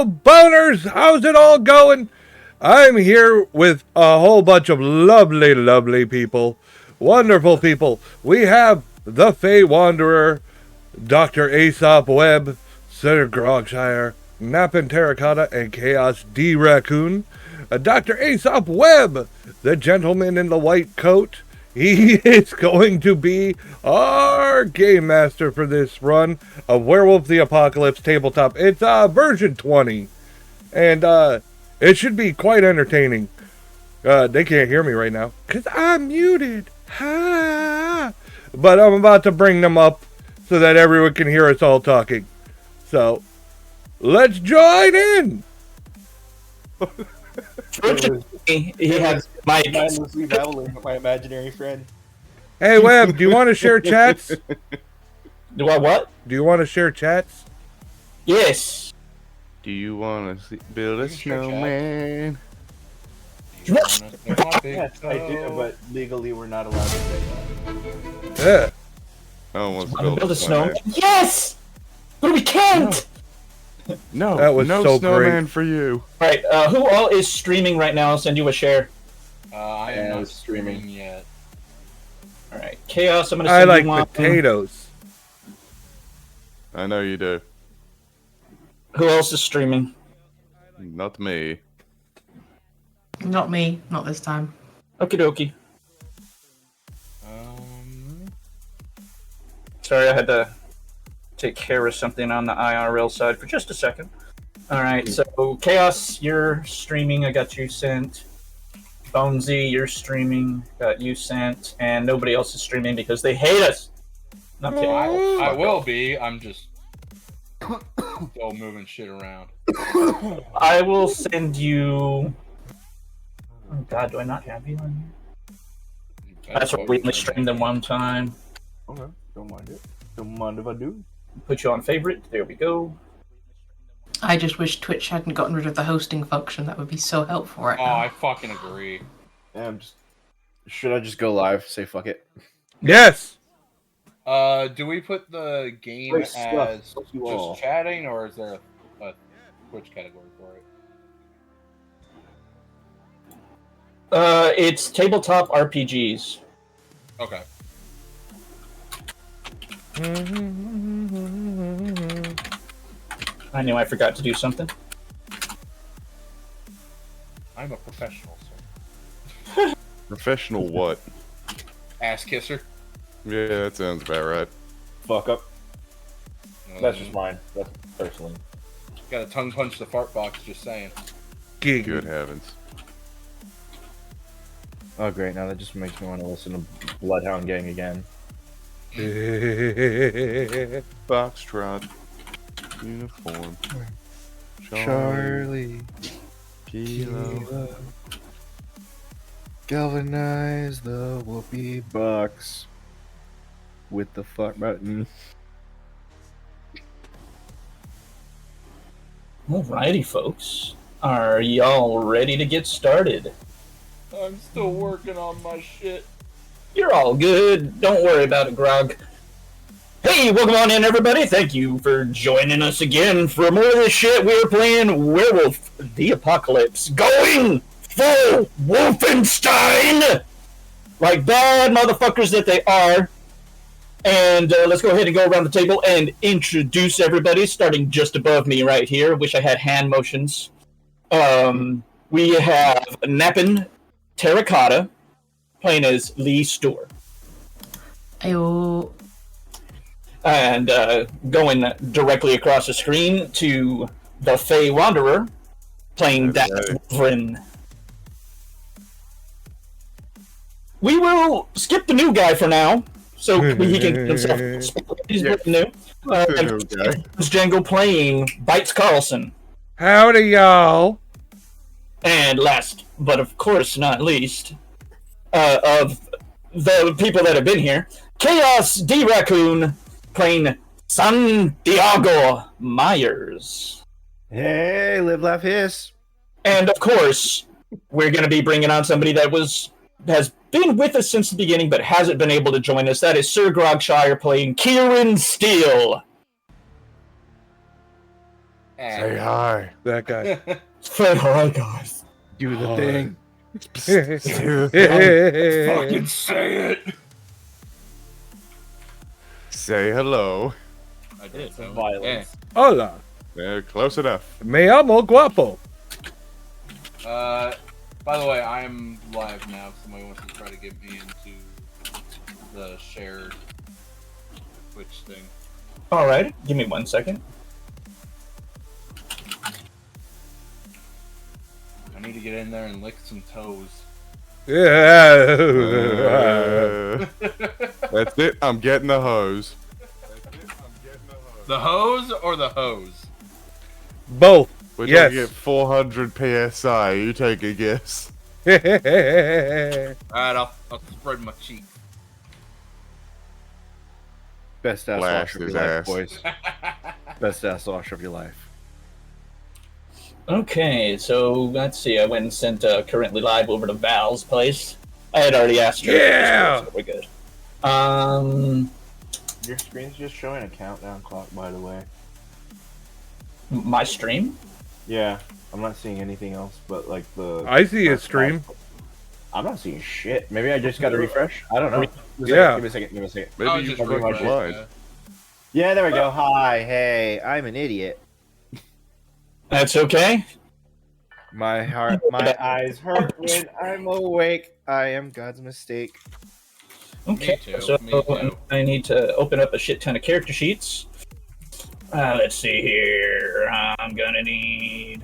Hello, boners! How's it all going? I'm here with a whole bunch of lovely, lovely people. Wonderful people. We have the Fey Wanderer, Dr. Aesop Webb, Sir Grogshire, Nappin Terracotta, and Chaos D. Raccoon. Dr. Aesop Webb, the gentleman in the white coat. He is going to be our game master for this run of Werewolf the Apocalypse Tabletop. It's version 20, and it should be quite entertaining. They can't hear me right now because I'm muted. Ha! But I'm about to bring them up so that everyone can hear us all talking. So, let's join in! He has mindlessly babbling with my imaginary friend. Hey, Webb, do you want to share chats? Do I what? Do you want to share chats? Yes. Do you want to build a Sure, snowman? Yes, I do, but legally we're not allowed to say that. Yeah. I almost Want to built build a snowman? Yes! But we can't! No, That was no so snowman great. for you. Alright, who all is streaming right now? I'll send you a share. I am am not streaming yet. Alright, Chaos, I'm gonna I send like you one. potatoes. I know you do. Who else is streaming? Not me. Not me, not this time. Okie dokie. Sorry, I had to take care of something on the IRL side for just a second. Alright, so Chaos, you're streaming, I got you sent. Bonesy, you're streaming, got you sent. And nobody else is streaming because they hate us. Not kidding. I will be. I'm just still moving shit around. I will send you... Oh god, do I not have you on here? That's what we only streamed them one time. Okay, don't mind it. Don't mind if I do. Put you on favorite. There we go. I just wish Twitch hadn't gotten rid of the hosting function. That would be so helpful right Oh, now. I fucking agree. Yeah, should I just go live? Say fuck it. Yes! Do we put the game Wait, stuff. as Fuck you all. just chatting, or is there a Twitch category for it? It's tabletop RPGs. Okay. I knew I forgot to do something. I'm a professional, sir. Professional what? Ass kisser. Yeah, that sounds about right. Fuck up. That's just mine. That's personally. Got to tongue punch the fart box. Just saying. Gig. Good heavens. Oh great, now that just makes me want to listen to Bloodhound Gang again. Foxtrot. Uniform. Charlie. Kilo. Galvanize the whoopee box with the fuck button. Alrighty, folks. Are y'all ready to get started? I'm still working on my shit. You're all good. Don't worry about it, Grog. Hey, welcome on in, everybody. Thank you for joining us again for more of this shit. We're playing Werewolf the Apocalypse. Going full Wolfenstein! Like bad motherfuckers that they are. And let's go ahead and go around the table and introduce everybody, starting just above me right here. Wish I had hand motions. We have Nappin Terracotta, playing as Lee Stoor. Ayo. And going directly across the screen to the Fey Wanderer, playing Okay. Dax Wolverine. We will skip the new guy for now, so he can get himself. He's Yeah. new. The new guy. Django playing Bites Carlson. Howdy, y'all. And last, but of course not least, of the people that have been here, Chaos D. Raccoon playing Santiago Myers. Hey, live, laugh, hiss. And of course, we're going to be bringing on somebody that has been with us since the beginning, but hasn't been able to join us. That is Sir Grogshire playing Kieran Steele. Say hi. That guy. Say hi, guys. Do the thing. Fucking say it. Say hello. I did It's so. violence. Hola. Yeah, close enough. Me llamo guapo. Yeah. By the way, I'm live now. If somebody wants to try to get me into the shared Twitch thing. All right, give me 1 second. I need to get in there and lick some toes. Yeah. That's it. I'm getting the hose. The hose or the hose? Both. We're Yes. gonna get 400 PSI. You take a guess. Alright, I'll spread my cheek. Best ass Blast wash of your his life, ass. boys. Best ass wash of your life. Okay, so let's see. I went and sent currently live over to Val's place. I had already asked her. Yeah! So we're good. Your screen's just showing a countdown clock, by the way. My stream? Yeah, I'm not seeing anything else but like the. I see a stream. I'm not seeing shit. Maybe I just got to refresh. I don't know. Yeah. Give me a second. Give me a second. I Maybe was you just fucking refreshing, blind. yeah. Yeah, there we go. Hi, hey, I'm an idiot. That's okay. My heart, my eyes hurt when I'm awake. I am God's mistake. Okay, Me too, so me too. I need to open up a shit ton of character sheets. Let's see here. I'm gonna need.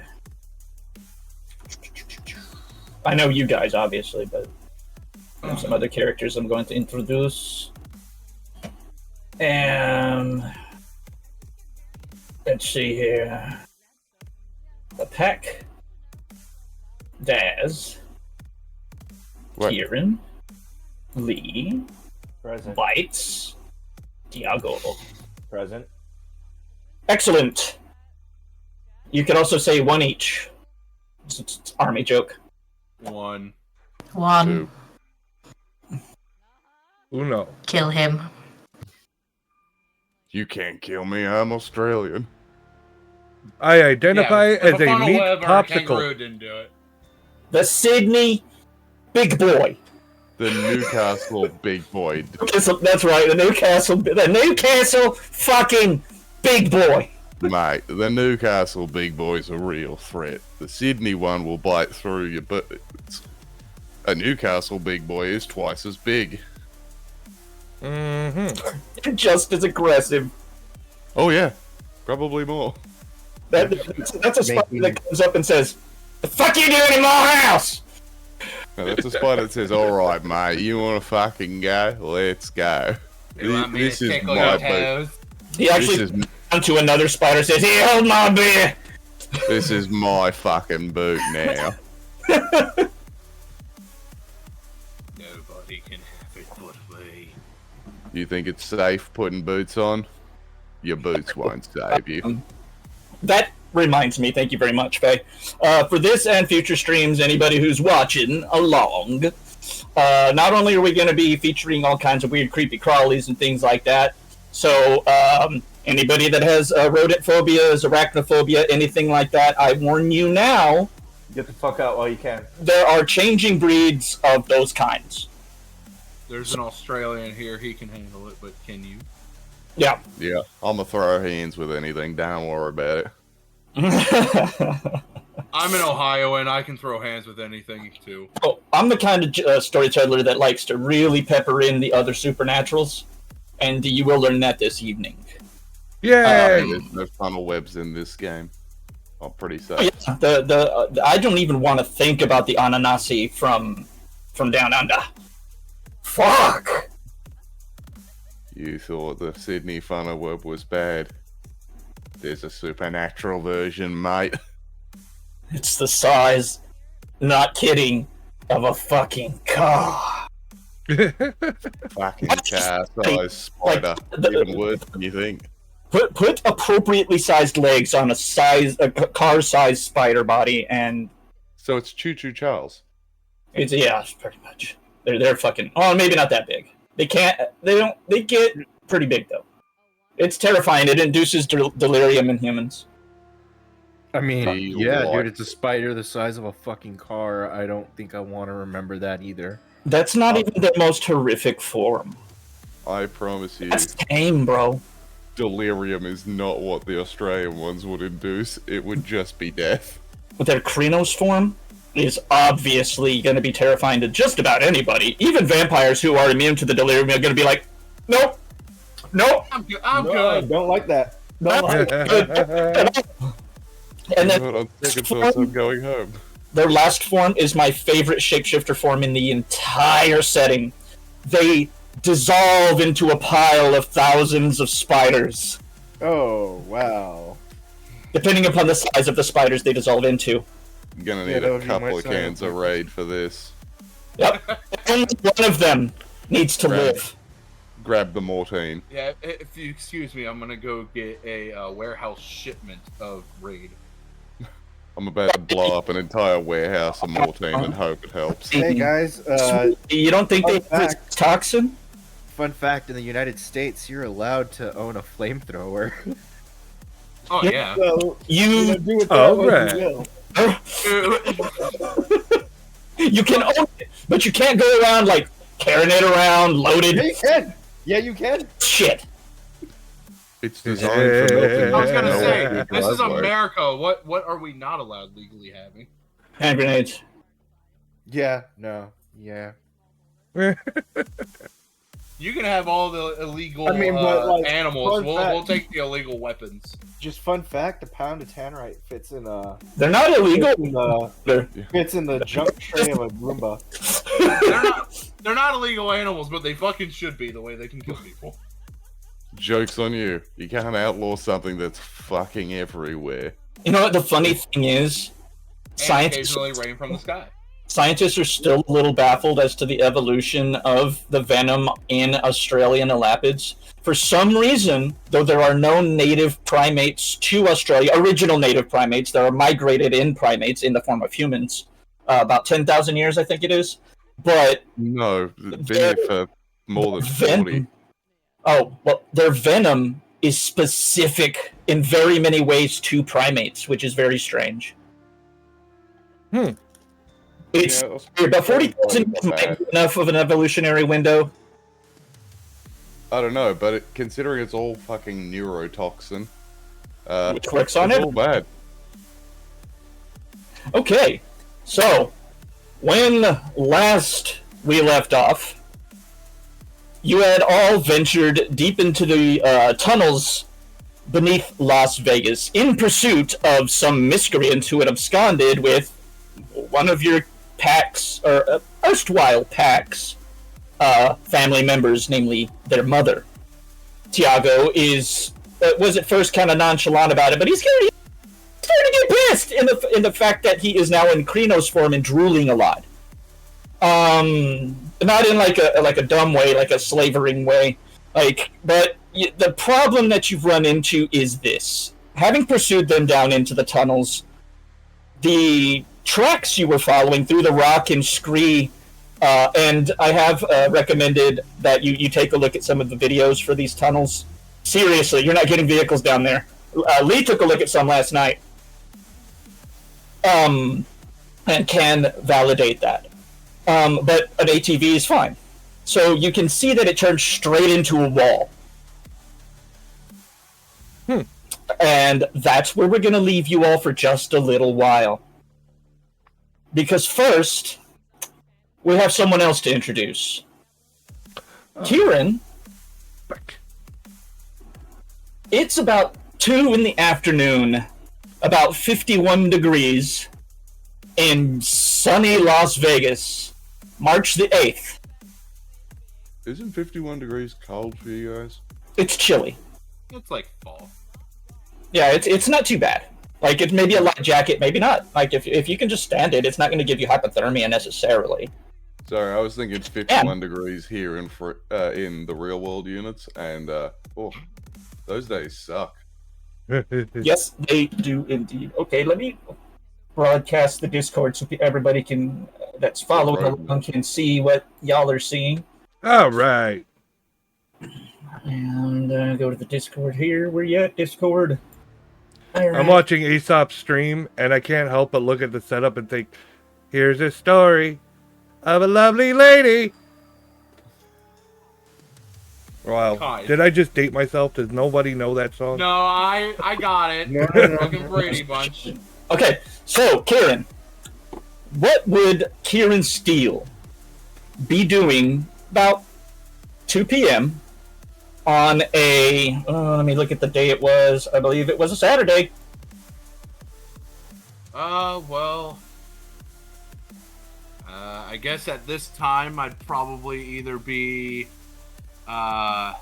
I know you guys, obviously, but there's some other characters I'm going to introduce. And let's see here. The Peck, Daz, What? Kieran, Lee, Present. Bites, Diago. Present. Excellent. You can also say one each. It's army joke. One. One. Two. Uno. Kill him. You can't kill me. I'm Australian. I identify if as a funnel meat web or a popsicle. kangaroo didn't do it. The Sydney Big Boy. The Newcastle big boy. That's right. The Newcastle fucking Big Boy. Mate, the Newcastle big boy's a real threat. The Sydney one will bite through you, but a Newcastle big boy is twice as big. Mm-hmm. Just as aggressive. Oh yeah, probably more. That's a spider that comes up and says, "The fuck you doing in my house?" Now, that's a spot that says, "Alright, mate, you want to fucking go? Let's go." You want me This to is tickle my your boat. toes? He This actually is turns to another spider, says, "Here, hold my beer." this is my fucking boot now. Nobody can have it but me. You think it's safe putting boots on? Your boots won't save you. That reminds me, thank you very much, Faye. For this and future streams, anybody who's watching along, not only are we going to be featuring all kinds of weird, creepy crawlies and things like that, so anybody that has rodent phobias, arachnophobia, anything like that, I warn you now, Get the fuck out while you can. there are changing breeds of those kinds. There's an Australian here, he can handle it, but can you? Yeah. Yeah, I'm gonna throw hands with anything. Don't worry about it. I'm in Ohio and I can throw hands with anything too. Oh, I'm the kind of storyteller that likes to really pepper in the other supernaturals, and you will learn that this evening. Yay! There's no funnel webs in this game. I'm pretty Oh, safe. yeah. The I don't even want to think about the Ananasi from down under. Fuck. You thought the Sydney funnel web was bad. There's a supernatural version, mate. It's the size, not kidding, of a fucking car. Fucking car-sized spider. Even worse than you think. Put appropriately sized legs on a car-sized spider body, and So it's Choo Choo Charles. it's pretty much. They're fucking. Oh, maybe not that big. They get pretty big though. It's terrifying. It induces delirium in humans. I mean, Be yeah, like- dude, it's a spider the size of a fucking car. I don't think I want to remember that either. That's not even the most horrific form. I promise you, That's tame, bro. delirium is not what the Australian ones would induce. It would just be death. With their Krynos form is obviously going to be terrifying to just about anybody. Even vampires who are immune to the delirium are going to be like, nope, nope. I'm good. I'm No, I good. don't like that. Don't like Good. And then But on second thoughts, I'm going home. their last form is my favorite shapeshifter form in the entire setting. They dissolve into a pile of thousands of spiders, Oh, wow. depending upon the size of the spiders they dissolve into. I'm gonna Yeah, need that a would be couple my of cans of side. Raid for this. Yep. Only one of them needs to Right. live. Grab the Mortine. Yeah, if you excuse me, I'm gonna go get a warehouse shipment of Raid. I'm about to blow up an entire warehouse of Mortine and hope it helps. Hey, guys, You don't think they fun have fact. toxin? fun fact, in the United States, you're allowed to own a flamethrower. Oh yeah. So, You do with Oh, what right. you will. you can own it, but you can't go around like carrying it around Yeah, loaded you can. Yeah, you can. shit. It's designed for melting. I was gonna No say, one would this is driveway. America. What are we not allowed legally having? Hand grenades. Yeah, no, yeah. You can have all the illegal I mean, but, like, animals. fun We'll fact- take the illegal weapons. Just fun fact: a pound of tannerite fits in They're not illegal. fits in the junk tray of a Roomba. They're not illegal animals, but they fucking should be the way they can kill people. Joke's on you. You can't outlaw something that's fucking everywhere. You know what the funny thing is? And Scientists, occasionally rain from the sky. scientists are still a little baffled as to the evolution of the venom in Australian elapids. For some reason, though there are no native primates to Australia, original native primates, there are migrated in primates in the form of humans. About 10,000 years, I think it is. But No, been here for more than 40. venom. Oh, well, their venom is specific in very many ways to primates, which is very strange. It's Yeah, weird, but 40,000 Not might bad. be enough of an evolutionary window. I don't know, but considering it's all fucking neurotoxin, Which works on it's it. all bad. Okay, so when last we left off, you had all ventured deep into the tunnels beneath Las Vegas in pursuit of some miscreants who had absconded with one of your packs, or erstwhile packs, family members, namely their mother. Tiago was at first kind of nonchalant about it, but he's starting to get pissed in the fact that he is now in Krynos form and drooling a lot. Not in like a dumb way, like a slavering way, but the problem that you've run into is this: having pursued them down into the tunnels, the tracks you were following through the rock and scree. And I have recommended that you take a look at some of the videos for these tunnels. Seriously, you're not getting vehicles down there. Lee took a look at some last night. And can validate that. But an ATV is fine. So you can see that it turns straight into a wall. And that's where we're going to leave you all for just a little while. Because first, we have someone else to introduce. Kieran, it's about 2 in the afternoon, about 51 degrees, in sunny Las Vegas, March the 8th. Isn't 51 degrees cold for you guys? It's chilly. It's like fall. Yeah, it's not too bad. Like, it's maybe a light jacket, maybe not. Like, if you can just stand it, it's not going to give you hypothermia necessarily. Sorry, I was thinking it's 51 degrees here in the real world units, and those days suck. Yes, they do indeed. Okay, let me broadcast the Discord so everybody that's following along can see what y'all are seeing. All right. And go to the Discord here. Where you at, Discord? I'm watching Aesop's stream, and I can't help but look at the setup and think, here's a story of a lovely lady. Wow. God. Did I just date myself? Does nobody know that song? No, I got it. No. Fucking Brady Bunch. Okay, so Kieran, what would Kieran Steele be doing about 2 p.m. on a? Let me look at the day it was. I believe it was a Saturday. Well, I guess at this time I'd probably either be, like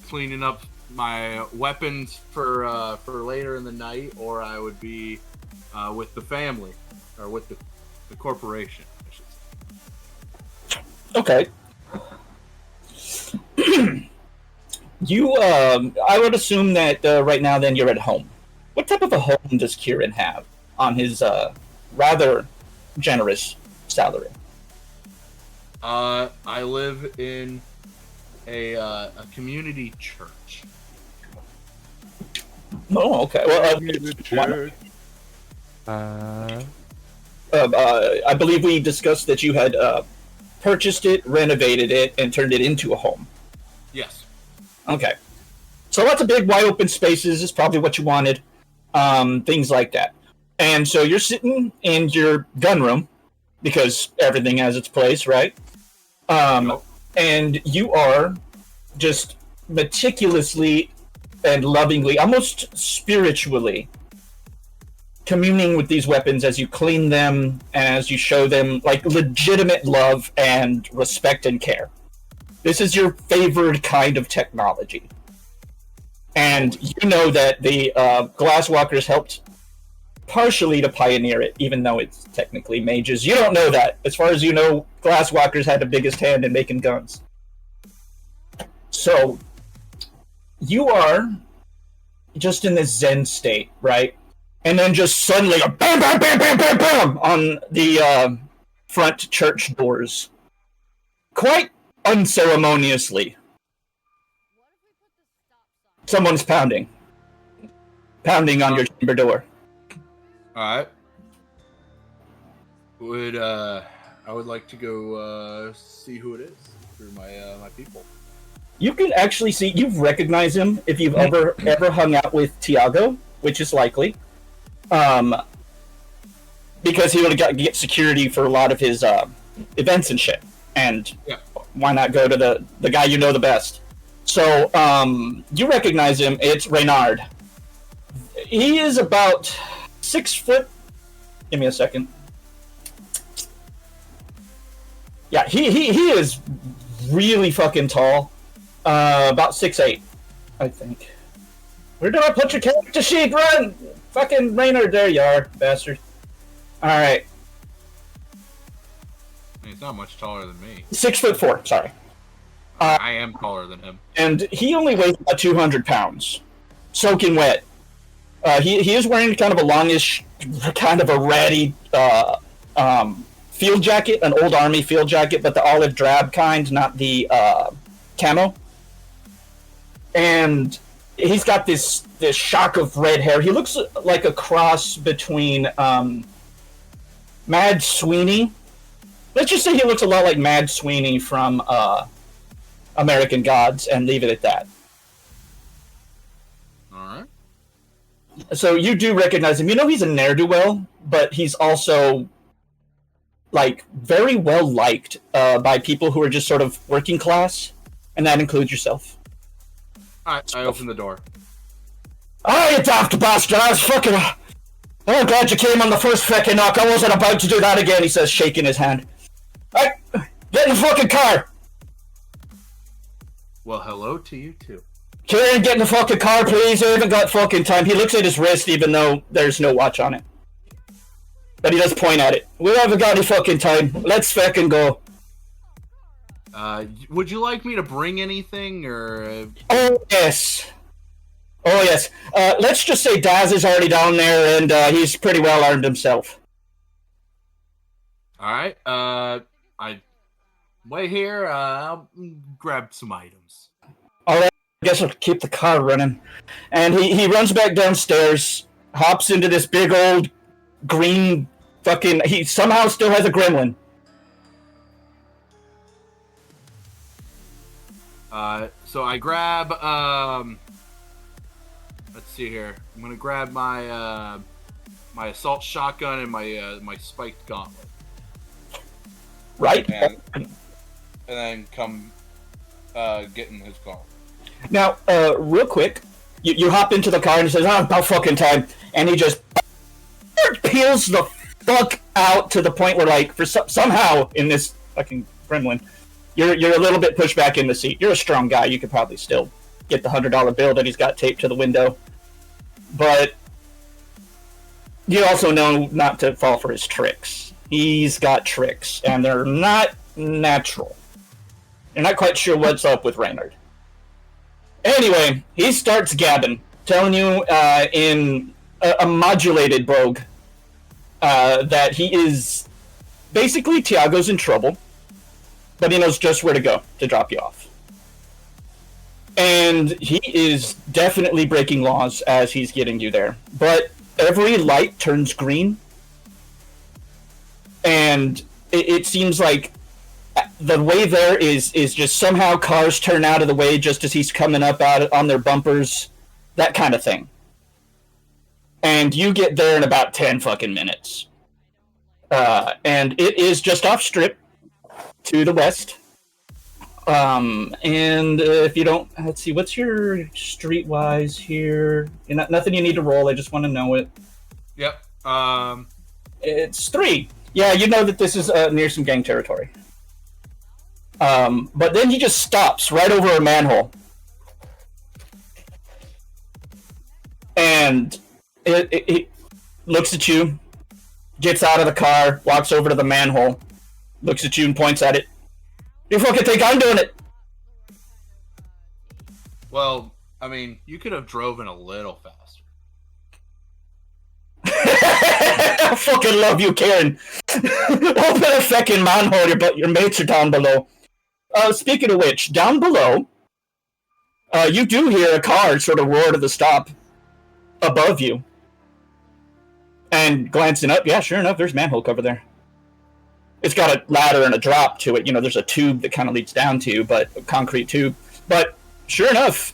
cleaning up my weapons for later in the night, or I would be, with the family, or with the corporation, I should say. Okay. You, I would assume that right now then you're at home. What type of a home does Kieran have on his rather generous salary? I live in a community church. Oh, okay. Well, I believe we discussed that you had purchased it, renovated it, and turned it into a home. Yes. Okay. So lots of big, wide open spaces is probably what you wanted. Things like that. And so you're sitting in your gun room, because everything has its place, right? And you are just meticulously and lovingly, almost spiritually, communing with these weapons as you clean them, as you show them like legitimate love and respect and care. This is your favored kind of technology. And you know that the Glasswalkers helped partially to pioneer it, even though it's technically mages. You don't know that. As far as you know, Glasswalkers had the biggest hand in making guns. So, you are just in this Zen state, right? And then just suddenly a bam, bam, bam, bam, bam, bam on the front church doors. Quite unceremoniously. Someone's pounding. Pounding on your chamber door. Alright. I would like to go see who it is through my people. You can actually see, you've recognized him if you've ever hung out with Tiago, which is likely. Because he would get security for a lot of his events and shit. And yeah. Why not go to the guy you know the best? So, you recognize him, it's Reynard. He is about 6 foot. Give me a second. Yeah, he is really fucking tall. About 6'8", I think. Where did I put your character sheet? Run! Fucking Reynard, there you are, bastard. Alright. He's not much taller than me. 6'4", sorry. I am taller than him. And he only weighs about 200 pounds. Soaking wet. He is wearing kind of a longish, kind of a ratty field jacket, an old army field jacket, but the olive drab kind, not the camo. And he's got this shock of red hair. He looks like a cross between Mad Sweeney. Let's just say he looks a lot like Mad Sweeney from American Gods, and leave it at that. Alright. So you do recognize him. You know he's a ne'er-do-well, but he's also like very well liked by people who are just sort of working class, and that includes yourself. Alright, I open the door. Oh, you daft bastard! I was fucking. Oh, I'm glad you came on the first fucking knock. I wasn't about to do that again. He says, shaking his hand. Alright, get in the fucking car. Well, hello to you too. Kieran, get in the fucking car, please. I haven't got fucking time. He looks at his wrist, even though there's no watch on it. But he does point at it. We haven't got any fucking time. Let's fucking go. Would you like me to bring anything, or? Oh, yes. Oh, yes. Let's just say Daz is already down there, and he's pretty well armed himself. Alright, I wait here, I'll grab some items. Alright, guess I'll keep the car running. And he runs back downstairs, hops into this big old green fucking... He somehow still has a gremlin. So I grab, let's see here. I'm gonna grab my my assault shotgun and my spiked gauntlet. Right? And then come get in his car. Now, real quick, you hop into the car and he says, about fucking time. And he just peels the fuck out to the point where, like, for somehow in this fucking gremlin, you're a little bit pushed back in the seat. You're a strong guy. You could probably still get the $100 bill that he's got taped to the window. But you also know not to fall for his tricks. He's got tricks, and they're not natural. You're not quite sure what's up with Reynard. Anyway, he starts gabbing, telling you in a modulated brogue that he is basically Tiago's in trouble, but he knows just where to go to drop you off. And he is definitely breaking laws as he's getting you there. But every light turns green, and it seems like the way there is just somehow cars turn out of the way just as he's coming up out on their bumpers, that kind of thing. And you get there in about 10 fucking minutes. And it is just off strip to the west. And if you don't, let's see, what's your streetwise here? Nothing you need to roll, I just want to know it. Yep. It's 3. Yeah, you know that this is near some gang territory. But then he just stops right over a manhole. And it looks at you, gets out of the car, walks over to the manhole, looks at you and points at it. You fucking think I'm doing it? Well, I mean, you could have driven a little faster. I fucking love you, Karen. Open a fucking manhole, but your mates are down below. Speaking of which, down below, you do hear a car sort of roar to the stop above you. And glancing up, yeah, sure enough, there's manhole cover there. It's got a ladder and a drop to it. You know, there's a tube that kind of leads down to you, but a concrete tube. But sure enough,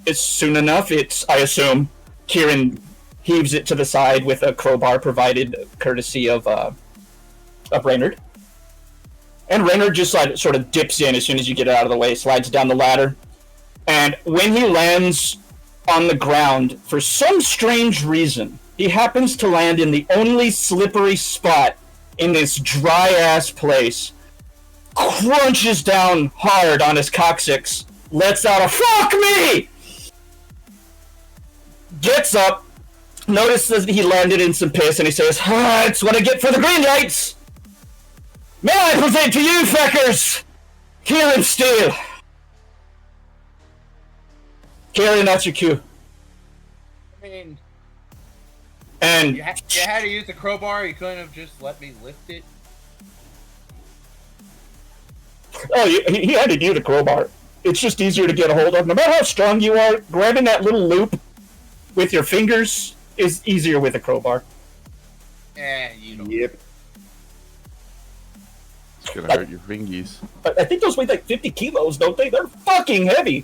it's soon enough, I assume, Kieran heaves it to the side with a crowbar provided courtesy of Reynard. And Reynard just sort of dips in as soon as you get it out of the way, slides down the ladder. And when he lands on the ground, for some strange reason, he happens to land in the only slippery spot in this dry-ass place, crunches down hard on his coccyx, lets out a "fuck me!" Gets up, notices that he landed in some piss, and he says, "It's what I get for the green lights! May I present to you, feckers, Kieran Steele." Kieran, that's your cue. I mean, and you had to use the crowbar. You couldn't have just let me lift it. Oh, he had to use the crowbar. It's just easier to get a hold of. No matter how strong you are, grabbing that little loop with your fingers is easier with a crowbar. You know. Yep. It's gonna hurt your fingies. I think those weigh like 50 kilos, don't they? They're fucking heavy.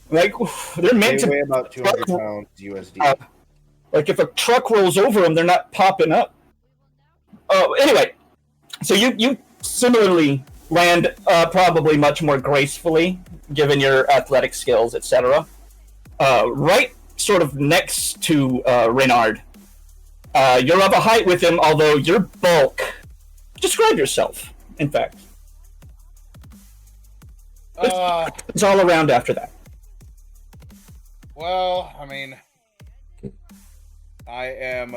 Like, they're meant They to weigh about 200 pounds USD. Like, if a truck rolls over them, they're not popping up. Oh, anyway. So you similarly land probably much more gracefully, given your athletic skills, etc. Right sort of next to Reynard. You're of a height with him, although your bulk... Describe yourself, in fact. It's all around after that. Well, I mean, I am,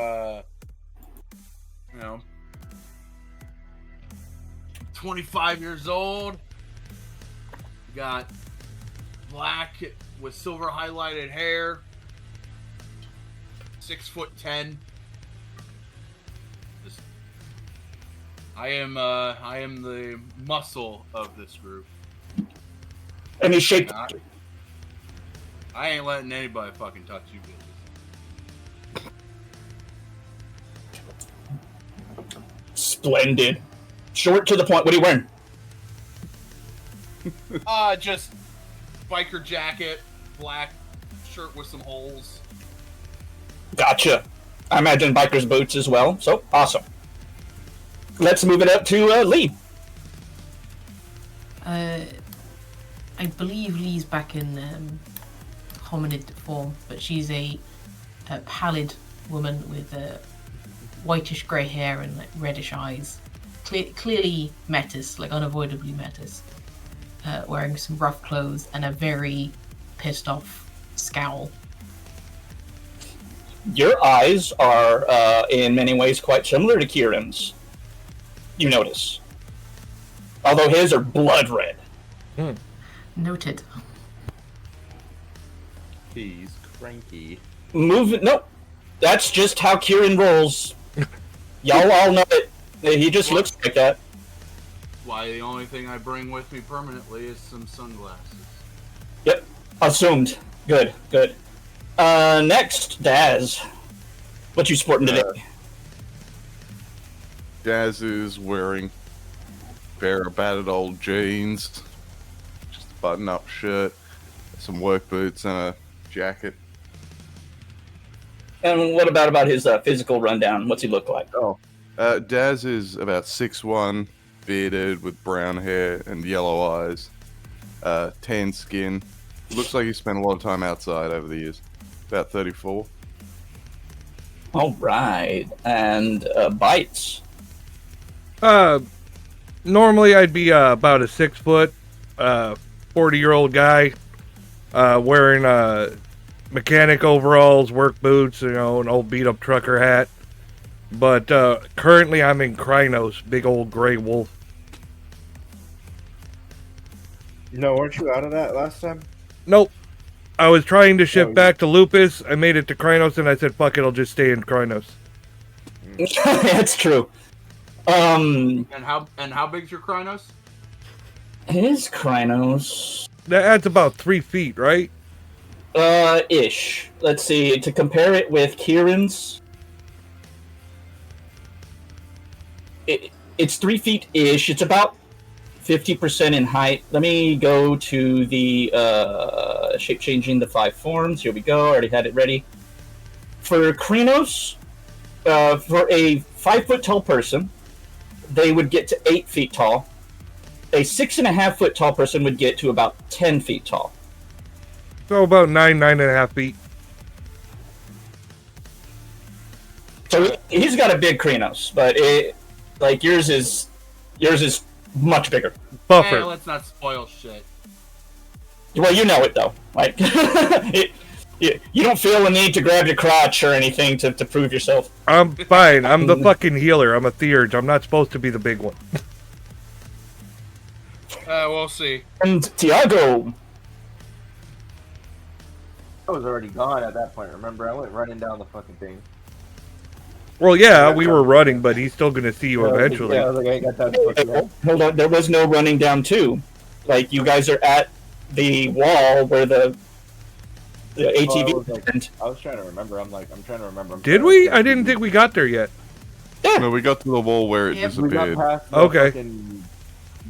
25 years old. Got black with silver highlighted hair. 6'10". I am the muscle of this group. And he's shaped. I ain't letting anybody fucking touch you, bitches. Splendid. Short to the point. What are you wearing? Just biker jacket, black shirt with some holes. Gotcha. I imagine biker's boots as well. So, awesome. Let's move it up to Lee. I believe Lee's back in hominid form, but she's a pallid woman with whitish grey hair and like reddish eyes. Clearly Metis, like unavoidably Metis. Wearing some rough clothes and a very pissed off scowl. Your eyes are, in many ways, quite similar to Kieran's. You notice. Although his are blood red. Noted. He's cranky. Nope. That's just how Kieran rolls. Y'all all know it. He just looks like that. Why, the only thing I bring with me permanently is some sunglasses. Yep. Assumed. Good, good. Next, Daz. What you sporting today? Daz is wearing pair of battered old jeans, just a button-up shirt, some work boots, and a jacket. And what about his physical rundown? What's he look like? Daz is about 6'1", bearded with brown hair and yellow eyes, tan skin. Looks like he spent a lot of time outside over the years. About 34. All right. And bites. Normally I'd be about a 6 foot, 40-year-old guy, wearing mechanic overalls, work boots, an old beat-up trucker hat. But currently I'm in Krynos, big old gray wolf. No, weren't you out of that last time? Nope. I was trying to ship back to Lupus. I made it to Krynos, and I said, fuck it, I'll just stay in Krynos. That's true. And how big's your Krynos? His Krynos... That's about 3 feet, right? Ish. Let's see, to compare it with Kieran's... It's 3 feet-ish. It's about 50% in height. Let me go to the shape-changing the 5 forms. Here we go. I already had it ready. For Krynos, for a 5-foot-tall person, they would get to 8 feet tall. A 6.5-foot tall person would get to about 10 feet tall. So about 9.5 feet. So he's got a big Krynos, but yours is much bigger. Buffer. Hey, let's not spoil shit. Well, you know it though. Like you don't feel the need to grab your crotch or anything to prove yourself. I'm fine. I'm the fucking healer. I'm a Theurge. I'm not supposed to be the big one. We'll see. And Tiago. I was already gone at that point, remember? I went running down the fucking thing. Well, yeah, we were running, but he's still going to see you eventually. Yeah, I was like, I got that Hold on, there was no running down too. Like, you guys are at the wall where the ATV... I was trying to remember. I'm trying to remember. Did we? I didn't think we got there yet. Yeah. No, we got to the wall where it Yep. We got disappeared. past the Okay. fucking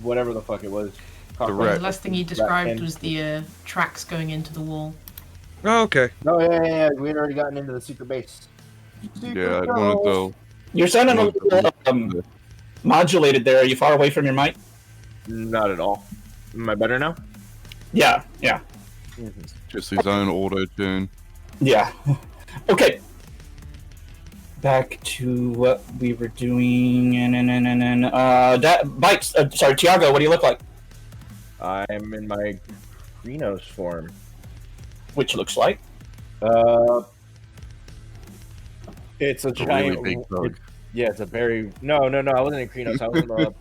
whatever the fuck it was. The The wreck. last thing you described was the tracks going into the wall. Oh, okay. No, yeah. We had already gotten into the secret base. Yeah, I wanted to... You're sounding a little modulated there. Are you far away from your mic? Not at all. Am I better now? Yeah. Just his own auto-tune. Yeah. Okay. Back to what we were doing. Bites. Sorry, Tiago, what do you look like? I'm in my Krynos form. Which looks like? It's a It's a giant. really big bug. Yeah, it's a very. No. I wasn't in Krynos. I was in the.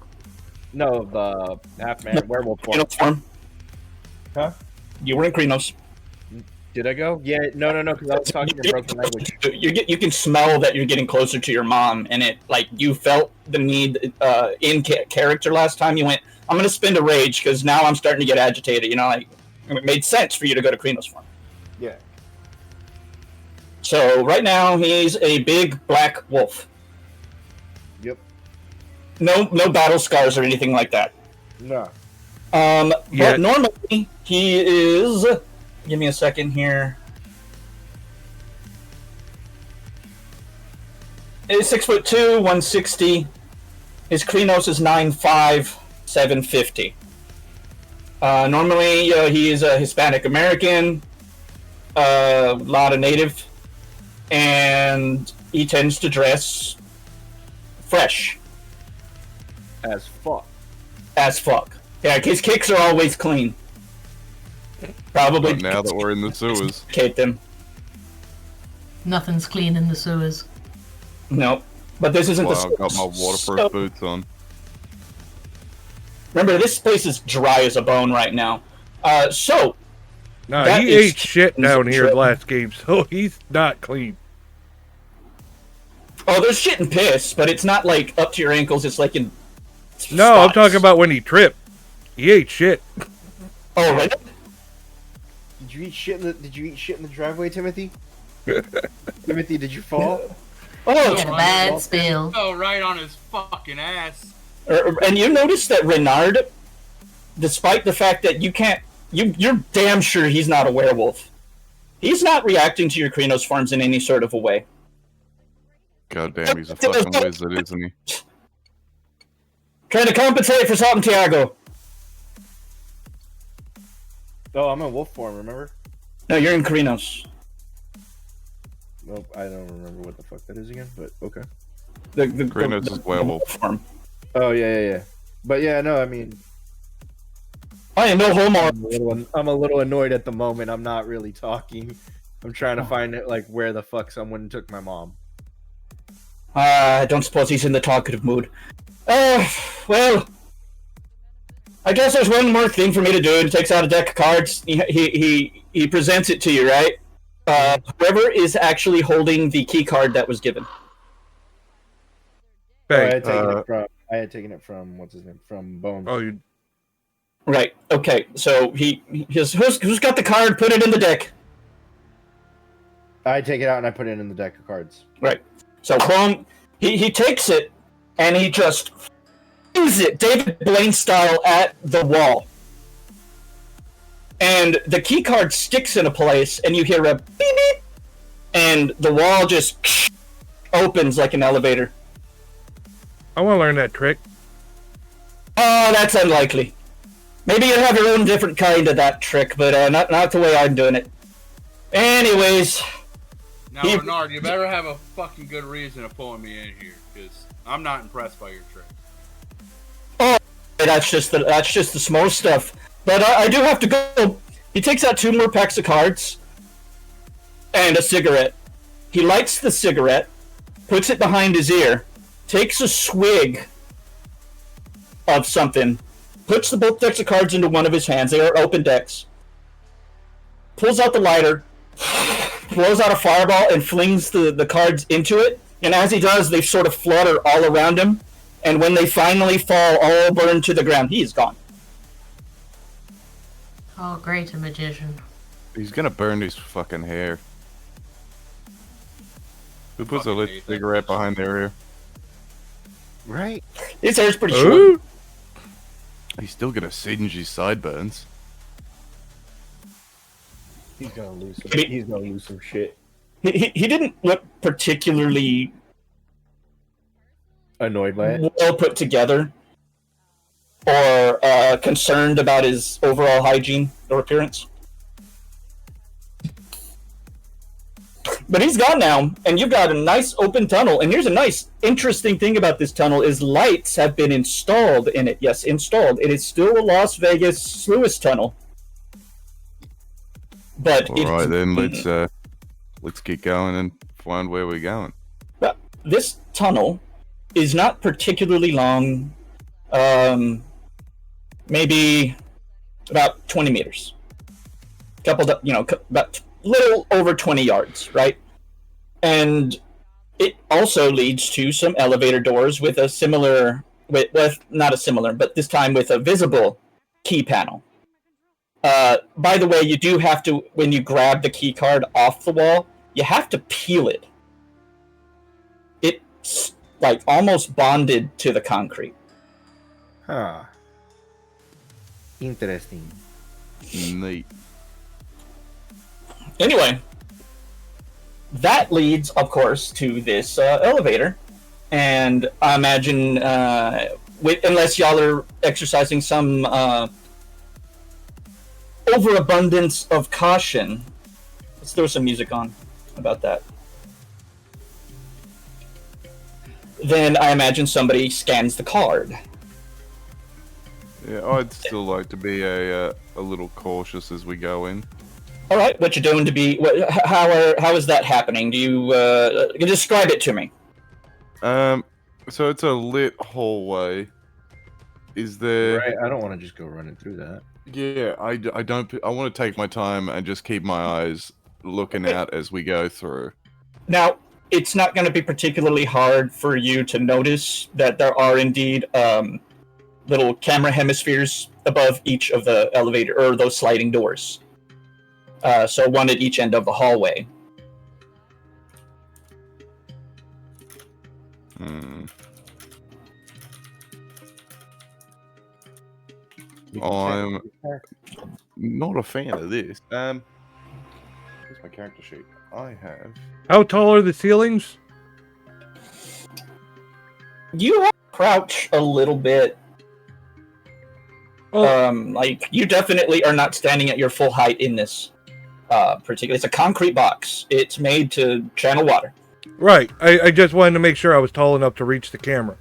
No, the half-man werewolf form. Krynos form? Huh? You were in Krynos. Did I go? Yeah, no, because I was talking in broken language. You can smell that you're getting closer to your mom, and it you felt the need in character last time. You went, I'm gonna spend a rage because now I'm starting to get agitated. And it made sense for you to go to Krenos Farm. Yeah. So right now he's a big black wolf. Yep. No battle scars or anything like that. No. But normally he is. Give me a second here. He's 6'2", 160. His Krenos is 9'5", 750. Normally, he is a Hispanic American, a lot of native, and he tends to dress fresh. As fuck. As fuck. Yeah, his kicks are always clean. Probably But now that we're in the sewers. Kate them. Nothing's clean in the sewers. No, but this isn't Well, the. I've got my waterproof boots on. Remember, this place is dry as a bone right now. So. Nah, that he is ate shit down here trip. last game, so he's not clean. Oh, there's shit and piss, but it's not like up to your ankles. It's like in. No, I'm spots. talking about when he tripped. He ate shit. Oh, really? Did you eat shit in the driveway, Timothy? Timothy, did you fall? Oh, He had a bad spill. Fell right on his fucking ass. and you notice that Renard, despite the fact that you're damn sure he's not a werewolf. He's not reacting to your Krenos farms in any sort of a way. God damn, he's a fucking wizard, isn't he? Trying to compensate for Santiago. Oh, I'm in wolf form, remember? No, you're in Krenos. Nope, I don't remember what the fuck that is again, but okay. The Krenos is werewolf. Form. Oh, yeah. But yeah, no, I mean, I am no homo. I'm a little annoyed at the moment. I'm not really talking. I'm trying to find it, like, where the fuck someone took my mom. I don't suppose he's in the talkative mood. Well, I guess there's one more thing for me to do. He takes out a deck of cards. He presents it to you, right? Whoever is actually holding the key card that was given. Bang. I had taken it from what's his name? From Bones. Oh, you. Right. Okay. So who's got the card? Put it in the deck. I take it out and I put it in the deck of cards. Right. So boom, he takes it and he just flings it David Blaine style at the wall. And the key card sticks in a place and you hear a beep beep and the wall just opens like an elevator. I want to learn that trick. Oh, that's unlikely. Maybe you'll have your own different kind of that trick, but not the way I'm doing it. Anyways. Now, Bernard, you better have a fucking good reason of pulling me in here, because I'm not impressed by your trick. Oh, that's just the small stuff. But I do have to go. He takes out 2 more packs of cards and a cigarette. He lights the cigarette, puts it behind his ear, takes a swig of something, puts the both decks of cards into one of his hands. They are open decks. Pulls out the lighter, blows out a fireball, and flings the cards into it. And as he does, they sort of flutter all around him. And when they finally fall, all burn to the ground. He is gone. Oh, great, a magician. He's gonna burn his fucking hair. Who puts a Fucking lit hate that cigarette behind their ear? Right? His hair's pretty short. Ooh. He's still gonna singe his sideburns. He's gonna lose some. Maybe- He's gonna lose some shit. He didn't look particularly Annoyed by it. well put together or concerned about his overall hygiene or appearance. But he's gone now, and you've got a nice open tunnel. And here's a nice, interesting thing about this tunnel is lights have been installed in it. Yes, installed. It is still a Las Vegas sluice tunnel. But All right, then let's get going and find where we're going. this tunnel is not particularly long. Maybe about 20 meters. About little over 20 yards, right? And it also leads to some elevator doors with a similar, with not a similar, but this time with a visible key panel. By the way, you do have to, when you grab the key card off the wall, you have to peel it. It's like almost bonded to the concrete. Huh. Interesting. Neat. Anyway, that leads, of course, to this elevator. And I imagine, unless y'all are exercising some overabundance of caution, let's throw some music on about that. Then I imagine somebody scans the card. Yeah, I'd still like to be a little cautious as we go in. All right, what you're doing to be? How is that happening? Do you describe it to me? So it's a lit hallway. Is there? Right, I don't want to just go running through that. Yeah, I don't. I want to take my time and just keep my eyes looking out as we go through. Now, it's not going to be particularly hard for you to notice that there are indeed little camera hemispheres above each of the elevator or those sliding doors. So one at each end of the hallway. I'm not a fan of this. Here's my character sheet. I have. How tall are the ceilings? You have to crouch a little bit. Oh. Like you definitely are not standing at your full height in this. Particularly, it's a concrete box. It's made to channel water. Right. I just wanted to make sure I was tall enough to reach the camera.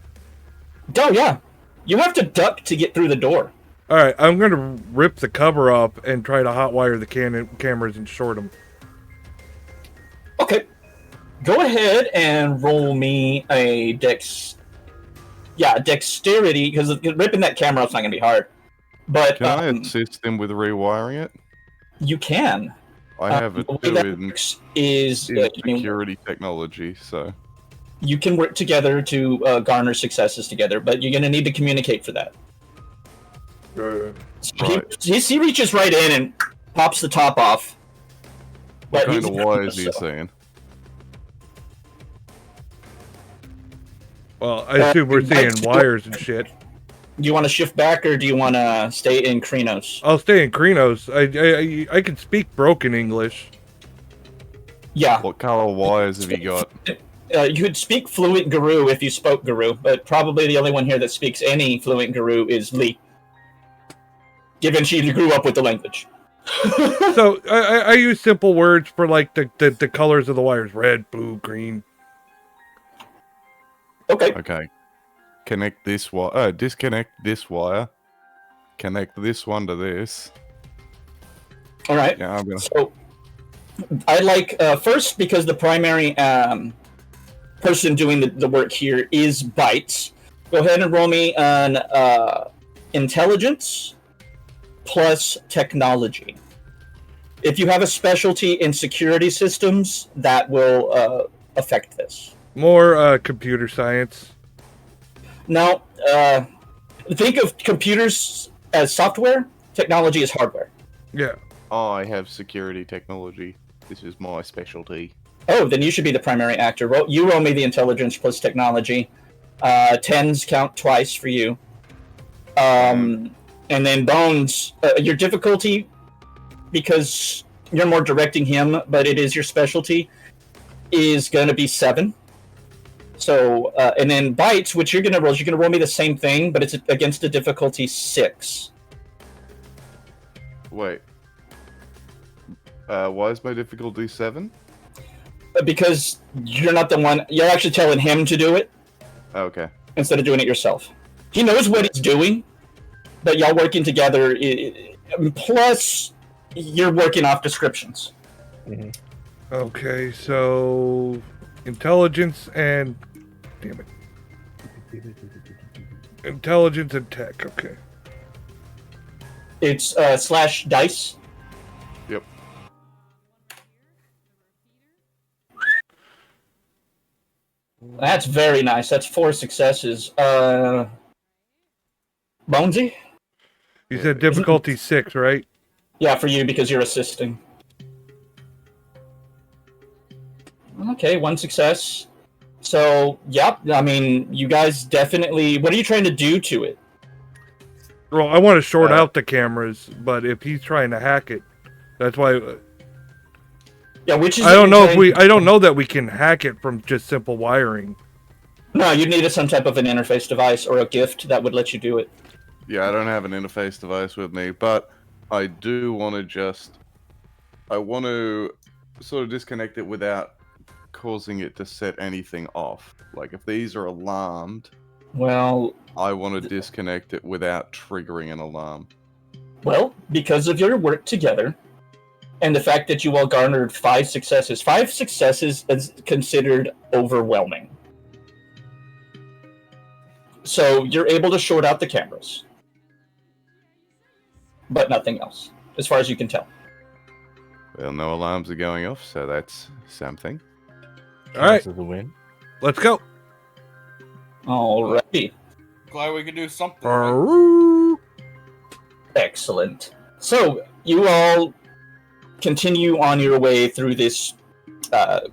Oh yeah, you have to duck to get through the door. All right, I'm going to rip the cover up and try to hotwire the cameras and short them. Okay, go ahead and roll me a dexterity, because ripping that camera up's not going to be hard. But Can I assist them with rewiring it? You can. I have a the way 2 that in works is security technology, so you can work together to garner successes together, but you're going to need to communicate for that. So right. he reaches right in and pops the top off. What But kind he's of wires are you saying? Well, I assume we're seeing wires and shit. Do you want to shift back, or do you want to stay in Krenos? I'll stay in Krenos. I can speak broken English. Yeah. What color wires have you got? You could speak fluent Guru if you spoke Guru, but probably the only one here that speaks any fluent Guru is Lee. Given she grew up with the language. So I use simple words for like the colors of the wires: red, blue, green. Okay. Okay. Connect this wire. Disconnect this wire. Connect this one to this. All right. Yeah, I'm gonna. So I like first, because the primary person doing the work here is Bites. Go ahead and roll me an intelligence plus technology. If you have a specialty in security systems, that will affect this. More computer science. Now, think of computers as software. Technology is hardware. Yeah. I have security technology. This is my specialty. Oh, then you should be the primary actor. You roll me the intelligence plus technology. Tens count twice for you. And then Bones, your difficulty, because you're more directing him, but it is your specialty, is going to be 7. So, and then Bites, which you're going to roll me the same thing, but it's against a difficulty 6. Wait. Why is my difficulty 7? Because you're not the one. You're actually telling him to do it. Okay. Instead of doing it yourself. He knows what he's doing, but y'all working together. Plus, you're working off descriptions. Mm-hmm. Okay, so intelligence and damn it, intelligence and tech. Okay. It's slash dice. Yep. That's very nice. That's 4 successes. Bonesy? You said difficulty 6, right? Yeah, for you because you're assisting. Okay, 1 success. So, yep. I mean, you guys definitely. What are you trying to do to it? Well, I want to short out the cameras, but if he's trying to hack it, that's why. Yeah, which is. I don't know if we. I don't know that we can hack it from just simple wiring. No, you'd need some type of an interface device or a gift that would let you do it. Yeah, I don't have an interface device with me, but I do want to just... I want to sort of disconnect it without causing it to set anything off. Like, if these are alarmed, Well, I want to disconnect it without triggering an alarm. well, because of your work together, and the fact that you all garnered 5 successes. 5 successes is considered overwhelming. So you're able to short out the cameras. But nothing else, as far as you can tell. Well, no alarms are going off, so that's something. All right, This is a win. let's go. Alrighty. Glad we could do something. Arroo. Excellent. So, you all continue on your way through this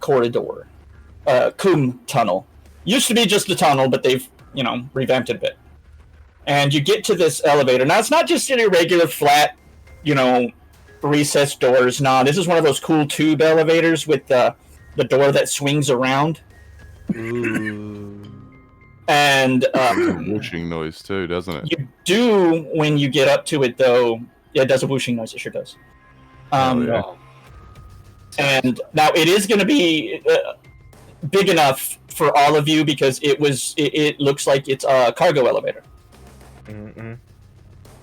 corridor. Kum tunnel. Used to be just a tunnel, but they've, revamped it a bit. And you get to this elevator. Now, it's not just an irregular, flat, recessed doors. No, this is one of those cool tube elevators with the door that swings around. Ooh. And Whooshing noise too, doesn't it? you do, when you get up to it, though, yeah, it does a whooshing noise. It sure does. Yeah. And now it is going to be big enough for all of you because it looks like it's a cargo elevator. Mm-mm.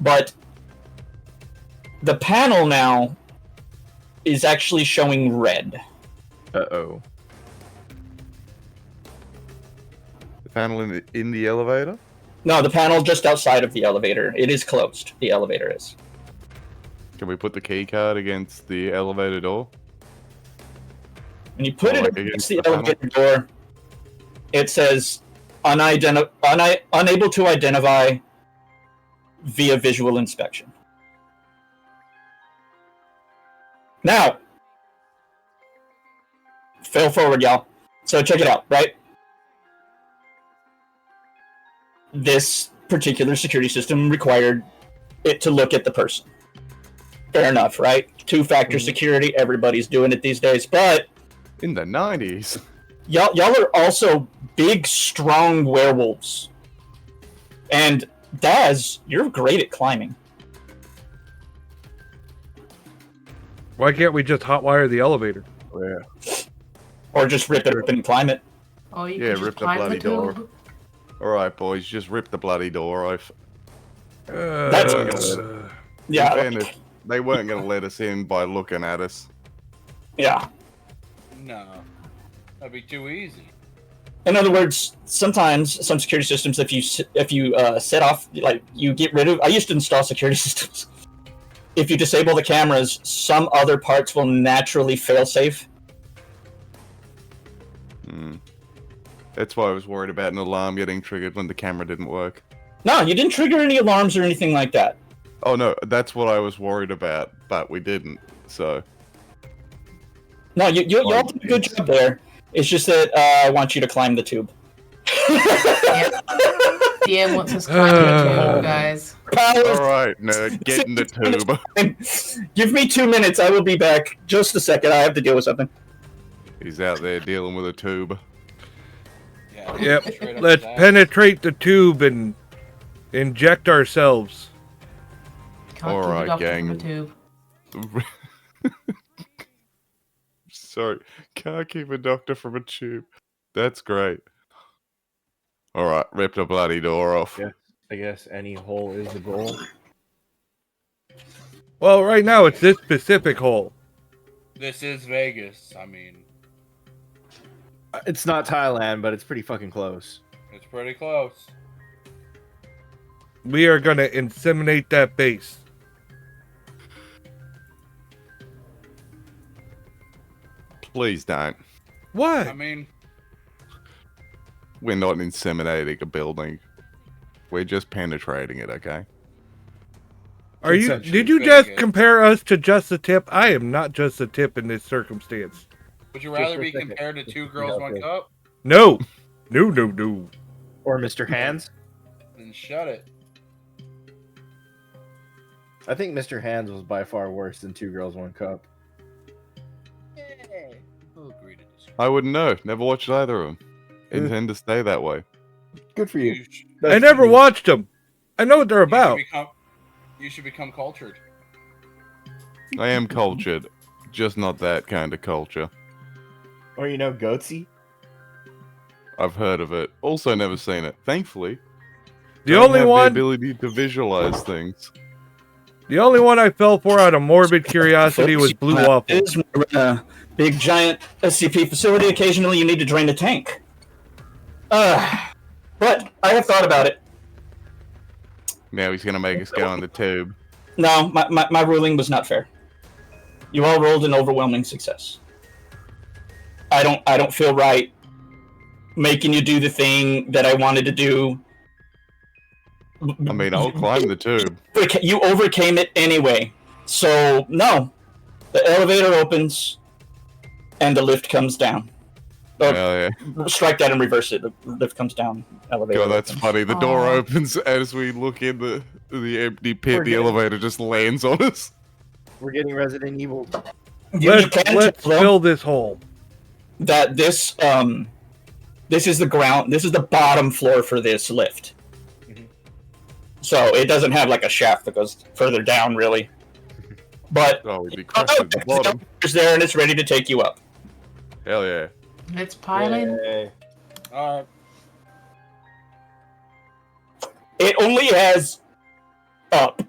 But the panel now is actually showing red. Uh-oh. The panel in the elevator? No, the panel just outside of the elevator. It is closed. The elevator is. Can we put the key card against the elevator door? When you put Oh, it like against against the the panel? elevator door, it says unable to identify via visual inspection. Now, fail forward, y'all. So check it out, right? This particular security system required it to look at the person. Fair enough, right? 2-factor security, everybody's doing it these days, but In the 90s? y'all are also big, strong werewolves. And Daz, you're great at climbing. Why can't we just hotwire the elevator? Yeah. Or just rip it open and climb it. Oh, you Yeah, can rip just the climb bloody door. tube. Alright, boys, just rip the bloody door off. That's yeah, In fairness, they weren't going to let us in by looking at us. yeah. No, that'd be too easy. In other words, sometimes some security systems, if you set off, like you get rid of. I used to install security systems. If you disable the cameras, some other parts will naturally fail safe. That's why I was worried about an alarm getting triggered when the camera didn't work. No, you didn't trigger any alarms or anything like that. Oh no, that's what I was worried about, but we didn't, so... No, y'all did a good job there. It's just that I want you to climb the tube. DM wants us climbing the tube, guys. Alright, nerd, get in the tube. Give me 2 minutes. I will be back. Just a second. I have to deal with something. He's out there dealing with a tube. Yeah. Yep. straight up Let's that. penetrate the tube and inject ourselves. Can't All keep right, a doctor gang. from a tube. Sorry, can't keep a doctor from a tube. That's great. Alright, rip the bloody door off. Yeah. I guess any hole is the goal. Well, right now it's this specific hole. This is Vegas. I mean, It's not Thailand, but it's pretty fucking close. it's pretty close. We are gonna inseminate that base. Please don't. What? I mean, We're not inseminating a building. We're just penetrating it, okay? Are you? Essentially. Did you Very just good. compare us to just a tip? I am not just a tip in this circumstance. Would you Just rather for a be second. compared to Just two to girls, see how one it feels. cup? No, no, no, no. Or Mr. Hands. Then shut it. I think Mr. Hands was by far worse than Two Girls, One Cup. We'll agree to disagree. I wouldn't know. Never watched either of them. Intend to stay that way. Good for you. I never watched them. I know what they're about. You should become cultured. I am cultured, just not that kind of culture. Or you know, Goatsy. I've heard of it. Also, never seen it. Thankfully, The don't only have one, the ability to visualize things. the only one I fell for out of morbid curiosity was Blue Waffle. We're in a big giant SCP facility. Occasionally, you need to drain the tank. But I have thought about it. Now he's gonna make us go in the tube. No, my ruling was not fair. You all rolled an overwhelming success. I don't feel right making you do the thing that I wanted to do. I mean, I'll climb the tube. You overcame it anyway. So no, the elevator opens, and the lift comes down. Hell yeah. Strike that and reverse it. The lift comes down. Elevator. God, that's opens. funny. The door Aw. opens as we look in the empty pit. We're The getting- elevator just lands on us. We're getting Resident Evil. You Let's can let's tell fill this hole. that this is the ground. This is the bottom floor for this lift. Mhm. So it doesn't have like a shaft that goes further down, really. But Oh, we'd be crushed at the bottom. it's there and it's ready to take you up. Hell yeah. Let's pile in. Yay. It only has up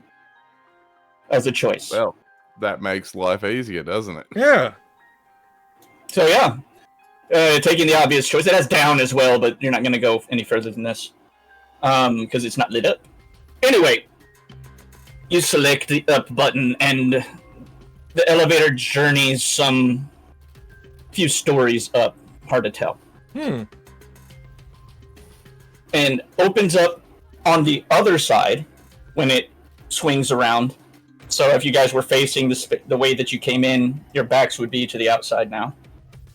as a choice. Well, that makes life easier, doesn't it? Yeah. So yeah, taking the obvious choice. It has down as well, but you're not going to go any further than this because it's not lit up. Anyway, you select the up button, and the elevator journeys some few stories up. Hard to tell. And opens up on the other side when it swings around. So if you guys were facing the way that you came in, your backs would be to the outside now.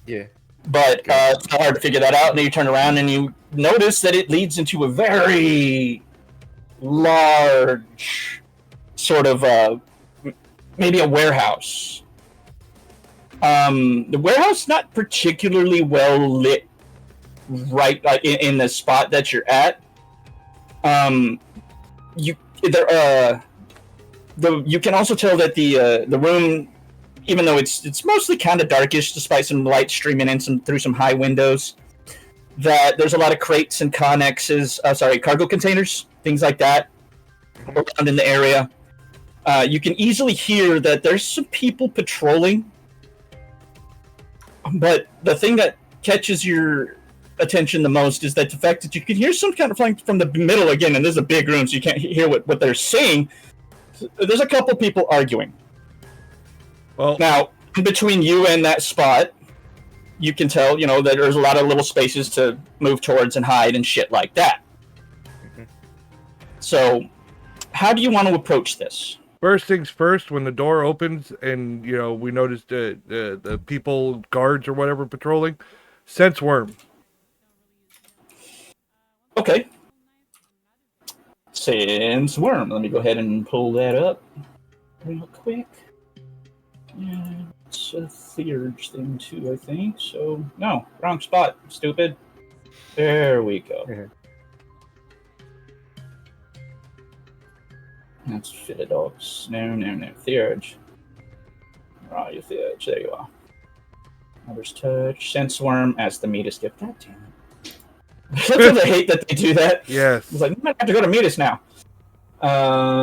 Yeah. But it's not hard to figure that out. And then you turn around and you notice that it leads into a very large sort of maybe a warehouse. The warehouse not particularly well lit right in the spot that you're at. You can also tell that the room, even though it's mostly kind of darkish, despite some light streaming in through some high windows, that there's a lot of crates and cargo containers, things like that, around in the area. You can easily hear that there's some people patrolling, but the thing that catches your attention the most is that the fact that you can hear some kind of flying from the middle again, and this is a big room, so you can't hear what they're saying. There's a couple people arguing. Well, Now, in between you and that spot, you can tell, that there's a lot of little spaces to move towards and hide and shit like that. So, how do you want to approach this? first things first, when the door opens and, we notice the people, guards or whatever patrolling, sense worm. Okay. Sense worm. Let me go ahead and pull that up real quick. Yeah, it's a theurge thing too, I think. So, no, wrong spot. Stupid. There we go. That's Philodox. No. Theurge. Where are you, Theurge? There you are. Mother's touch. Sense worm as the meat skip. God damn it. Sometimes I hate that they do that. Yes. It's like, I might have to go to Metis now.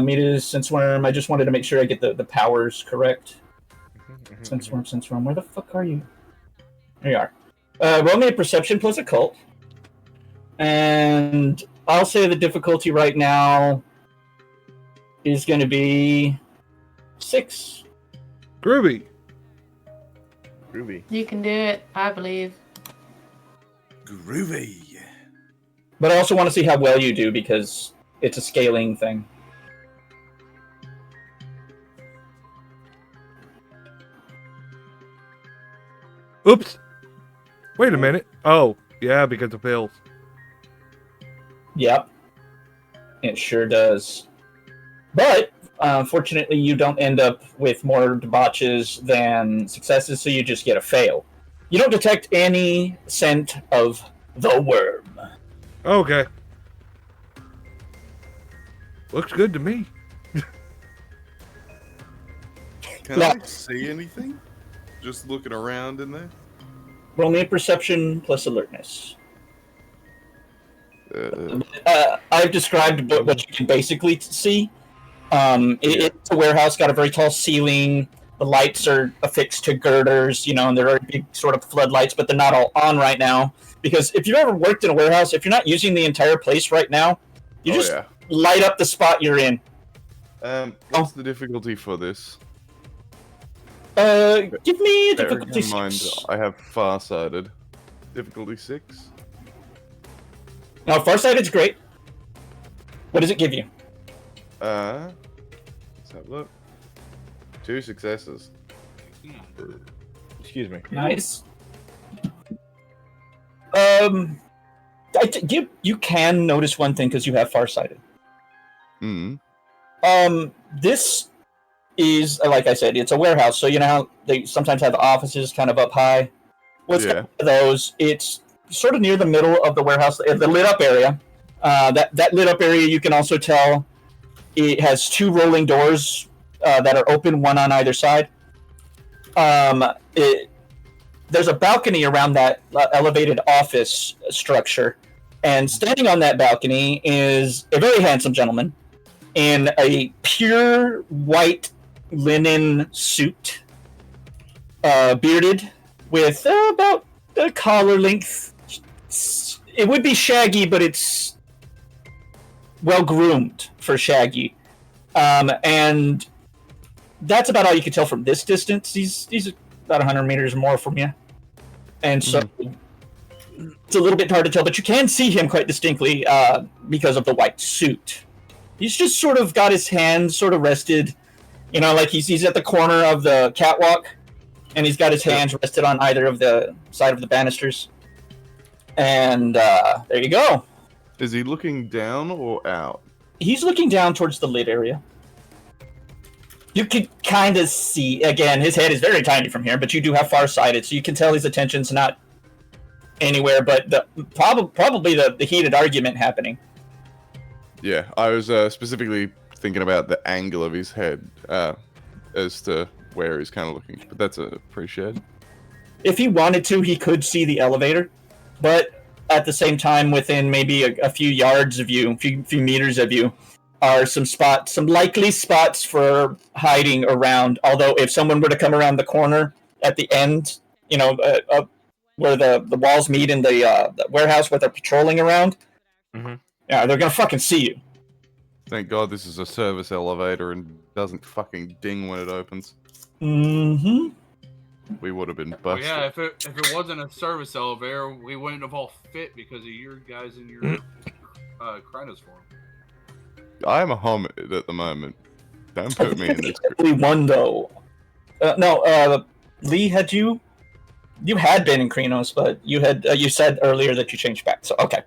Metis, Sense worm. I just wanted to make sure I get the powers correct. Sense worm. Where the fuck are you? There you are. Roll me a perception plus occult. And I'll say the difficulty right now is going to be 6. Groovy. Groovy. You can do it. I believe. Groovy. But I also want to see how well you do because it's a scaling thing. Oops. Wait a minute. Oh, yeah, because of pills. Yep. It sure does. But, unfortunately, you don't end up with more debauches than successes, so you just get a fail. You don't detect any scent of the worm. Okay. Looks good to me. Can I see anything? Just looking around in there? Roll me a perception plus alertness. Uh, I've described what you can basically see. It's a warehouse, got a very tall ceiling. The lights are affixed to girders, and they're very big sort of floodlights, but they're not all on right now. Because if you've ever worked in a warehouse, if you're not using the entire place right now, you just light up the spot you're in. What's the difficulty for this? Give me a Bearing difficulty in mind, 6. I have farsighted. Difficulty 6? Now, farsighted's great. What does it give you? Let's have a look. 2 successes. Excuse me. Nice. You can notice one thing because you have farsighted. This is, like I said, it's a warehouse, so you know how they sometimes have offices kind of up high? What's one of those? It's sort of near the middle of the warehouse, the lit up area. That lit up area, you can also tell it has 2 rolling doors that are open, one on either side. There's a balcony around that elevated office structure, and standing on that balcony is a very handsome gentleman in a pure white linen suit, bearded, with about a collar length. It would be shaggy, but it's well groomed for shaggy, and that's about all you can tell from this distance. He's about 100 meters more from you, and so it's a little bit hard to tell, but you can see him quite distinctly because of the white suit. He's just sort of got his hands sort of rested, like he's at the corner of the catwalk, and he's got his hands rested on either of the side of the banisters. And there you go. Is he looking down or out? He's looking down towards the lit area. You can kind of see, again, his head is very tiny from here, but you do have farsighted, so you can tell his attention's not anywhere but probably the heated argument happening. Yeah, I was specifically thinking about the angle of his head as to where he's kind of looking, but that's appreciated. If he wanted to, he could see the elevator, but at the same time, within maybe a few yards of you, a few meters of you, are some likely spots for hiding around. Although, if someone were to come around the corner at the end, where the walls meet in the warehouse where they're patrolling around, yeah, they're gonna fucking see you. Thank God this is a service elevator and doesn't fucking ding when it opens. Mm-hmm. We would have been Well, busted. yeah, if it wasn't a service elevator, we wouldn't have all fit because of your guys in your Krynos form. I am a hominid at the moment. Don't put me in this group. Only one though. Lee, had you had been in Krynos, but you said earlier that you changed back. So okay.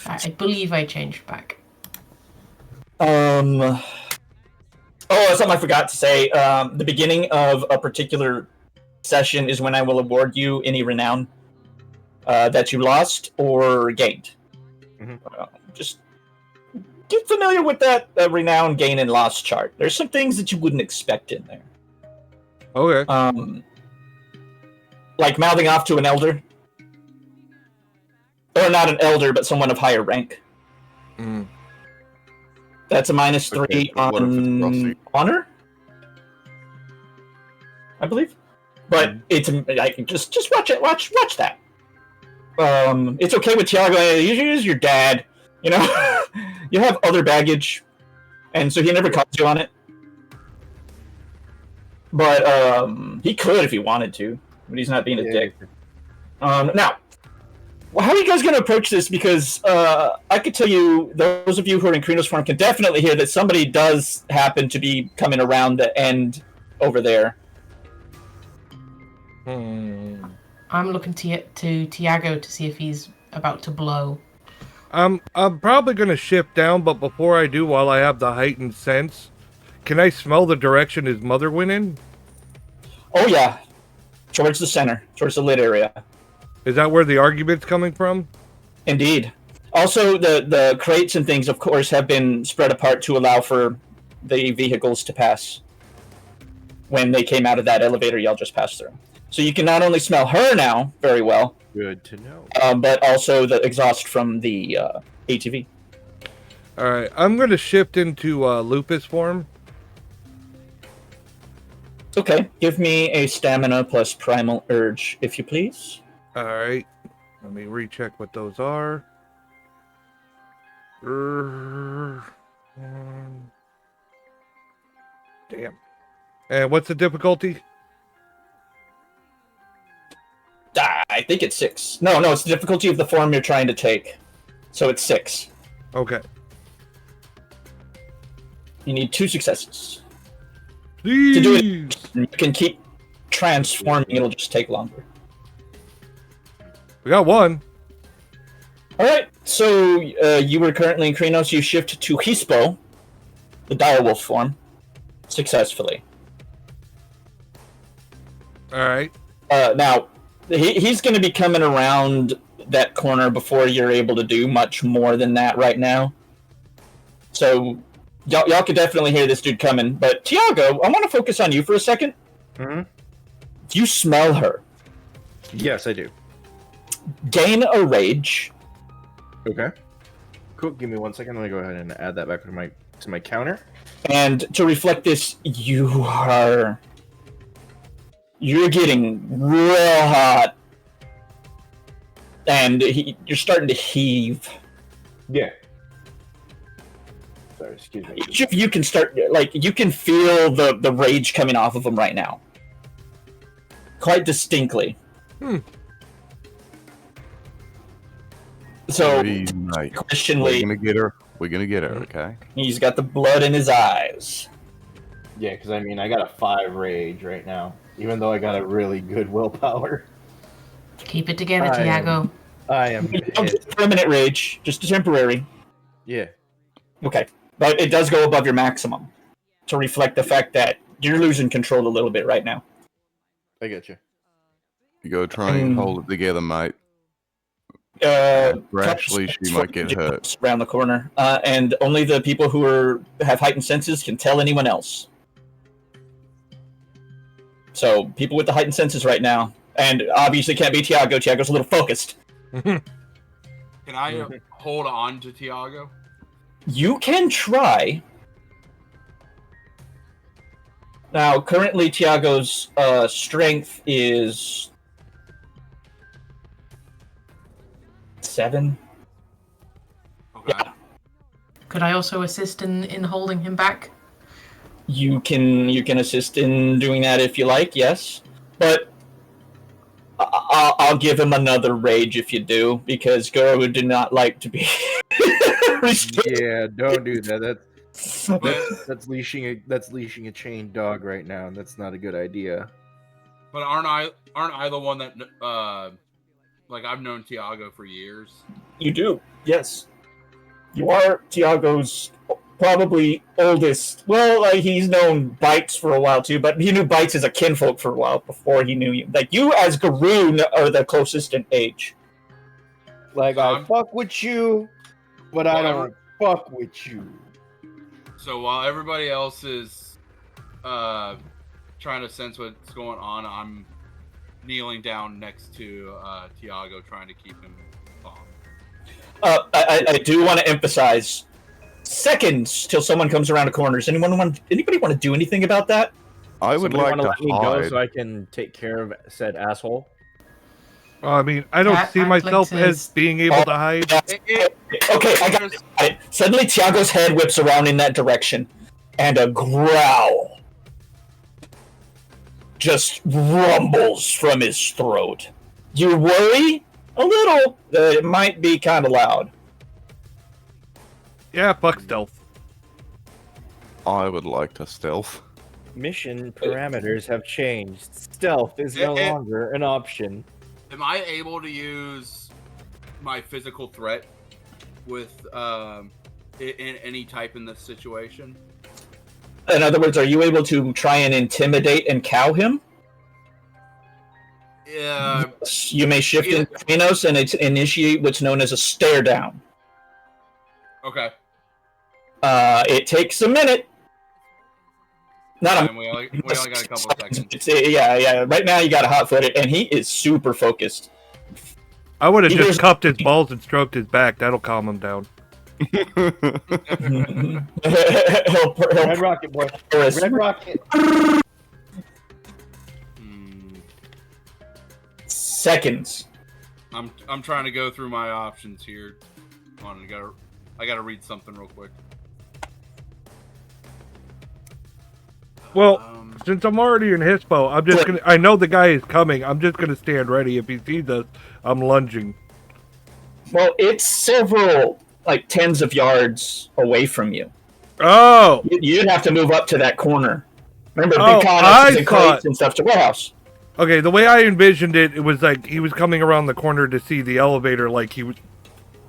I believe I changed back. Oh, something I forgot to say. The beginning of a particular session is when I will award you any renown that you lost or gained. Just get familiar with that renown, gain, and loss chart. There's some things that you wouldn't expect in there. Okay. Like mouthing off to an elder. Or not an elder, but someone of higher rank. That's a -3 on honor, I believe. But it's like just watch it. Watch that. It's okay with Tiago. He's your dad. You have other baggage, and so he never calls you on it. But he could if he wanted to, but he's not being a dick. Now, how are you guys going to approach this? Because I could tell you, those of you who are in Krynos form can definitely hear that somebody does happen to be coming around the end over there. I'm looking to Tiago to see if he's about to blow. I'm probably gonna shift down, but before I do, while I have the heightened sense, can I smell the direction his mother went in? Oh yeah, towards the center, towards the lid area. Is that where the argument's coming from? Indeed. Also, the crates and things, of course, have been spread apart to allow for the vehicles to pass when they came out of that elevator y'all just passed through. So you can not only smell her now very well, Good to know. but also the exhaust from the ATV. All right, I'm gonna shift into lupus form. Okay, give me a stamina plus primal urge, if you please. All right, let me recheck what those are. Damn. And what's the difficulty? I think it's 6. No, it's the difficulty of the form you're trying to take. So it's 6. Okay. You need 2 successes. Please. To do it, you can keep transforming, it'll just take longer. We got 1. Alright, so you were currently in Krenos, you shift to Hispo, the direwolf form, successfully. All right. Now, he's going to be coming around that corner before you're able to do much more than that right now. So, y'all could definitely hear this dude coming. But, Tiago, I want to focus on you for a second. Mm-hmm. You smell her. Yes, I do. Gain a rage. Okay. Cool. Give me 1 second. Let me go ahead and add that back to my counter. And to reflect this, you're getting real hot. And you're starting to heave. Yeah. Sorry, excuse me. Each of you can start, you can feel the rage coming off of him right now. Quite distinctly. So, Night. questionably, We're gonna get her. We're gonna get her. Okay. he's got the blood in his eyes. Yeah, because I mean, I got a 5 rage right now, even though I got a really good willpower. Keep it together, I am- Tiago. I am You don't hit. get permanent rage, just a temporary. Yeah. Okay. But it does go above your maximum to reflect the fact that you're losing control a little bit right now. I get you. You go try and hold it together, mate. Actually, she might get hurt. Around the corner, and only the people who have heightened senses can tell anyone else. So people with the heightened senses right now, and obviously can't be Tiago. Tiago's a little focused. Can I hold on to Tiago? You can try. Now, currently, Tiago's strength is 7. Okay. Yeah. Could I also assist in holding him back? You can assist in doing that if you like, yes. But I'll give him another rage if you do, because Goro do not like to be restricted. Yeah, don't do that. That's leashing a chained dog right now, and that's not a good idea. But aren't I the one that I've known Tiago for years? You do, yes. You are Tiago's probably oldest. Well, he's known Bites for a while too, but he knew Bites as a kinfolk for a while before he knew you. Like, you as Garoon are the closest in age. Like, I fuck with you, but I don't fuck with you. So while everybody else is trying to sense what's going on, I'm kneeling down next to Tiago, trying to keep him calm. I do want to emphasize, seconds till someone comes around a corner. Does anybody want to do anything about that? I would like to let me go hide. so I can take care of said asshole. I mean, I don't see myself as being able to hide. Okay, I got it. Suddenly, Tiago's head whips around in that direction, and a growl just rumbles from his throat. You worry a little that it might be kind of loud. Yeah, fuck stealth. I would like to stealth. Mission parameters have changed. Stealth is no longer an option. Am I able to use my physical threat with in any type in this situation? In other words, are you able to try and intimidate and cow him? Yeah. You may shift in between us and initiate what's known as a stare down. Okay. It takes a minute. Not We only got a couple of seconds. Yeah. Right now you got a hot footed, and he is super focused. I would have just cupped his balls and stroked his back. That'll calm him down. Red Rocket, boy. Red Rocket. Seconds. I'm trying to go through my options here. Hold on, I gotta read something real quick. Well, since I'm already in Hispo, I'm just gonna. I know the guy is coming. I'm just gonna stand ready. If he sees us, I'm lunging. Well, it's several, like, tens of yards away from you. Oh! You'd have to move up to that corner. Remember, Oh, big conics and crates and stuff to warehouse. Okay, the way I envisioned it, it was like he was coming around the corner to see the elevator, like he was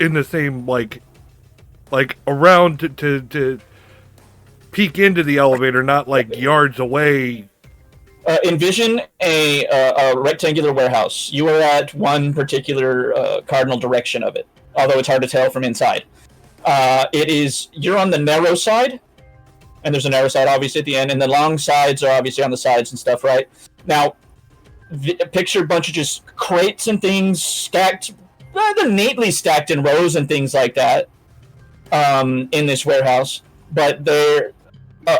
in the same, like around to peek into the elevator, not like yards away. Envision a rectangular warehouse. You are at one particular cardinal direction of it, although it's hard to tell from inside. You're on the narrow side, and there's a narrow side obviously at the end, and the long sides are obviously on the sides and stuff, right? Now, picture a bunch of just crates and things stacked, rather neatly stacked in rows and things like that in this warehouse, but they're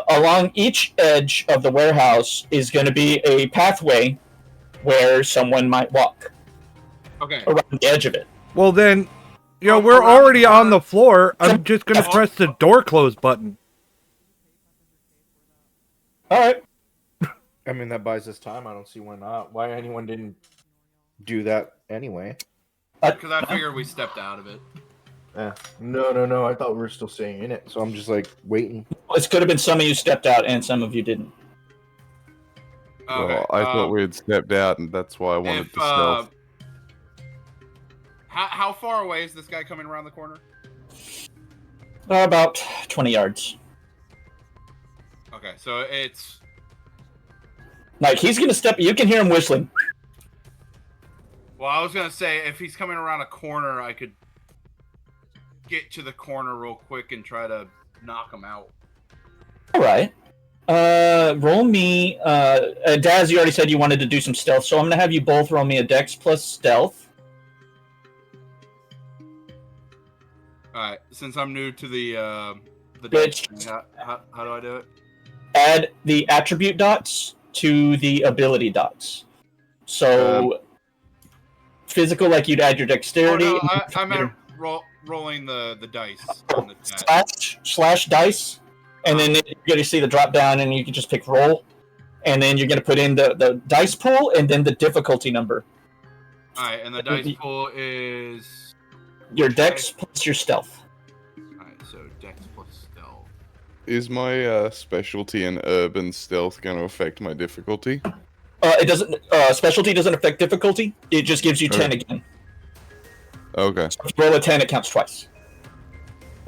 along each edge of the warehouse is going to be a pathway where someone might walk. Okay. Around the edge of it. Well then, we're already on the floor. I'm just gonna press the door close button. All right. I mean, that buys us time. I don't see why not. Why anyone didn't do that anyway. Because I figured we stepped out of it. No. I thought we were still staying in it, so I'm just like waiting. It could have been some of you stepped out and some of you didn't. Okay. Well, I thought we had stepped out, and that's why I wanted to stealth. How far away is this guy coming around the corner? About 20 yards. Okay, so it's... Like, he's going to step... You can hear him whistling. Well, I was going to say, if he's coming around a corner, I could get to the corner real quick and try to knock him out. All right. Roll me... Daz, you already said you wanted to do some stealth, so I'm going to have you both roll me a dex plus stealth. Alright, since I'm new to the Which, how do I do it? Add the attribute dots to the ability dots. So, physical, like you'd add your dexterity. Oh, no, I meant rolling the dice. On the slash dice, and then you're going to see the drop down, and you can just pick roll. And then you're going to put in the dice pool, and then the difficulty number. Alright, and the dice pool is... Your dex plus your stealth. Alright, so dex plus stealth. Is my specialty in urban stealth going to affect my difficulty? It doesn't. Specialty doesn't affect difficulty. It just gives you 10 again. Okay. So if you roll a 10, it counts twice.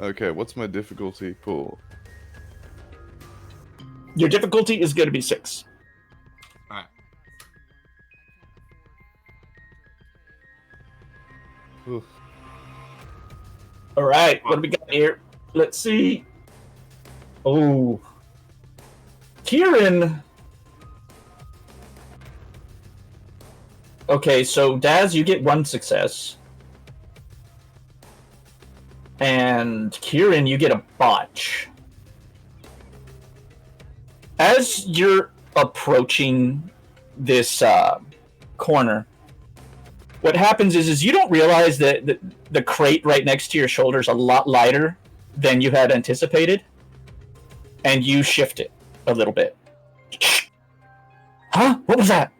Okay, what's my difficulty pool? Your difficulty is going to be 6. Alright. Oof. All right, what do we got here? Let's see. Oh, Kieran. Okay, so Daz, you get 1 success, and Kieran, you get a botch. As you're approaching this corner, what happens is you don't realize that the crate right next to your shoulder is a lot lighter than you had anticipated, and you shift it a little bit. Huh? What was that?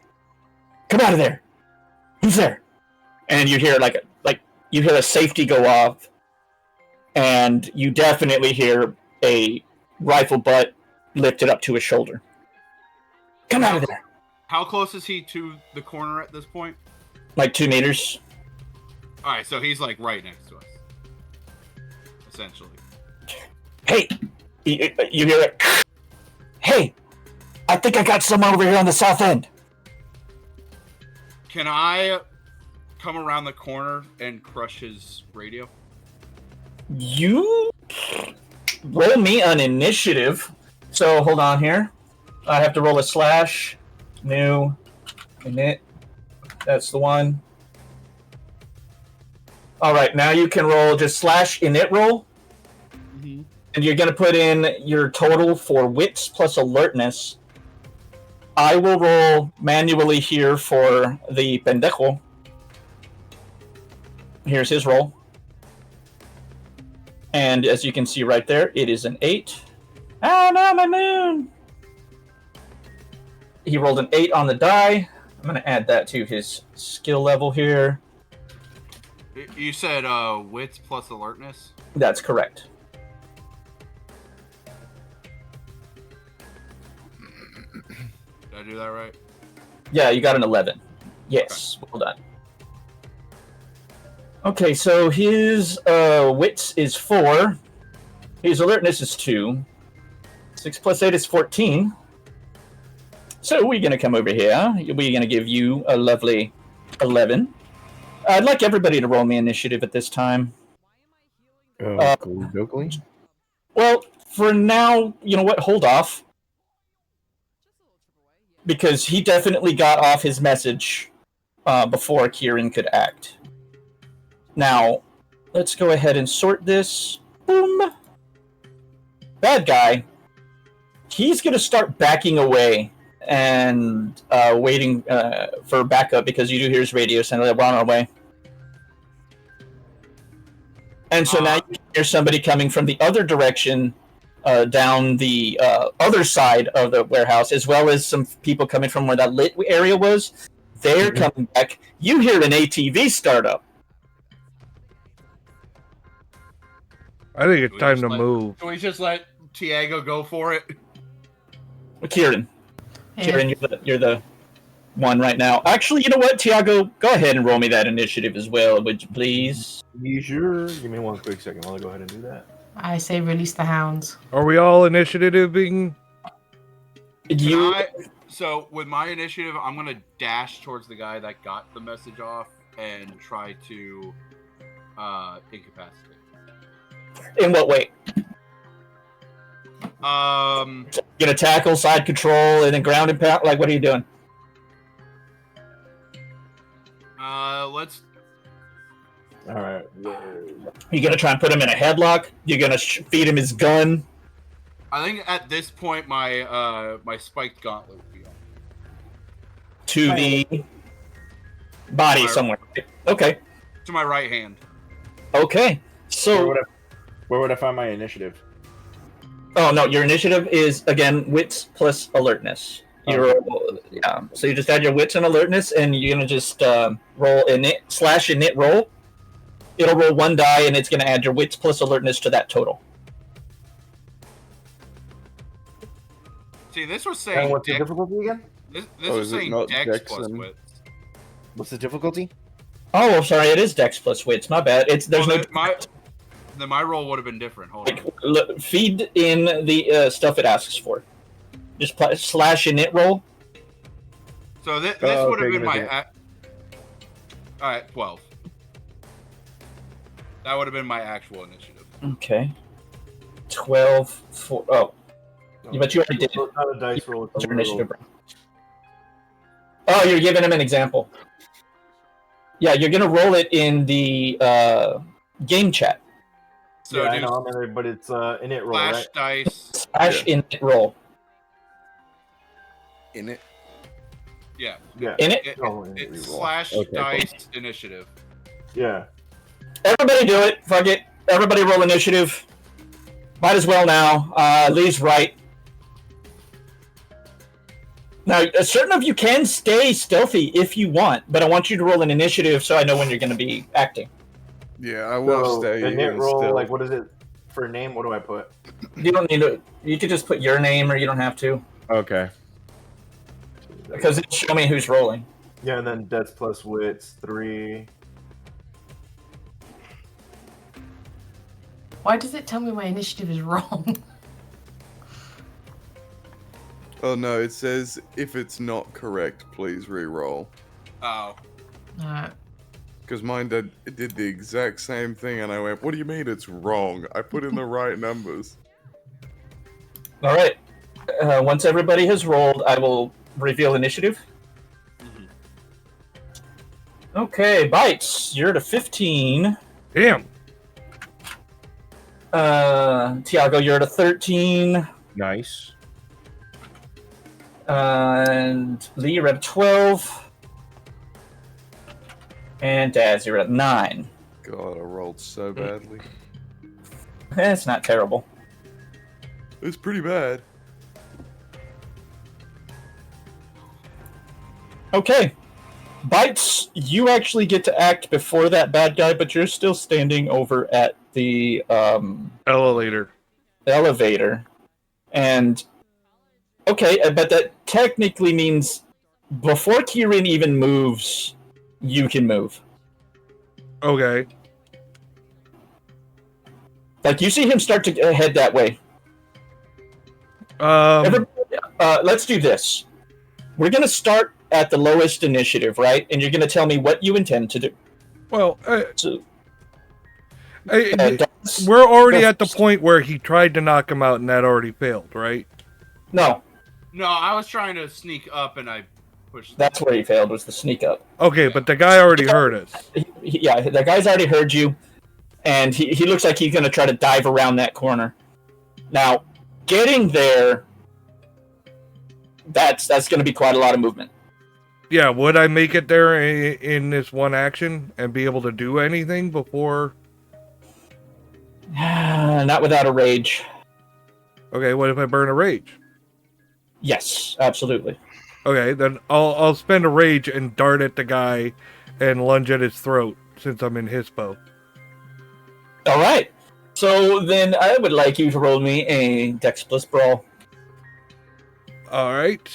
Come out of there! Who's there? And you hear like you hear a safety go off, and you definitely hear a rifle butt lifted up to his shoulder. Come out of there! How close is he to the corner at this point? Like 2 meters. All right, so he's like right next to us, essentially. Hey, you hear it? Hey, I think I got someone over here on the south end. Can I come around the corner and crush his radio? You roll me an initiative. So hold on here. I have to roll a slash. New. Init. That's the one. All right, now you can roll just slash init roll. Mm-hmm. And you're going to put in your total for wits plus alertness. I will roll manually here for the pendejo. Here's his roll. And as you can see right there, it is an 8. Oh no, my moon! He rolled an 8 on the die. I'm going to add that to his skill level here. You said wits plus alertness? That's correct. Did I do that right? Yeah, you got an 11. Yes, well done. Okay, so his wits is 4. His alertness is 2. 6 plus 8 is 14. So we're going to come over here. We're going to give you a lovely 11. I'd like everybody to roll me initiative at this time. Cool. Well, for now, you know what? Hold off. Because he definitely got off his message before Kieran could act. Now, let's go ahead and sort this. Boom. Bad guy. He's going to start backing away and waiting for backup because you do hear his radio sound. We're on our way. And so now you can hear somebody coming from the other direction down the other side of the warehouse, as well as some people coming from where that lit area was. They're coming back. You hear an ATV start up. I think it's time to move. Can we just let Tiago go for it? Kieran. Yeah. Kieran, you're the one right now. Actually, you know what, Tiago? Go ahead and roll me that initiative as well, would you please? You sure? Give me one quick second while I go ahead and do that. I say release the hounds. Are we all initiativing? So with my initiative, I'm going to dash towards the guy that got the message off and try to incapacitate. In what way? Gonna tackle, side control, and then ground and pound? Like, what are you doing? Let's. Alright. You gonna try and put him in a headlock? You're gonna feed him his gun? I think at this point, my my spiked gauntlet would be on. To the body somewhere. Okay. To my right hand. Okay. So. Where would I find my initiative? Oh no, your initiative is again wits plus alertness. Yeah. So you just add your wits and alertness, and you're gonna just roll init roll. It'll roll 1 die, and it's gonna add your wits plus alertness to that total. See, this was saying. What's the difficulty again? This was saying Dex plus wits. What's the difficulty? Oh, sorry, it is Dex plus wits. My bad. Then my roll would have been different. Hold on. Look, feed in the stuff it asks for. Just slash init roll. So this would have been my. All right, 12. That would have been my actual initiative. Okay. 12 for but you already did. It's not a dice roll. It's your initiative. Oh, you're giving him an example. Yeah, you're gonna roll it in the game chat. So yeah, I know, but it's init roll, slash right? dice. Slash init roll. In it. Yeah. Yeah. It's slash dice initiative. Yeah. Everybody do it. Fuck it. Everybody roll initiative. Might as well now. Lee's right. Now, certain of you can stay stealthy if you want, but I want you to roll an initiative so I know when you're going to be acting. Yeah, I will stay here roll, still. like, what is it for a name? What do I put? You don't need to. You could just put your name, or you don't have to. Okay. Because it'll show me who's rolling. Yeah, and then Dex plus Wits 3. Why does it tell me my initiative is wrong? Oh no, it says if it's not correct, please re-roll. Oh. Alright. Because mine did the exact same thing, and I went, "What do you mean it's wrong? I put in the right numbers." All right. Once everybody has rolled, I will reveal initiative. Okay, Bites, you're at a 15. Damn. Tiago, you're at a 13. Nice. And Lee, you're at a 12. And Daz, you're at 9. God, I rolled so badly. It's not terrible. It's pretty bad. Okay. Bites, you actually get to act before that bad guy, but you're still standing over at the Elevator. elevator. And okay, but that technically means before Kieran even moves, you can move. Okay. Like, you see him start to head that way. Um. Let's do this. We're going to start at the lowest initiative, right? And you're going to tell me what you intend to do. Well, So, we're already at the point where he tried to knock him out, and that already failed, right? No, No, I was trying to sneak up and I pushed. that's where he failed, was the sneak up. Okay, but the guy already heard us. Yeah, the guy's already heard you, and he looks like he's going to try to dive around that corner. Now, getting there, that's going to be quite a lot of movement. Yeah, would I make it there in this one action and be able to do anything before? Not without a rage. Okay, what if I burn a rage? Yes, absolutely. Okay, then I'll spend a rage and dart at the guy and lunge at his throat since I'm in Hispo. All right. So then I would like you to roll me a Dex plus Brawl. All right.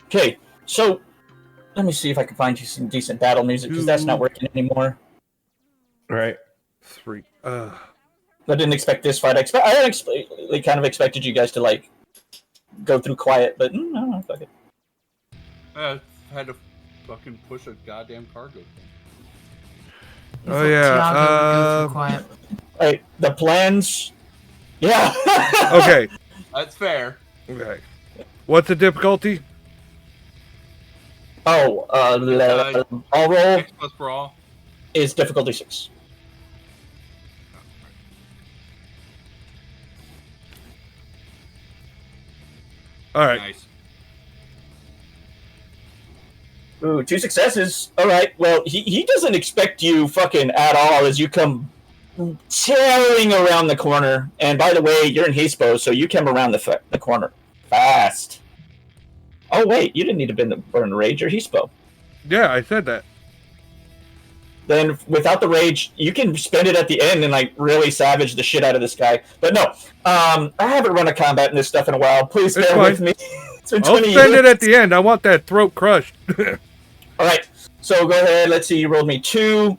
Okay, so let me see if I can find you some decent battle music, because that's not working anymore. Right. 3. I didn't expect this fight. I kind of expected you guys to, like, go through quiet, but no, fuck it. I had to fucking push a goddamn cargo thing. Oh, yeah, Tiago would go through quiet. All right, the plans. Yeah. Okay. That's fair. Okay. What's the difficulty? Oh, ball roll 6 plus brawl. is difficulty 6. All right. Nice. Ooh, 2 successes. All right. Well, he doesn't expect you fucking at all as you come tearing around the corner. And by the way, you're in Hispo, so you come around the corner fast. Oh wait, you didn't need to burn rage or Hispo. Yeah, I said that. Then without the rage, you can spend it at the end and like really savage the shit out of this guy. But no, I haven't run a combat in this stuff in a while. Please bear with me. It's been I'll 20 spend years. it at the end. I want that throat crushed. All right, so go ahead. Let's see. You rolled me 2.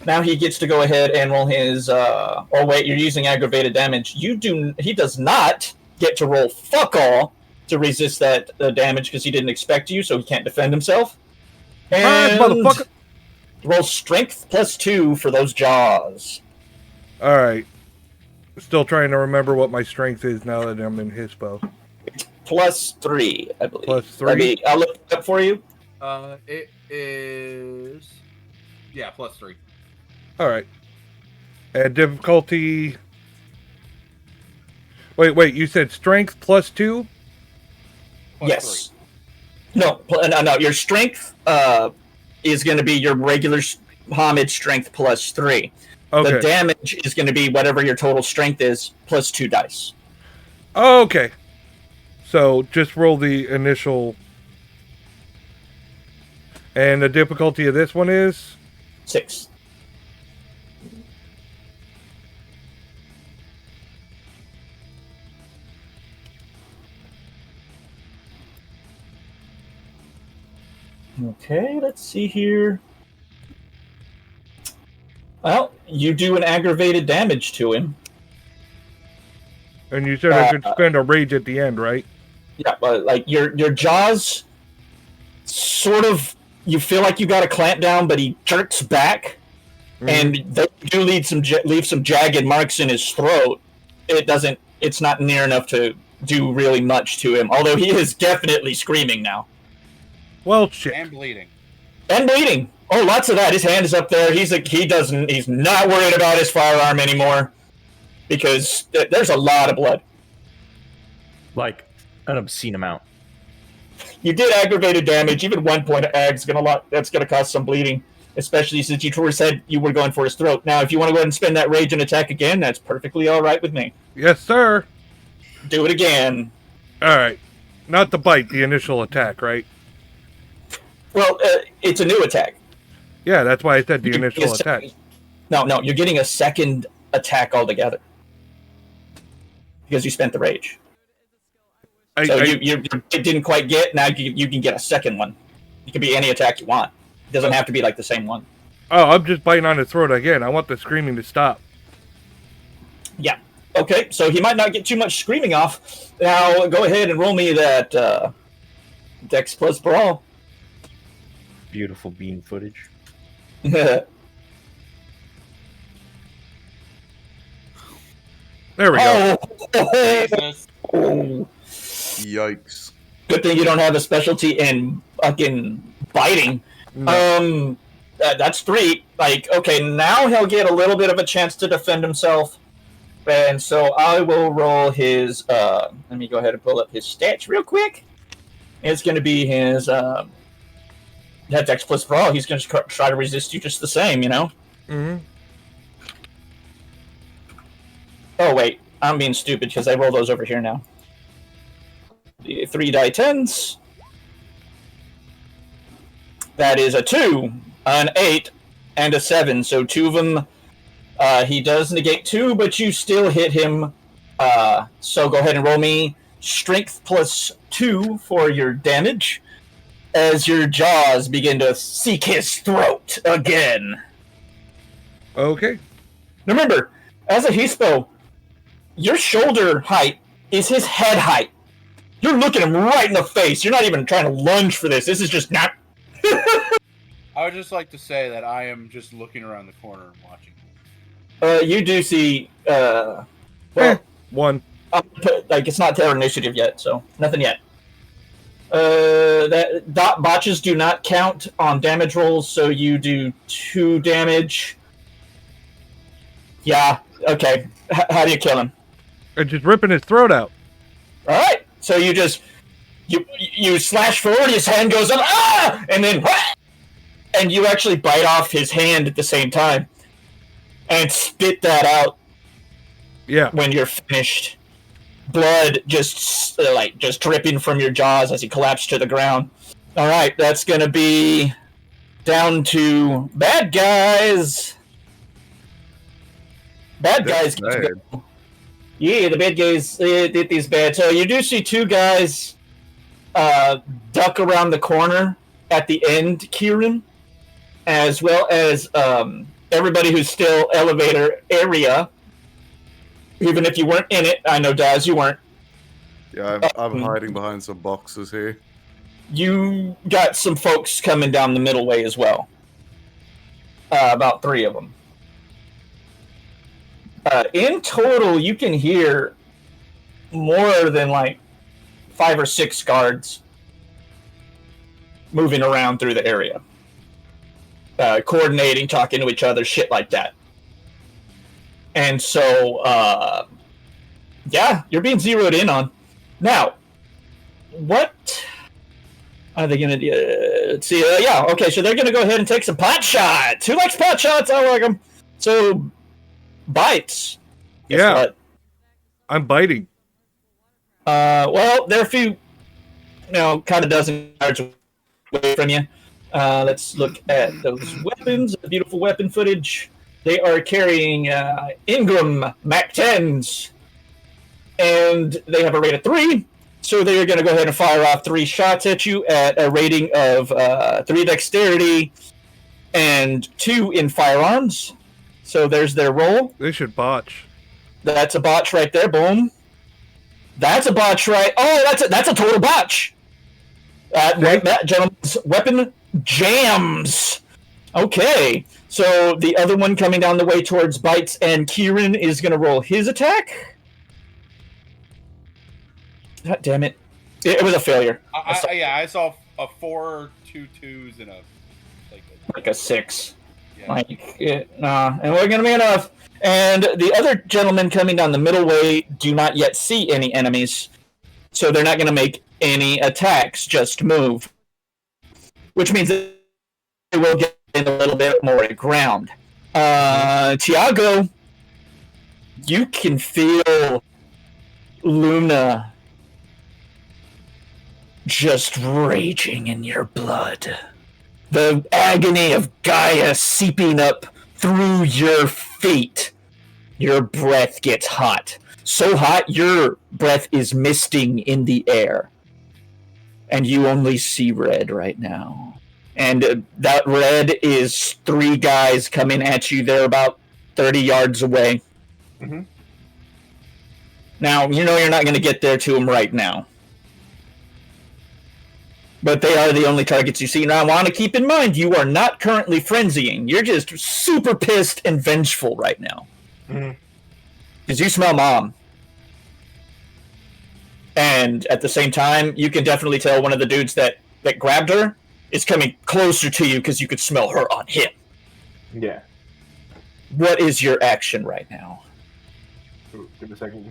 Now he gets to go ahead and roll his. Oh wait, you're using aggravated damage. He does not get to roll fuck all to resist that damage because he didn't expect you, so he can't defend himself. And motherfucker. roll strength plus 2 for those jaws. All right. Still trying to remember what my strength is now that I'm in Hispo. Plus 3, I believe. Plus 3? I'll look it up for you. It is. Yeah, plus 3. All right. And difficulty. Wait. You said strength plus 2? Plus Yes. No. Your strength is going to be your regular homage strength plus 3. Okay. The damage is going to be whatever your total strength is plus 2 dice. Okay. So just roll the initial. And the difficulty of this one is? 6. Okay, let's see here. Well, you do an aggravated damage to him. And you said I could spend a rage at the end, right? Yeah, but like your jaws, sort of, you feel like you got a clamp down, but he jerks back, and they do leave some jagged marks in his throat. It's not near enough to do really much to him. Although he is definitely screaming now. Well, shit. And bleeding. And bleeding. Oh, lots of that. His hand is up there. He's not worried about his firearm anymore because there's a lot of blood. Like an obscene amount. You did aggravated damage. Even 1 point of ag's that's gonna cause some bleeding, especially since you said you were going for his throat. Now, if you want to go ahead and spend that rage and attack again, that's perfectly all right with me. Yes, sir. Do it again. All right. Not the bite, the initial attack, right? Well, it's a new attack. Yeah, that's why I said the initial attack. No, you're getting a second attack altogether because you spent the rage. You didn't quite get. Now you can get a second one. It can be any attack you want. It doesn't have to be like the same one. Oh, I'm just biting on his throat again. I want the screaming to stop. Yeah. Okay, so he might not get too much screaming off. Now, go ahead and roll me that Dex plus Brawl. Beautiful bean footage. There we go. Oh. Yikes. Good thing you don't have a specialty in fucking biting. No. That's 3. Like, okay, now he'll get a little bit of a chance to defend himself. And so I will roll his, let me go ahead and pull up his stats real quick. It's going to be his, Dex plus Brawl. He's going to try to resist you just the same, you know? Mm-hmm. Oh, wait. I'm being stupid because I roll those over here now. The 3 die 10s. That is a 2, an 8, and a 7. So 2 of them, he does negate 2, but you still hit him. So go ahead and roll me Strength plus 2 for your damage as your jaws begin to seek his throat again. Okay. Remember, as a Hispo, your shoulder height is his head height. You're looking him right in the face. You're not even trying to lunge for this. This is just not... I would just like to say that I am just looking around the corner and watching. You do see, 1. It's not their initiative yet, so nothing yet. That botches do not count on damage rolls, so you do 2 damage. Yeah, okay. How do you kill him? And just ripping his throat out. All right. So you just you slash forward, his hand goes up, and then and you actually bite off his hand at the same time and spit that out. Yeah. When you're finished, blood just dripping from your jaws as he collapsed to the ground. All right, that's gonna be down to bad guys. Bad guys. Yeah, the bad guys did these bad. So you do see 2 guys duck around the corner at the end, Kieran, as well as everybody who's still elevator area. Even if you weren't in it, I know, Daz, you weren't. Yeah, I'm hiding behind some boxes here. You got some folks coming down the middle way as well. About 3 of them. In total, you can hear more than 5 or 6 guards moving around through the area. Coordinating, talking to each other, shit like that. And so, yeah, you're being zeroed in on. Now, what are they going to do? Let's see. Yeah, okay, so they're going to go ahead and take some pot shots. Who likes pot shots? I like them. So... bites. Guess yeah. What? I'm biting. Well, they're a few, kind of dozen yards away from you. Let's look at those weapons, the beautiful weapon footage. They are carrying Ingram Mac 10s, and they have a rate of 3. So they're going to go ahead and fire off 3 shots at you at a rating of 3 dexterity and 2 in firearms. So there's their roll. They should botch. That's a botch right there. Boom. That's a botch right. Oh, that's a total botch. That gentleman's weapon jams. Okay. So the other one coming down the way towards Bites and Kieran is going to roll his attack. God damn it. It was a failure. I saw a 4, 2 2s, and like a 6. Yeah. And we're going to be enough. And the other gentlemen coming down the middle way do not yet see any enemies. So they're not going to make any attacks, just move. Which means that they will get in a little bit more ground. Tiago, you can feel Luna just raging in your blood. The agony of Gaia seeping up through your feet. Your breath gets hot. So hot, your breath is misting in the air. And you only see red right now. And that red is 3 guys coming at you. They're about 30 yards away. Mm-hmm. Now, you know you're not going to get there to them right now. But they are the only targets you see. Now, I want to keep in mind, you are not currently frenzying. You're just super pissed and vengeful right now. Mm-hmm. Because you smell Mom. And at the same time, you can definitely tell one of the dudes that grabbed her is coming closer to you because you could smell her on him. Yeah. What is your action right now? Ooh, give me a second.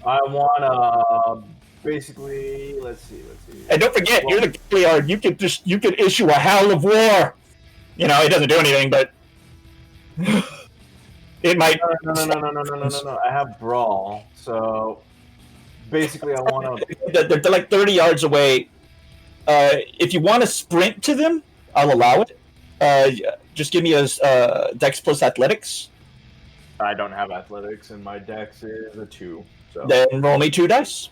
I want to basically, let's see. And don't forget, you're the Gilliard. You could issue a howl of war. You know, it doesn't do anything, but it might. No. I have brawl, so basically, I want to. They're like 30 yards away. If you want to sprint to them, I'll allow it. Just give me a Dex plus Athletics. I don't have athletics, and my Dex is a 2. So. Then roll me 2 dice.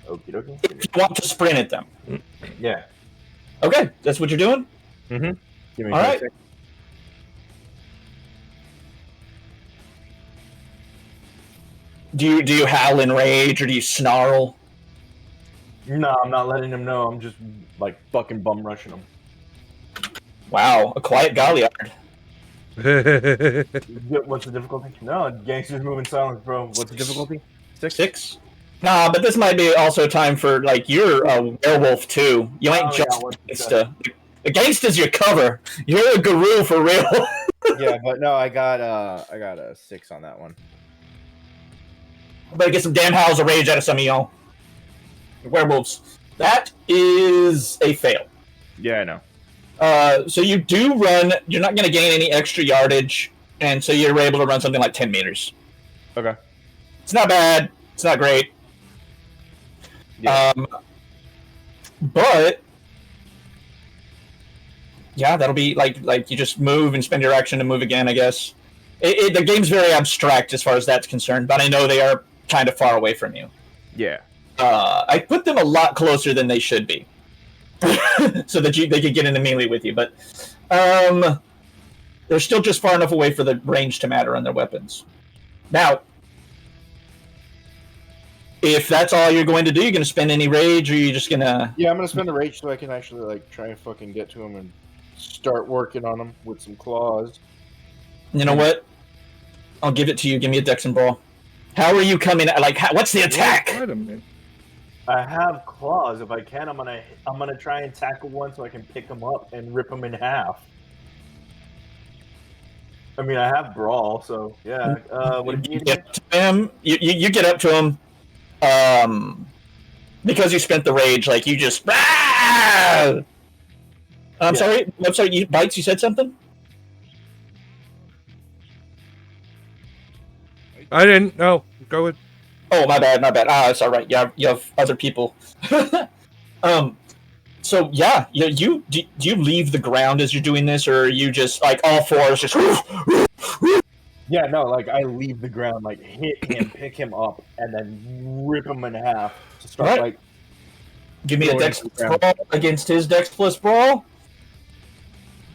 Okie dokie. If you want to sprint at them. Yeah. Okay, that's what you're doing? Mm-hmm. Give me All right. Do you howl in rage, or do you snarl? No, I'm not letting them know. I'm just, like, fucking bum rushing them. Wow, a quiet Galliard. What's the difficulty? No, gangsters move in silence, bro. What's the difficulty? 6? Nah, but this might be also time for, like, you're a werewolf, too. You ain't just gangsta. A gangsta's your cover. You're a guru for real. Yeah, but no, I got a 6 on that one. Better get some damn howls of rage out of some of y'all. Werewolves. That is a fail. Yeah, I know. So you do run. You're not going to gain any extra yardage, and so you're able to run something like 10 meters. Okay. It's not bad. It's not great. Yeah. But yeah, that'll be like you just move and spend your action to move again, I guess. The game's very abstract as far as that's concerned, but I know they are kind of far away from you. Yeah. I put them a lot closer than they should be. So that they could get into melee with you, but they're still just far enough away for the range to matter on their weapons. Now, if that's all you're going to do, you're going to spend any rage, or are you just going to... Yeah, I'm going to spend a rage so I can actually like try and fucking get to him and start working on him with some claws. You know what? I'll give it to you. Give me a Dex and Brawl. How are you coming at, like, what's the attack? Wait a minute. I have claws. If I can, I'm gonna try and tackle one so I can pick him up and rip him in half. I mean, I have brawl, so yeah. What do you get up to him? You get up to him. Because you spent the rage, like you just. I'm sorry. I'm sorry. Bites. You said something. I didn't. No, go ahead. Oh, my bad. It's all right. You have other people. So yeah, do you leave the ground as you're doing this, or are you just like all fours just? Yeah, no, like I leave the ground, like hit him, pick him up, and then rip him in half to start Right. like. Give me a Going Dex into the plus ground. brawl against his Dex plus brawl.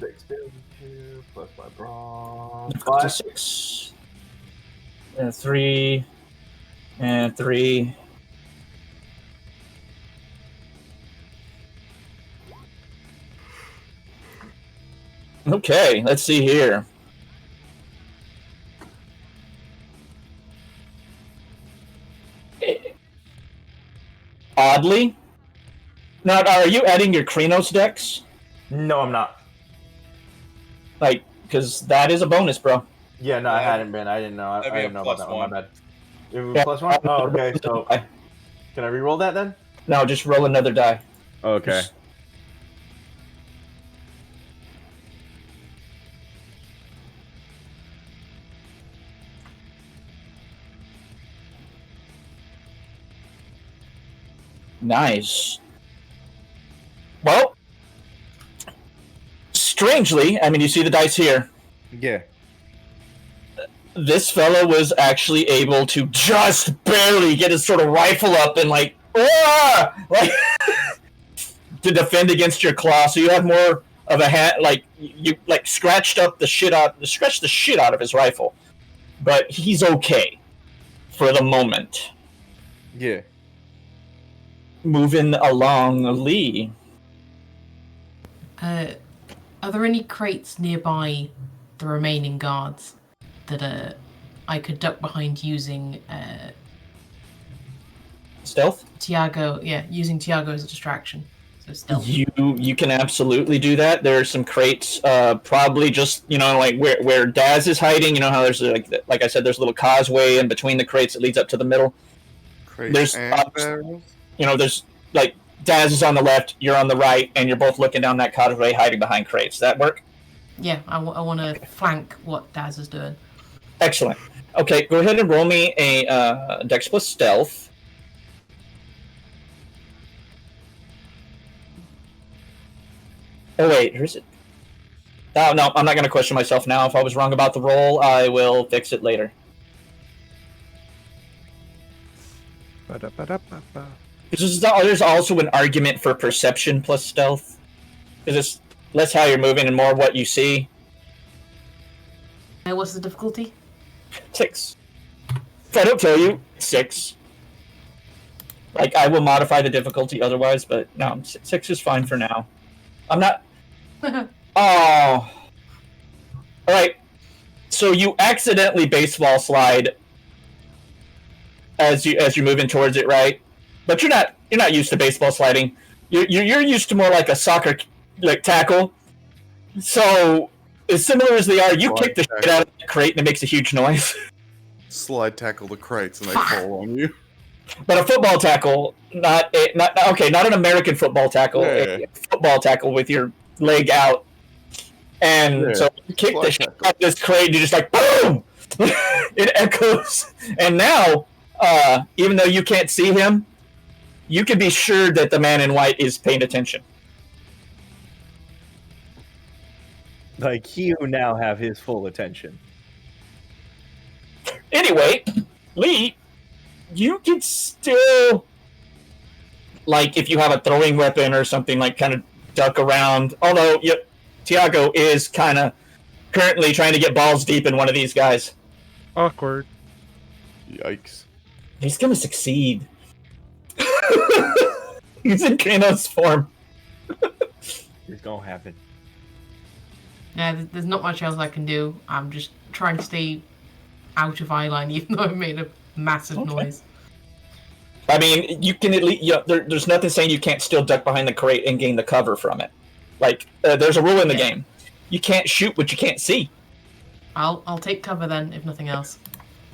Dexterity 2 plus my brawl. Up to 5. 6. And 3. And 3. Okay, let's see here. Oddly. Now, are you adding your Krenos Dex? No, I'm not. Like, because that is a bonus, bro. Yeah, no, I hadn't been. I didn't know. I That'd be a didn't know about plus that one. My one. bad. It was Yeah. plus 1? Oh, okay. So, can I re-roll that then? No, just roll another die. Okay. Nice. Well, strangely, I mean, you see the dice here. Yeah. This fellow was actually able to just barely get his sort of rifle up and like to defend against your claw. So you have more of a hand, like you like scratched the shit out of his rifle, but he's okay for the moment. Yeah. Moving along, Lee. Are there any crates nearby the remaining guards that I could duck behind using Stealth? Tiago? Yeah, using Tiago as a distraction. So stealth. You can absolutely do that. There are some crates, probably just like where Daz is hiding. You know how there's like I said, there's a little causeway in between the crates that leads up to the middle. There's barrels? there's like Daz is on the left, you're on the right, and you're both looking down that causeway, hiding behind crates. That work? Yeah, I want to flank what Daz is doing. Excellent. Okay, go ahead and roll me a Dex plus Stealth. Oh wait, here's it. Oh no, I'm not going to question myself now. If I was wrong about the roll, I will fix it later. Ba-da-ba-da-ba-ba. There's also an argument for perception plus stealth. Because it's less how you're moving and more what you see. What's the difficulty? 6. If I don't tell you, 6. Like, I will modify the difficulty otherwise, but no, 6 is fine for now. I'm not... Oh. Alright. So you accidentally baseball slide as you're moving towards it, right? But you're not used to baseball sliding. You're used to more like a soccer tackle. So as similar as they are, you kick the shit out of the crate and it makes a huge noise. Slide tackle the crates and they fall on you. But a football tackle, not an American football tackle, a football tackle with your leg out. And so you kick the shit out of this crate and you're just like, boom! It echoes. And now, even though you can't see him, you can be sure that the man in white is paying attention. Like, you now have his full attention. Anyway, Lee, you can still, like, if you have a throwing weapon or something, like, kind of duck around. Although, Tiago is kind of currently trying to get balls deep in one of these guys. Awkward. Yikes. He's gonna succeed. He's in Kano's form. It's gonna happen. Yeah, there's not much else I can do. I'm just trying to stay out of eyeline, even though I made a massive noise. I mean, you can at least. There's nothing saying you can't still duck behind the crate and gain the cover from it. Like, there's a rule in the game. You can't shoot what you can't see. I'll take cover then, if nothing else.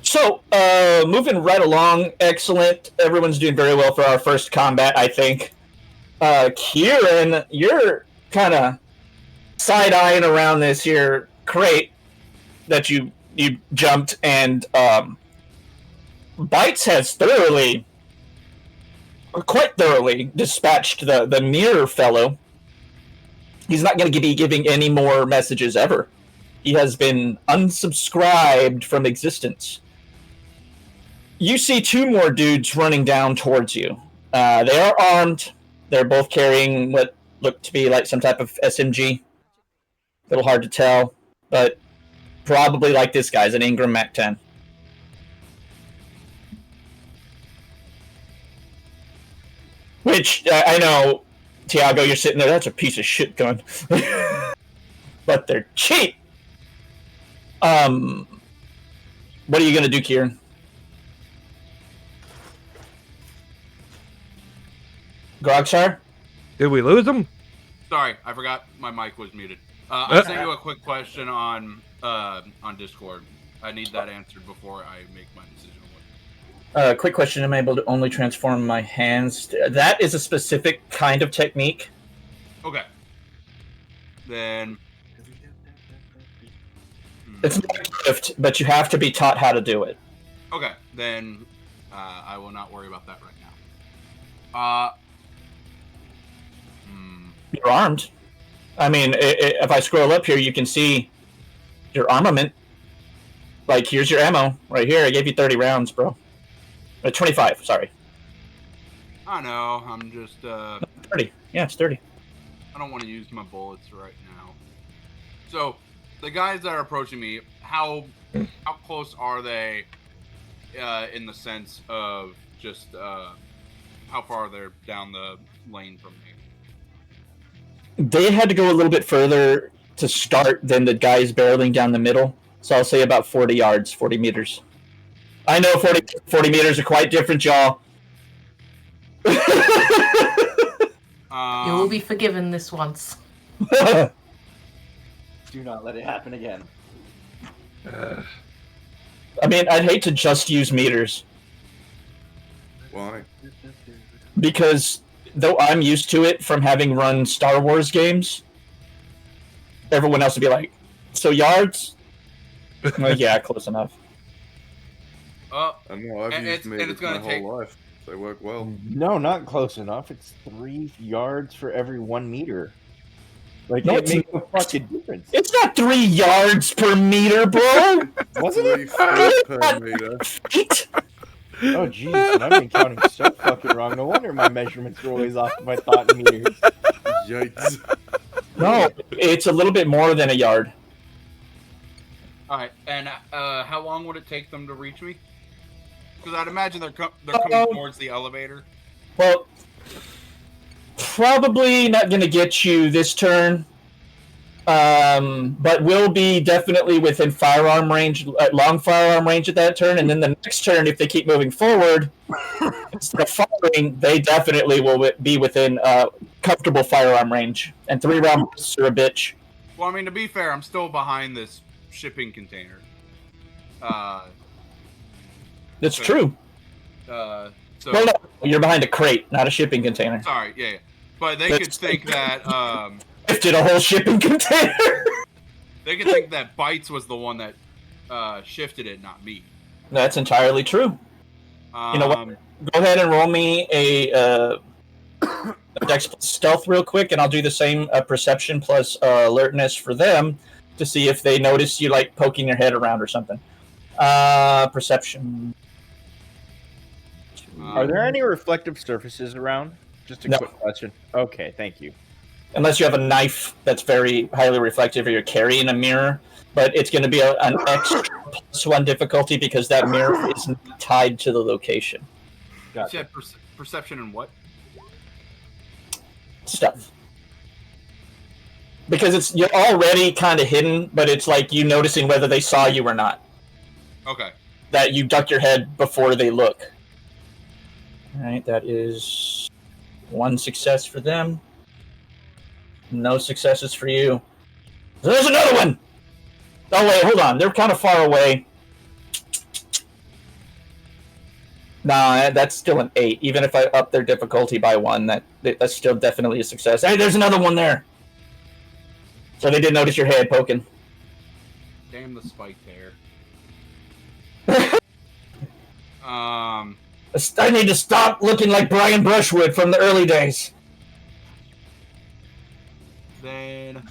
So, moving right along, excellent. Everyone's doing very well for our first combat, I think. Kieran, you're kind of side-eyeing around this here crate that you jumped, and Bites has quite thoroughly dispatched the near fellow. He's not going to be giving any more messages ever. He has been unsubscribed from existence. You see two more dudes running down towards you. They are armed. They're both carrying what look to be like some type of SMG. A little hard to tell, but probably like this guy's an Ingram Mac-10. Which, I know, Tiago, you're sitting there, that's a piece of shit gun. But they're cheap! What are you gonna do, Kieran? Grogstar? Did we lose him? Sorry, I forgot my mic was muted. I sent you a quick question on Discord. I need that answered before I make my decision. Quick question, am I able to only transform my hands? That is a specific kind of technique. Okay. Then... It's not a gift, but you have to be taught how to do it. Okay, then I will not worry about that right now. You're armed. I mean, if I scroll up here, you can see your armament. Like, here's your ammo right here. I gave you 30 rounds, bro. 25, sorry. I know, I'm just... 30. Yeah, it's 30. I don't want to use my bullets right now. So, the guys that are approaching me, how close are they in the sense of just how far they're down the lane from me? They had to go a little bit further to start than the guys barreling down the middle. So I'll say about 40 yards, 40 meters. I know 40 meters are quite different, y'all. You will be forgiven this once. Do not let it happen again. I mean, I'd hate to just use meters. Why? Because though I'm used to it from having run Star Wars games, everyone else would be like, so yards? I'm like, yeah, close enough. I know, I've used meters my whole life. They work well. No, not close enough. It's 3 yards for every 1 meter. Like, No, it makes a fucking difference. It's not 3 yards per meter, bro! Wasn't 3 it? feet per meter. Feet? Oh, jeez, I've been counting so fucking wrong. No wonder my measurements were always off if I thought in meters. Yikes. No, it's a little bit more than a yard. Alright, and how long would it take them to reach me? Because I'd imagine they're coming towards the elevator. Well, probably not going to get you this turn, but will be definitely within firearm range, long firearm range at that turn. And then the next turn, if they keep moving forward, instead of firing, they definitely will be within comfortable firearm range. And 3 rounds are a bitch. Well, I mean, to be fair, I'm still behind this shipping container. That's true. So Well, no, you're behind a crate, not a shipping container. sorry, yeah. But they could think that Lifted a whole shipping container. they could think that Bites was the one that shifted it, not me. That's entirely true. You know what? Go ahead and roll me a Dex plus stealth real quick, and I'll do the same perception plus alertness for them to see if they notice you like poking your head around or something. Perception. Are there any reflective surfaces around? Just a No. quick question. Okay, thank you. Unless you have a knife that's very highly reflective or you're carrying a mirror, but it's going to be an extra +1 difficulty because that mirror is not tied to the location. You said perception and what? Stuff. Because you're already kind of hidden, but it's like you noticing whether they saw you or not. Okay. That you duck your head before they look. Alright, that is 1 success for them. No successes for you. There's another one! Oh wait, hold on. They're kind of far away. Nah, that's still an 8. Even if I up their difficulty by 1, that's still definitely a success. Hey, there's another one there! So they did notice your head poking. Damn the spike there. I need to stop looking like Brian Brushwood from the early days. Then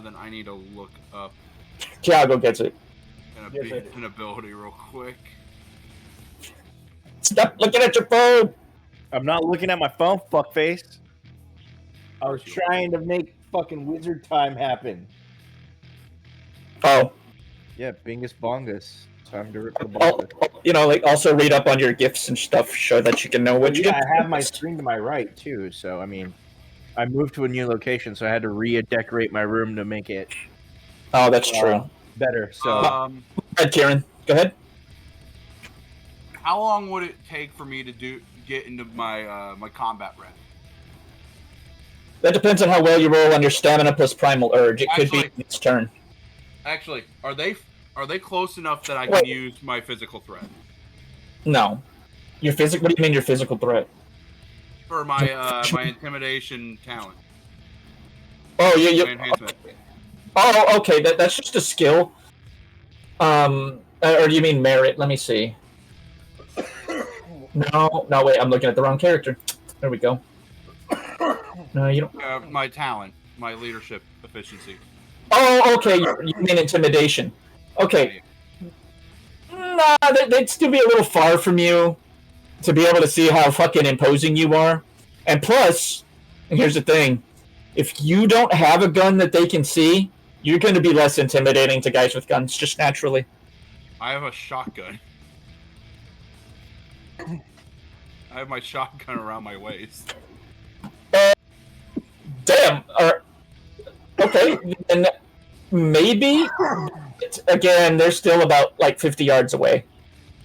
Then I need to look up Tiago gets it. an ability real quick. Stop looking at your phone. I'm not looking at my phone, fuckface. I was trying to make fucking wizard time happen. Oh. Yeah, Bingus Bongus. Time to rip the ball. Like also read up on your gifts and stuff, show that you can know what you I have my screen to my right too, so I mean, I moved to a new location, so I had to redecorate my room to make it. Oh, that's true. Better. So, go ahead, Kieran. Go ahead. How long would it take for me to get into my my combat ready? That depends on how well you roll on your stamina plus primal urge. It could be its turn. Actually, are they close enough that I can use my physical threat? No. Your physical. What do you mean your physical threat? For my my intimidation talent. Oh, okay. That's just a skill. Or do you mean merit? Let me see. No, wait. I'm looking at the wrong character. There we go. No, you don't. My talent, my leadership efficiency. Oh, okay. You mean intimidation? Okay. Nah, they'd still be a little far from you to be able to see how fucking imposing you are. And plus, here's the thing: if you don't have a gun that they can see, you're going to be less intimidating to guys with guns, just naturally. I have a shotgun. I have my shotgun around my waist. Damn. Okay, then maybe. Again, they're still about like 50 yards away.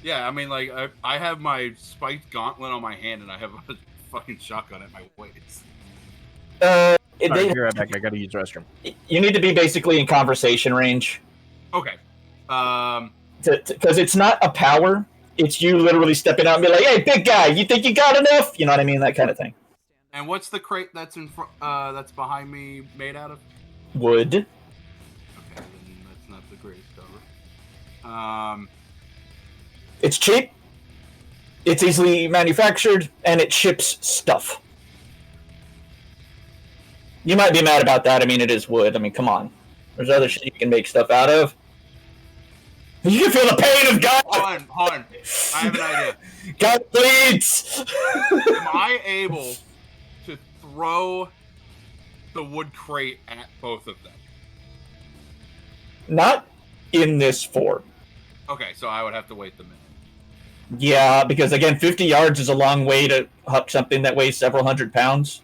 Yeah, I mean, like I have my spiked gauntlet on my hand, and I have a fucking shotgun at my waist. Sorry, be right back. I gotta use the restroom. You need to be basically in conversation range. Okay. Because it's not a power. It's you literally stepping out and be like, "Hey, big guy, you think you got enough?" You know what I mean? That kind of thing. And what's the crate that's in front? That's behind me made out of? Wood. Okay, then that's not the greatest cover. It's cheap. It's easily manufactured, and it ships stuff. You might be mad about that. I mean, it is wood. I mean, come on. There's other shit you can make stuff out of. You can feel the pain of God. Hold on. I have an idea. God bleeds. Am I able to throw the wood crate at both of them? Not in this form. Okay, so I would have to wait the minute. Yeah, because again, 50 yards is a long way to huck something that weighs several hundred pounds.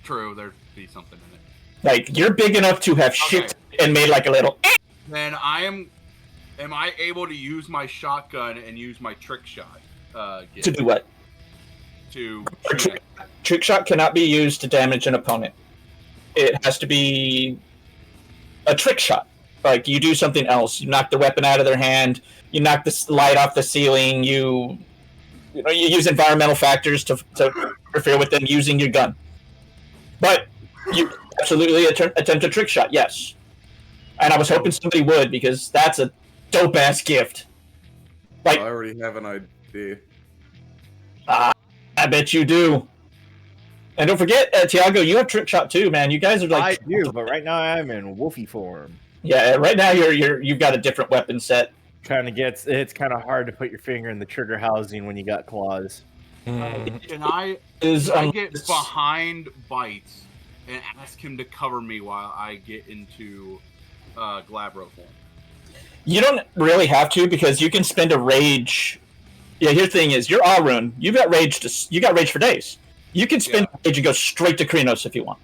True, there'd be something in it. Like, you're big enough to have shit and made like a little... Then am I able to use my shotgun and use my trick shot? To do what? Trick shot cannot be used to damage an opponent. It has to be a trick shot. Like, you do something else. You knock the weapon out of their hand. You knock the light off the ceiling. You use environmental factors to interfere with them using your gun. But you absolutely attempt a trick shot, yes. And I was hoping somebody would, because that's a dope-ass gift. Like, I already have an idea. I bet you do. And don't forget, Tiago, you have trick shot too, man. You guys are like... I do, but right now I'm in Wolfie form. Yeah, right now you've got a different weapon set. It's kind of hard to put your finger in the trigger housing when you got claws. Can I get behind Bites and ask him to cover me while I get into Glabro form? You don't really have to, because you can spend a rage. Yeah, here's the thing: is you're Arun. You got rage for days. You can spend rage and go straight to Krenos if you want.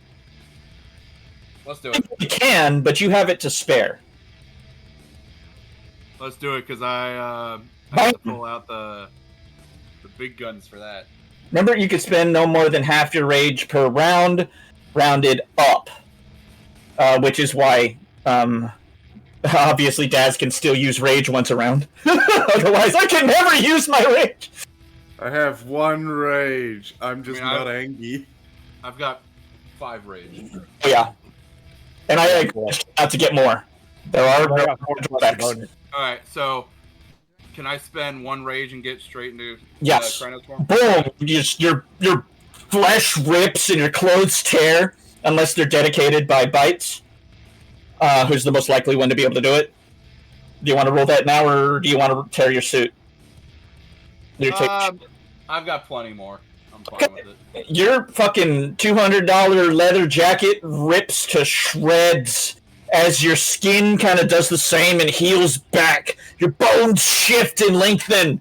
Let's do it. You can, but you have it to spare. Let's do it, because I have to pull out the big guns for that. Remember, you could spend no more than half your rage per round, rounded up. Which is why, obviously, Daz can still use rage once a round. Otherwise, I can never use my rage. I have one rage. I'm just not angry. I've got 5 rage. Oh, yeah. And I out to get more. There are more drawbacks. Alright, so can I spend 1 rage and get straight into yes. Krenos form? Boom! Your flesh rips and your clothes tear. unless they're dedicated by Bites, who's the most likely one to be able to do it. Do you want to roll that now, or do you want to tear your suit? I've got plenty more. I'm fine with it. Your fucking $200 leather jacket rips to shreds as your skin kind of does the same and heals back. Your bones shift and lengthen.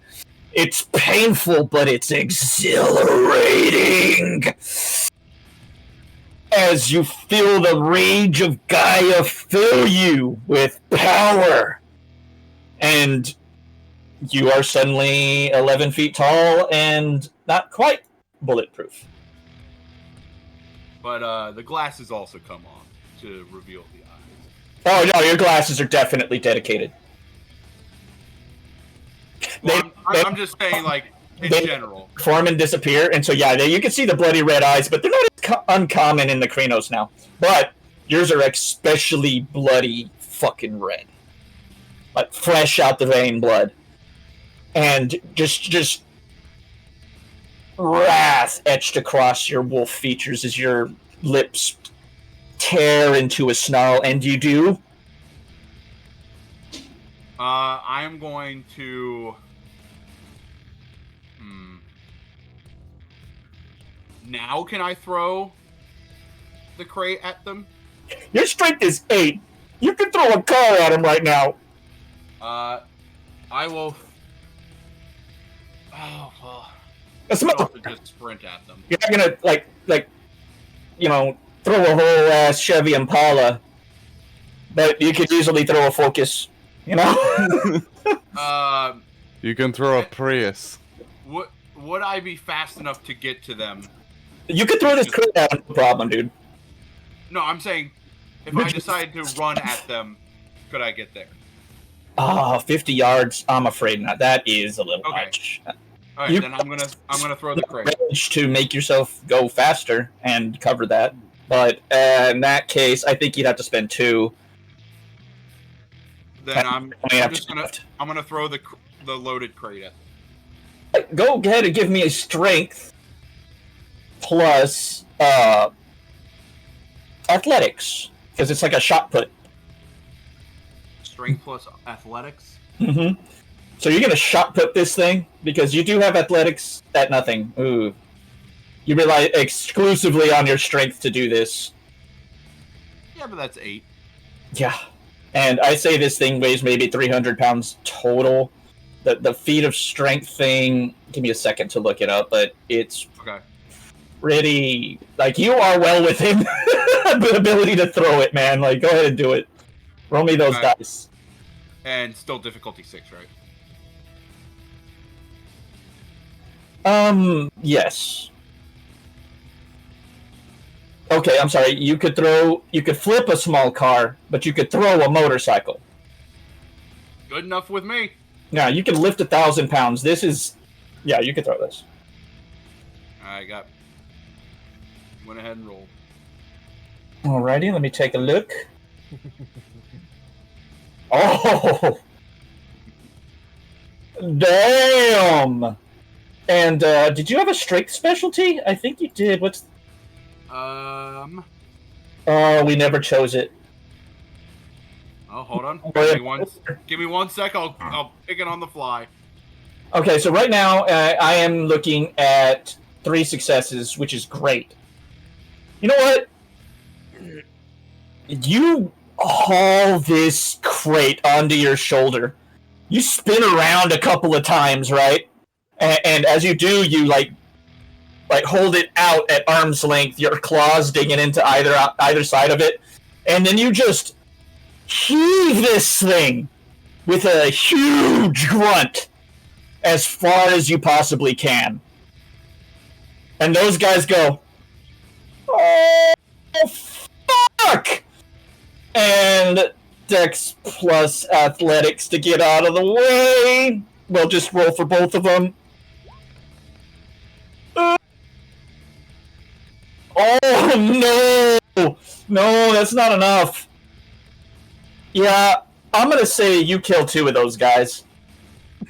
It's painful, but it's exhilarating. As you feel the rage of Gaia fill you with power. And you are suddenly 11 feet tall and not quite bulletproof. But the glasses also come on to reveal the eyes. Oh no, your glasses are definitely dedicated. Well, I'm just saying, like, in general. Form and disappear, and so yeah, you can see the bloody red eyes, but they're not uncommon in the Kranos now. But yours are especially bloody fucking red. Like fresh out the vein blood. And just wrath etched across your wolf features as your lips tear into a snarl, and you do? I'm going to... Now can I throw the crate at them? Your strength is 8. You can throw a car at him right now. I will... Oh, well... That's I'll have to just sprint at them. You're not gonna, throw a whole ass Chevy Impala, but you could easily throw a Focus, you know? You can throw a Prius. Would I be fast enough to get to them? You could throw this crate out, no problem, dude. No, I'm saying, if I decide to run at them, could I get there? 50 yards, I'm afraid not. That is a little much. Alright, then I'm gonna throw the crate. To make yourself go faster and cover that. But in that case, I think you'd have to spend 2. Then I'm gonna throw the loaded crate at them. Go ahead and give me a strength plus athletics, because it's like a shot put. Strength plus athletics? Mm-hmm. So you're going to shot put this thing? Because you do have athletics at nothing. Ooh. You rely exclusively on your strength to do this. Yeah, but that's 8. Yeah. And I say this thing weighs maybe 300 pounds total. The feat of strength thing, give me a second to look it up, but it's pretty... Like, you are well within the ability to throw it, man. Like, go ahead and do it. Roll me those dice. And still difficulty 6, right? Yes. Okay, I'm sorry. You could flip a small car, but you could throw a motorcycle. Good enough with me. Yeah, you can lift 1,000 pounds. This is... Yeah, you could throw this. Went ahead and rolled. Alrighty, let me take a look. Oh! Damn! And, did you have a strength specialty? I think you did. What's... Oh, we never chose it. Oh, hold on. Give me one sec. I'll pick it on the fly. Okay, so right now, I am looking at 3 successes, which is great. You know what? You haul this crate onto your shoulder. You spin around a couple of times, right? And as you do, you like hold it out at arm's length, your claws digging into either side of it, and then you just heave this thing with a huge grunt as far as you possibly can. And those guys go, "Oh, fuck!" And Dex plus athletics to get out of the way. We'll just roll for both of them. Oh, no! No, that's not enough. Yeah, I'm gonna say you kill 2 of those guys.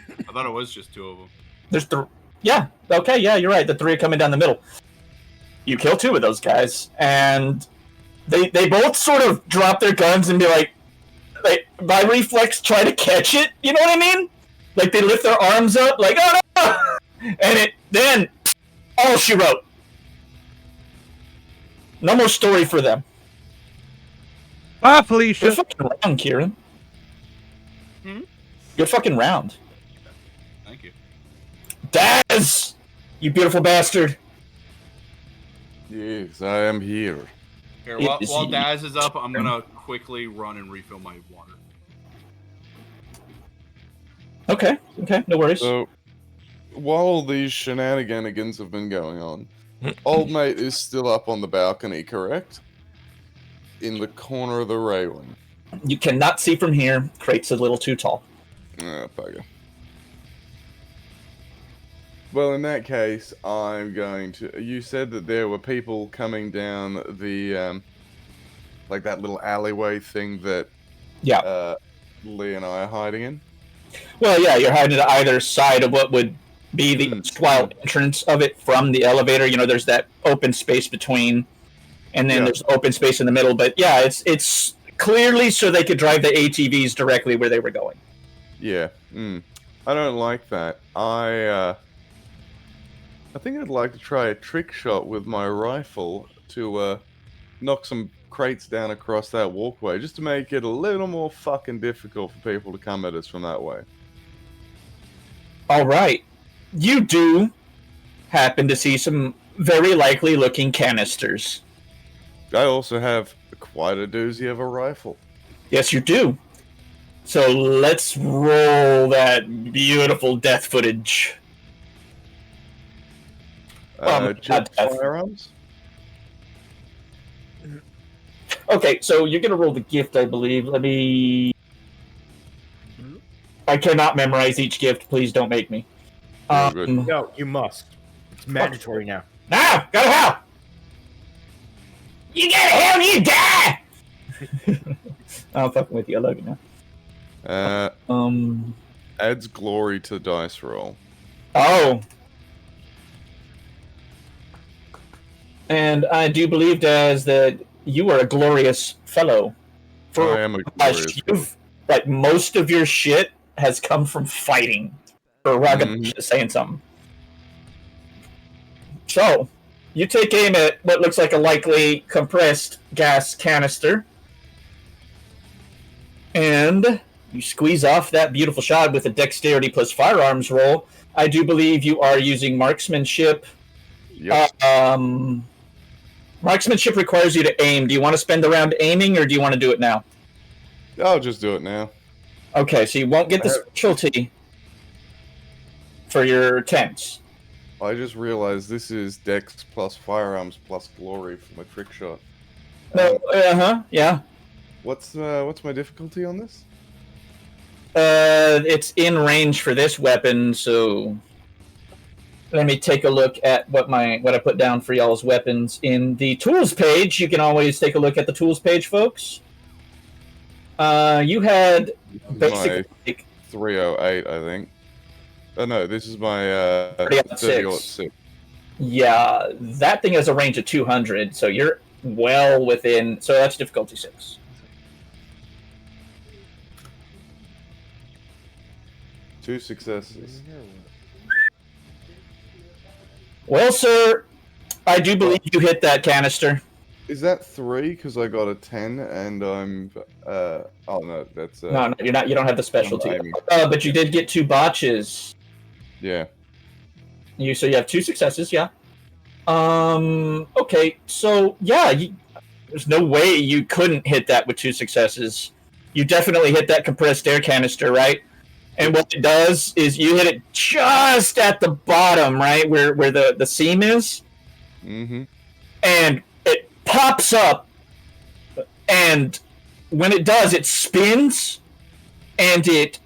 I thought it was just 2 of them. There's 3. Yeah, okay, yeah, you're right. The 3 are coming down the middle. You kill 2 of those guys, and They both sort of drop their guns and be like by reflex try to catch it. You know what I mean? Like they lift their arms up, like oh no, and then all she wrote. No more story for them. Bye, Felicia. You're fucking round, Kieran. You're fucking round. Thank you. Daz, you beautiful bastard. Yes, I am here. Here, while Daz is up, I'm gonna quickly run and refill my water. Okay, no worries. So, while these shenanigans have been going on, old mate is still up on the balcony, correct? In the corner of the railing. You cannot see from here. Crate's a little too tall. Ah, bugger. Well, in that case, I'm going to... You said that there were people coming down the, like that little alleyway thing that... Yeah. Lee and I are hiding in? Well, yeah, you're hiding to either side of what would be the wild entrance of it from the elevator. You know, there's that open space between, and then there's open space in the middle. But yeah, it's clearly so they could drive the ATVs directly where they were going. Yeah. I don't like that. I think I'd like to try a trick shot with my rifle to knock some crates down across that walkway, just to make it a little more fucking difficult for people to come at us from that way. All right. You do happen to see some very likely looking canisters. I also have quite a doozy of a rifle. Yes, you do. So let's roll that beautiful death footage. Just firearms? Okay, so you're going to roll the gift, I believe. Let me... I cannot memorize each gift. Please don't make me. No, you must. It's mandatory now. Now! Go to hell! You go to hell, you die! I'm fucking with you. I love you now. Adds glory to dice roll. Oh. And I do believe, Daz, that you are a glorious fellow. I am a glorious fellow. Like, most of your shit has come from fighting. Or Raga saying something. So, you take aim at what looks like a likely compressed gas canister. And you squeeze off that beautiful shot with a dexterity plus firearms roll. I do believe you are using marksmanship. Yep. Marksmanship requires you to aim. Do you want to spend the round aiming, or do you want to do it now? I'll just do it now. Okay, so you won't get the specialty for your tents. I just realized this is dex plus firearms plus glory for my trick shot. No, yeah. What's my difficulty on this? It's in range for this weapon, so let me take a look at what I put down for y'all's weapons in the tools page. You can always take a look at the tools page, folks. You had basically 308, I think. Oh no, this is my 30-06. Yeah, that thing has a range of 200, so you're well within. So that's difficulty 6. Two successes. Well, sir, I do believe you hit that canister. Is that 3? Because I got a 10 and I'm... oh no, that's... No, you're not. You don't have the specialty. But you did get 2 botches. Yeah. So you have 2 successes, yeah. Okay, so yeah, there's no way you couldn't hit that with 2 successes. You definitely hit that compressed air canister, right? And what it does is you hit it just at the bottom, right, where the seam is. Mm-hmm. And it pops up, and when it does, it spins, and it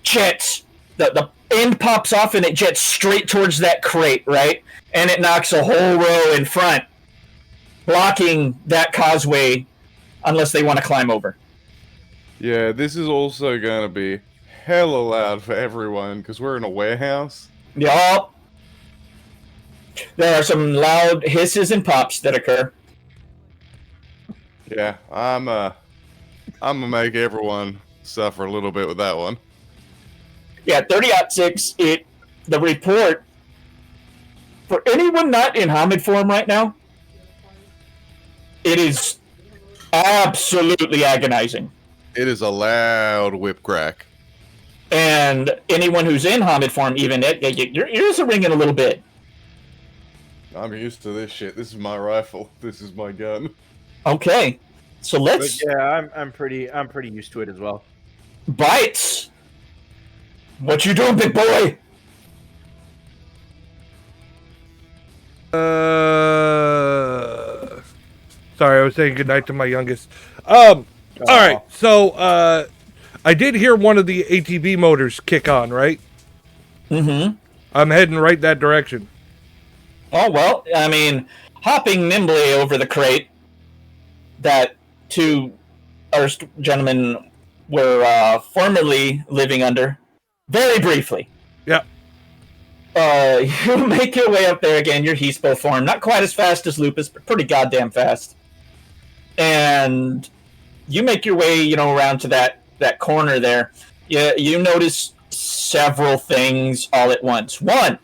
jets. The end pops off, and it jets straight towards that crate, right? And it knocks a whole row in front, blocking that causeway unless they want to climb over. Yeah, this is also going to be hella loud for everyone, because we're in a warehouse. Yup. There are some loud hisses and pops that occur. Yeah, I'm gonna make everyone suffer a little bit with that one. Yeah, 30-6. The report for anyone not in Hamid form right now, it is absolutely agonizing. It is a loud whip crack. And anyone who's in Hamid form, even your ears are ringing a little bit. I'm used to this shit. This is my rifle. This is my gun. Okay, so But let's yeah, I'm pretty used to it as well. bites. What you doing, big boy? Sorry, I was saying goodnight to my youngest. All right, so I did hear one of the ATV motors kick on, right? Mm-hmm. I'm heading right that direction. Oh, well, I mean, hopping nimbly over the crate that two gentlemen were formerly living under, very briefly. Yeah. You make your way up there again, your Hispo form. Not quite as fast as Lupus, but pretty goddamn fast. And you make your way, around to that corner there. You notice several things all at once. One,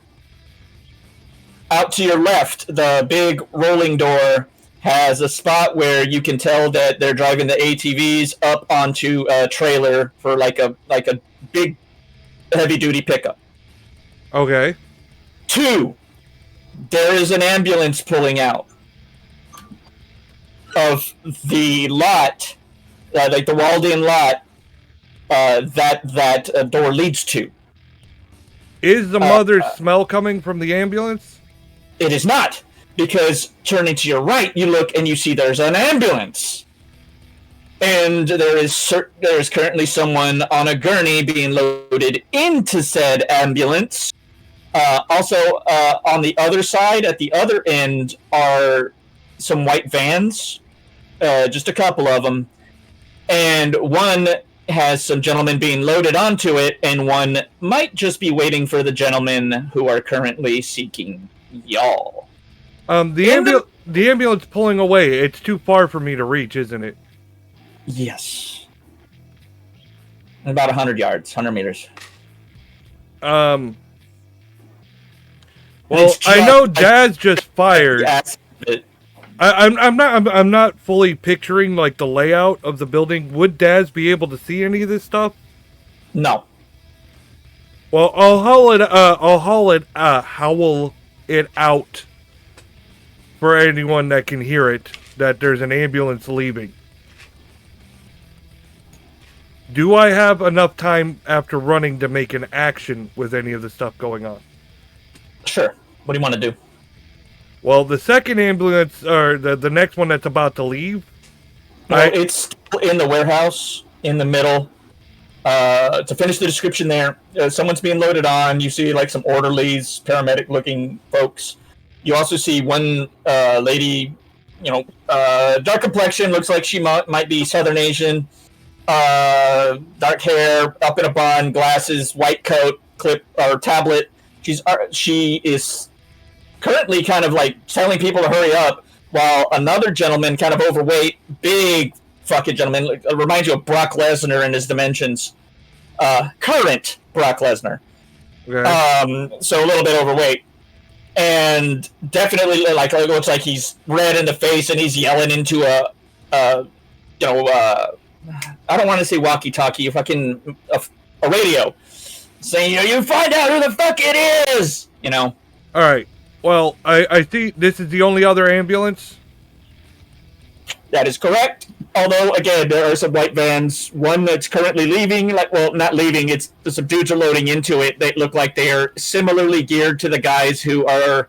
out to your left, the big rolling door has a spot where you can tell that they're driving the ATVs up onto a trailer for like a big heavy-duty pickup. Okay. 2, there is an ambulance pulling out of the lot, like the walled-in lot that door leads to. Is the mother's smell coming from the ambulance? It is not, because turning to your right, you look and you see there's an ambulance. And there is currently someone on a gurney being loaded into said ambulance. Also, on the other side, at the other end, are some white vans, just a couple of them. And one has some gentlemen being loaded onto it, and one might just be waiting for the gentlemen who are currently seeking y'all. The ambulance pulling away, it's too far for me to reach, isn't it? Yes. About 100 yards, 100 meters. Well, I know Daz just fired. I'm not fully picturing like the layout of the building. Would Daz be able to see any of this stuff? No. Well, I'll howl it out for anyone that can hear it that there's an ambulance leaving. Do I have enough time after running to make an action with any of the stuff going on? Sure. What do you want to do? Well, the second ambulance, or the next one that's about to leave... it's still in the warehouse, in the middle. To finish the description there, someone's being loaded on. You see, like, some orderlies, paramedic-looking folks. You also see one lady, dark complexion, looks like she might be Southern Asian. Dark hair, up in a bun, glasses, white coat, tablet. She is currently kind of like telling people to hurry up, while another gentleman, kind of overweight, big fucking gentleman, reminds you of Brock Lesnar in his dimensions. Current Brock Lesnar. Okay. So a little bit overweight. And definitely, like, it looks like he's red in the face and he's yelling into I don't want to say walkie-talkie, a radio, saying, you find out who the fuck it is! All right. Well, I see this is the only other ambulance. That is correct. Although, again, there are some white vans. One that's currently leaving, not leaving, some dudes are loading into it. They look like they are similarly geared to the guys who are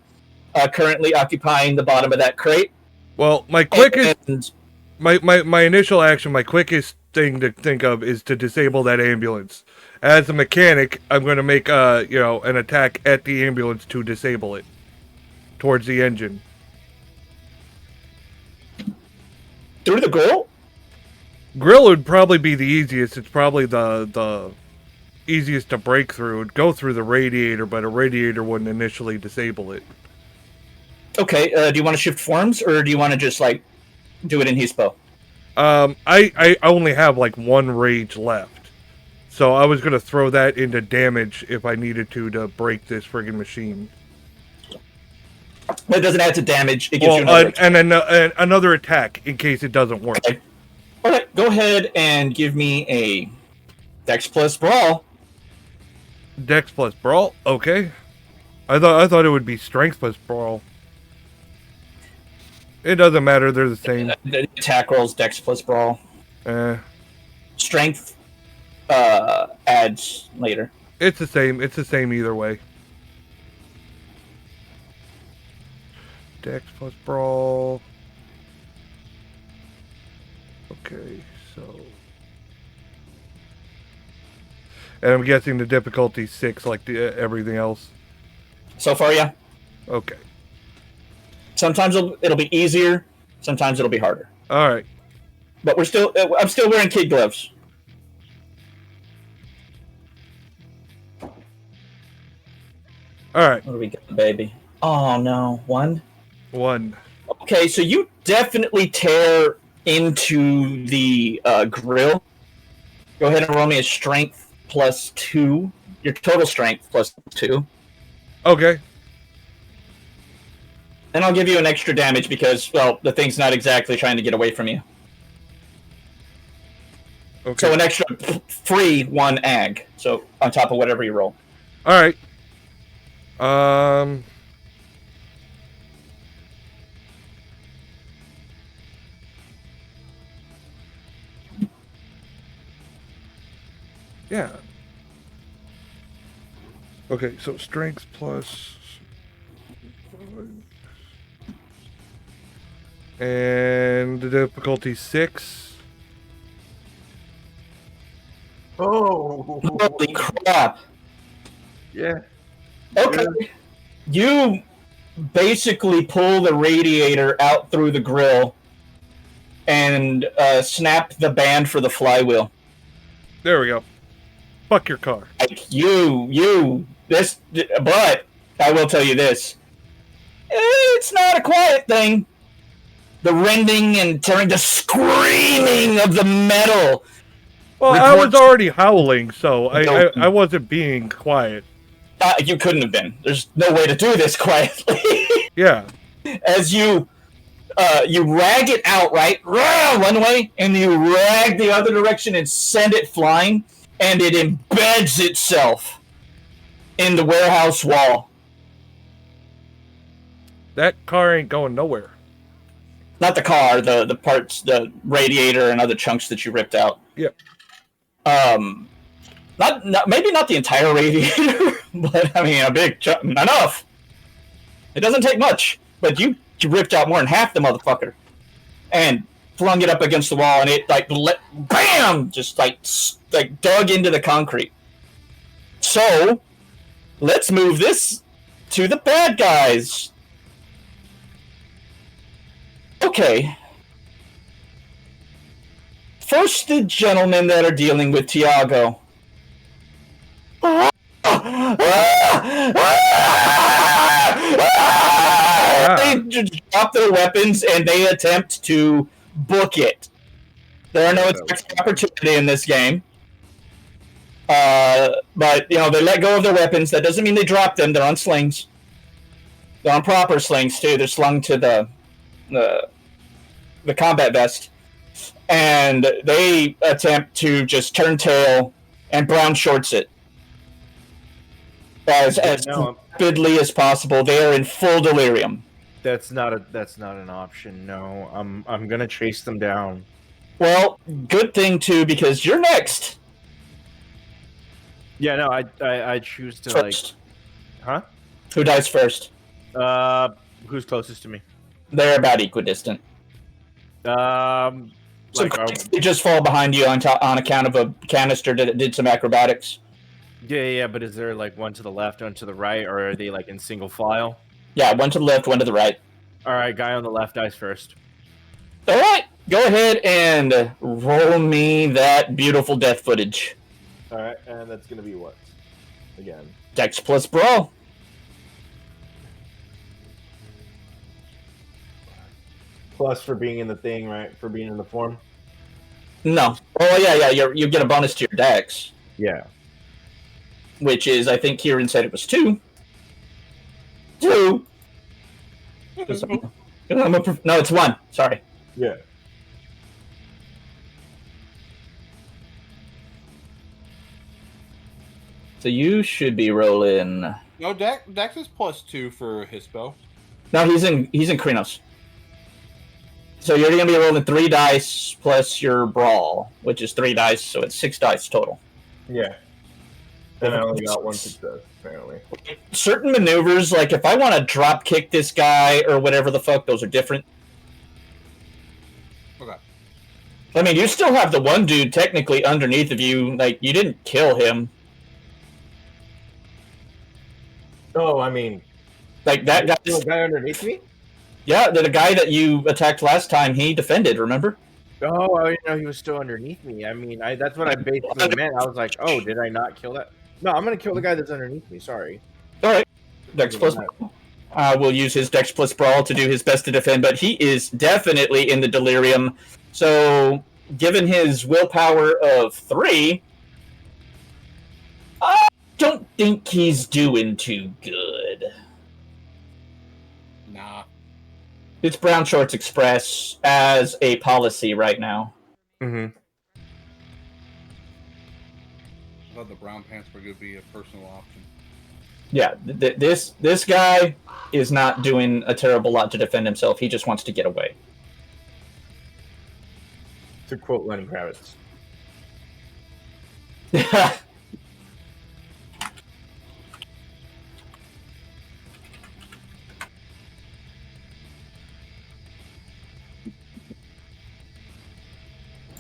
currently occupying the bottom of that crate. Well, my quickest... My initial action, my quickest thing to think of is to disable that ambulance. As a mechanic, I'm going to make an attack at the ambulance to disable it towards the engine. Through the grill? Grill would probably be the easiest. It's probably the easiest to break through. It'd go through the radiator, but a radiator wouldn't initially disable it. Okay, do you want to shift forms, or do you want to just, do it in Hispo? I only have like one rage left. So I was going to throw that into damage if I needed to break this friggin' machine. It doesn't add to damage. It gives you another and another attack in case it doesn't work. Okay. All right, go ahead and give me a Dex plus Brawl. Dex plus Brawl? Okay. I thought it would be Strength plus Brawl. It doesn't matter, they're the same. The attack rolls Dex plus Brawl. Strength adds later. It's the same either way. Dex plus Brawl. Okay, so... And I'm guessing the difficulty's 6 like everything else. So far, yeah. Okay. Sometimes it'll be easier. Sometimes it'll be harder. All right. But I'm still wearing kid gloves. All right. What do we got, baby? Oh no, 1. 1. Okay, so you definitely tear into the grill. Go ahead and roll me a strength plus 2. Your total strength plus 2. Okay. And I'll give you an extra damage because, well, the thing's not exactly trying to get away from you. Okay. So an extra free 1 ag. So on top of whatever you roll. All right. Yeah. Okay, so strength plus... And the difficulty 6. Oh. Holy crap. Yeah. Okay. Yeah. You basically pull the radiator out through the grill and snap the band for the flywheel. There we go. Fuck your car. Like, but I will tell you this. It's not a quiet thing. The rending and tearing, the screaming of the metal. Well, I was already howling, so I wasn't being quiet. You couldn't have been. There's no way to do this quietly. Yeah. As you rag it out, right? One way, and you rag the other direction and send it flying, and it embeds itself in the warehouse wall. That car ain't going nowhere. Not the car, the parts, the radiator and other chunks that you ripped out. Yep. Maybe not the entire radiator, but I mean a big chunk, enough. It doesn't take much, but you ripped out more than half the motherfucker, and flung it up against the wall, and it bam, just like dug into the concrete. So, let's move this to the bad guys. Okay. First, the gentlemen that are dealing with Tiago. They drop their weapons and they attempt to book it. There are no attacks of opportunity in this game. But, they let go of their weapons. That doesn't mean they drop them. They're on slings. They're on proper slings, too. They're slung to the combat vest. And they attempt to just turn tail and brown shorts it. As rapidly as possible. They are in full delirium. That's not an option. No, I'm gonna chase them down. Well, good thing too, because you're next. Yeah, no, I choose to First. Huh? Who dies first? Who's closest to me? They're about equidistant. So they just fall behind you on account of a canister that did some acrobatics. Yeah, but is there like one to the left, one to the right, or are they like in single file? Yeah, one to the left, one to the right. All right, guy on the left dies first. All right, go ahead and roll me that beautiful death footage. All right, and that's gonna be what? Again. Dex plus Brawl. Plus for being in the thing, right? For being in the form. No. Oh yeah. You get a bonus to your dex, Yeah. which is I think Kieran said it was 2. 2. No, it's 1. Sorry. Yeah. So you should be rolling. No, Dex is +2 for his spell. No, he's in Krynos. So you're gonna be rolling 3 dice plus your brawl, which is 3 dice, so it's 6 dice total. Yeah. And I only got 1 success, apparently. Certain maneuvers, like if I want to drop kick this guy or whatever the fuck, those are different. Okay. I mean, you still have the one dude technically underneath of you. Like, you didn't kill him. Oh, I mean, Like, that guy. the guy underneath me? Yeah, the guy that you attacked last time, he defended, remember? Oh, I didn't know he was still underneath me. I mean, that's what I basically meant. I was like, oh, did I not kill that? No, I'm gonna kill the guy that's underneath me. Sorry. Alright. Dex plus. We'll use his Dex plus Brawl to do his best to defend, but he is definitely in the delirium. So, given his willpower of 3, I don't think he's doing too good. Nah. It's Brown Shorts Express as a policy right now. Mm-hmm. I thought the brown pants were going to be a personal option. Yeah, this guy is not doing a terrible lot to defend himself. He just wants to get away. To quote Lenny Kravitz.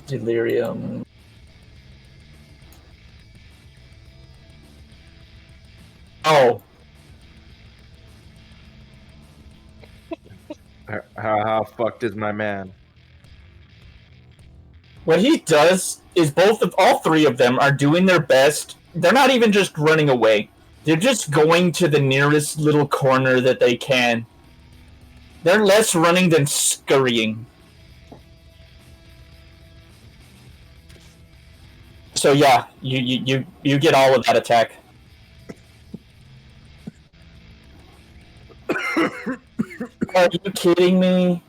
Delirium. Oh. How fucked is my man? What he does is all 3 of them are doing their best. They're not even just running away. They're just going to the nearest little corner that they can. They're less running than scurrying. So yeah, you get all of that attack. Are you kidding me?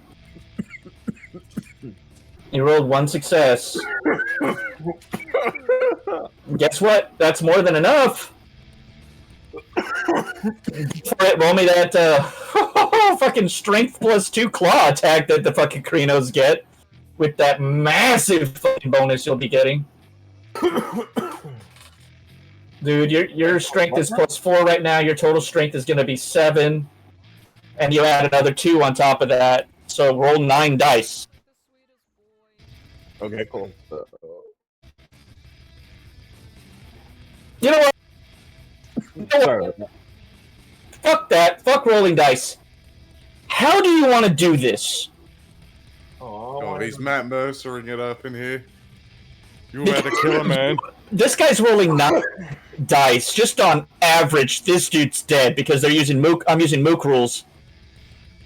You rolled 1 success. Guess what? That's more than enough. Roll me that fucking strength plus 2 claw attack that the fucking Krynos get with that massive fucking bonus you'll be getting. Dude, your strength is plus 4 right now. Your total strength is going to be 7. And you add another 2 on top of that. So roll 9 dice. Okay, cool. You know what? Sorry. Fuck that. Fuck rolling dice. How do you want to do this? Oh, he's Matt Mercering it up in here. You had to kill a man. This guy's rolling 9 dice. Just on average, this dude's dead because they're using Mook. I'm using Mook rules.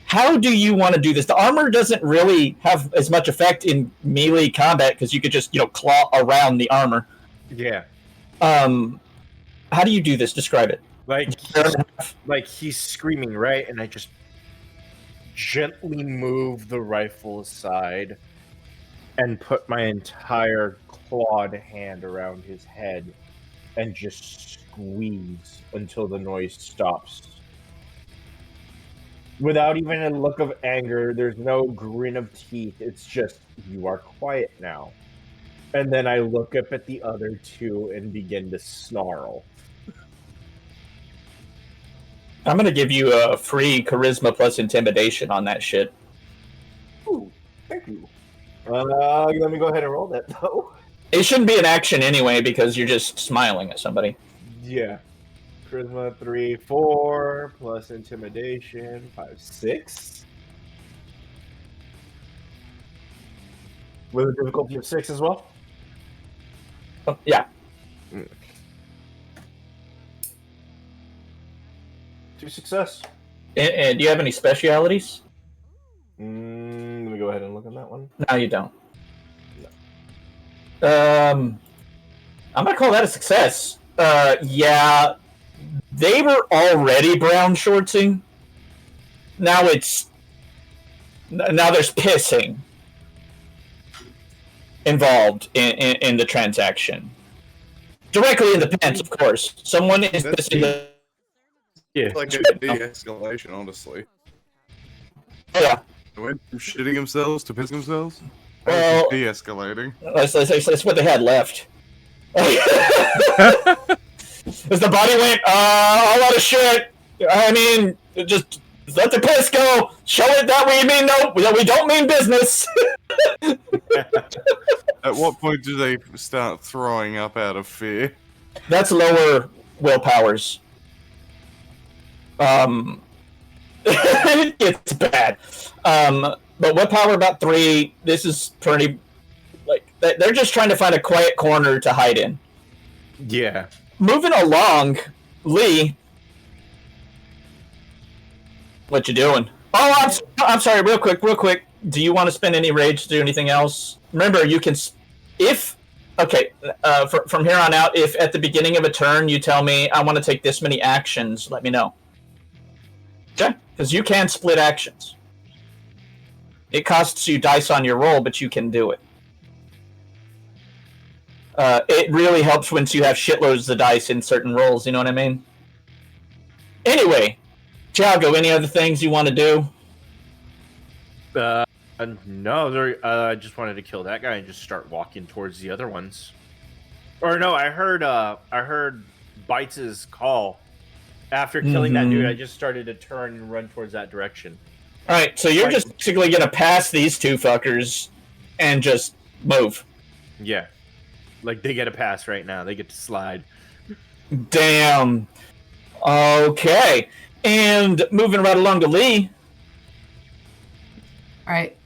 How do you want to do this? The armor doesn't really have as much effect in melee combat because you could just, claw around the armor. Yeah. How do you do this? Describe it. Like he's screaming, right? And I just gently move the rifle aside and put my entire clawed hand around his head and just squeeze until the noise stops. Without even a look of anger, there's no grin of teeth. It's just, you are quiet now. And then I look up at the other 2 and begin to snarl. I'm going to give you a free charisma plus intimidation on that shit. Ooh, thank you. Let me go ahead and roll that, though. It shouldn't be an action anyway because you're just smiling at somebody. Yeah. Charisma 3, 4, plus intimidation 5, 6. With a difficulty of 6 as well? Oh, yeah. 2 success. And do you have any specialities? Let me go ahead and look on that one. No, you don't. I'm gonna call that a success. Yeah, they were already brown shorting. Now there's pissing involved in the transaction. Directly in the pants, of course. Someone is pissing the... Yeah. Like a de-escalation, honestly. Yeah. They went from shitting themselves to pissing themselves? Well, de-escalating. That's what they had left. As the body went, a lot of shit. I mean, just let the piss go. Show it that we mean that we don't mean business. At what point do they start throwing up out of fear? That's lower willpowers. It's bad. But willpower about 3. This is pretty. Like they're just trying to find a quiet corner to hide in. Yeah. Moving along, Lee. What you doing? Oh, I'm sorry. Real quick. Do you want to spend any rage to do anything else? Remember, you can, from here on out, if at the beginning of a turn you tell me I want to take this many actions, let me know. Okay, because you can split actions. It costs you dice on your roll, but you can do it. It really helps once you have shitloads of dice in certain rolls, you know what I mean? Anyway, Thiago, any other things you want to do? No, I just wanted to kill that guy and just start walking towards the other ones. Or no, I heard Bites' call. After killing that dude, I just started to turn and run towards that direction. Alright, so you're just basically gonna pass these two fuckers and just move. Yeah. Like, they get a pass right now. They get to slide. Damn. Okay. And moving right along to Lee. Alright.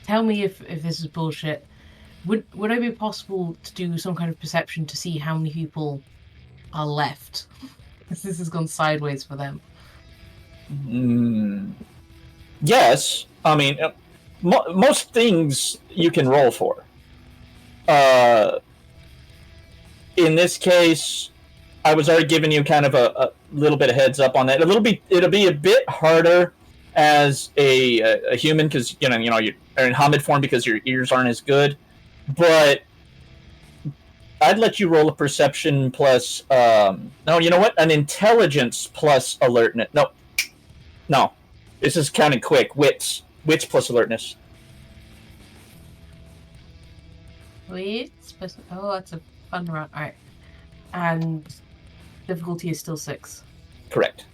Tell me if this is bullshit. Would it be possible to do some kind of perception to see how many people are left? Because this has gone sideways for them. Yes. I mean, most things you can roll for. In this case, I was already giving you kind of a little bit of heads up on that. It'll be a bit harder as a human because you're in Hamid form because your ears aren't as good. But I'd let you roll a perception plus. No, you know what? An intelligence plus alertness. No. This is counting quick. Wits plus alertness. Oh, that's a fun round. All right, and difficulty is still 6. Correct.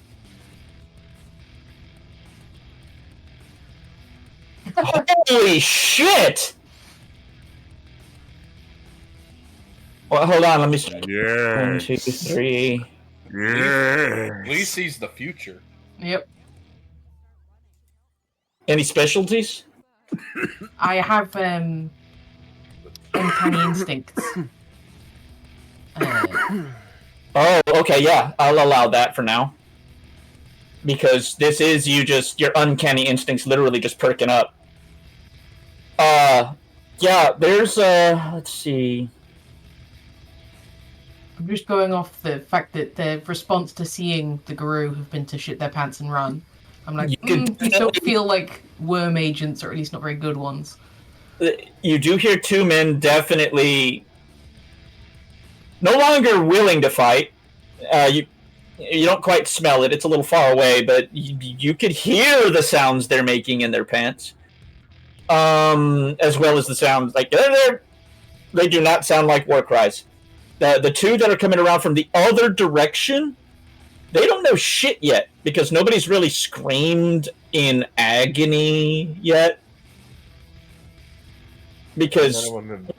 Holy shit! Well, hold on. Let me start. Yeah. 1, 2, 3. Yeah. Lee sees the future. Yep. Any specialties? I have uncanny instincts. Oh, okay, yeah. I'll allow that for now. Because this is your uncanny instincts literally just perking up. Yeah, there's, let's see. I'm just going off the fact that the response to seeing the guru have been to shit their pants and run. I'm like, these don't feel like worm agents, or at least not very good ones. You do hear 2 men definitely no longer willing to fight. You don't quite smell it. It's a little far away, but you could hear the sounds they're making in their pants. As well as the sounds. Like, they do not sound like war cries. The 2 that are coming around from the other direction, they don't know shit yet, because nobody's really screamed in agony yet. Because,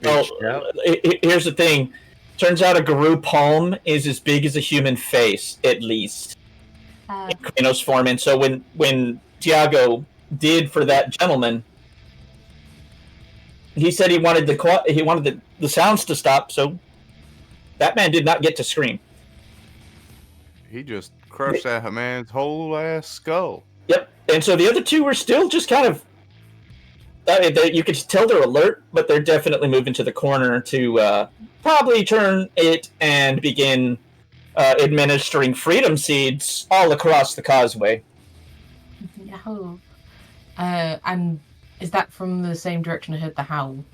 here's the thing. Turns out a guru palm is as big as a human face, at least. In Kranos form. And so when Thiago did for that gentleman, he said he wanted the sounds to stop, so that man did not get to scream. He just crushed that man's whole ass skull. Yep. And so the other 2 were still just kind of You could tell they're alert, but they're definitely moving to the corner to probably turn it and begin administering freedom seeds all across the causeway. Oh. And is that from the same direction I heard the howl?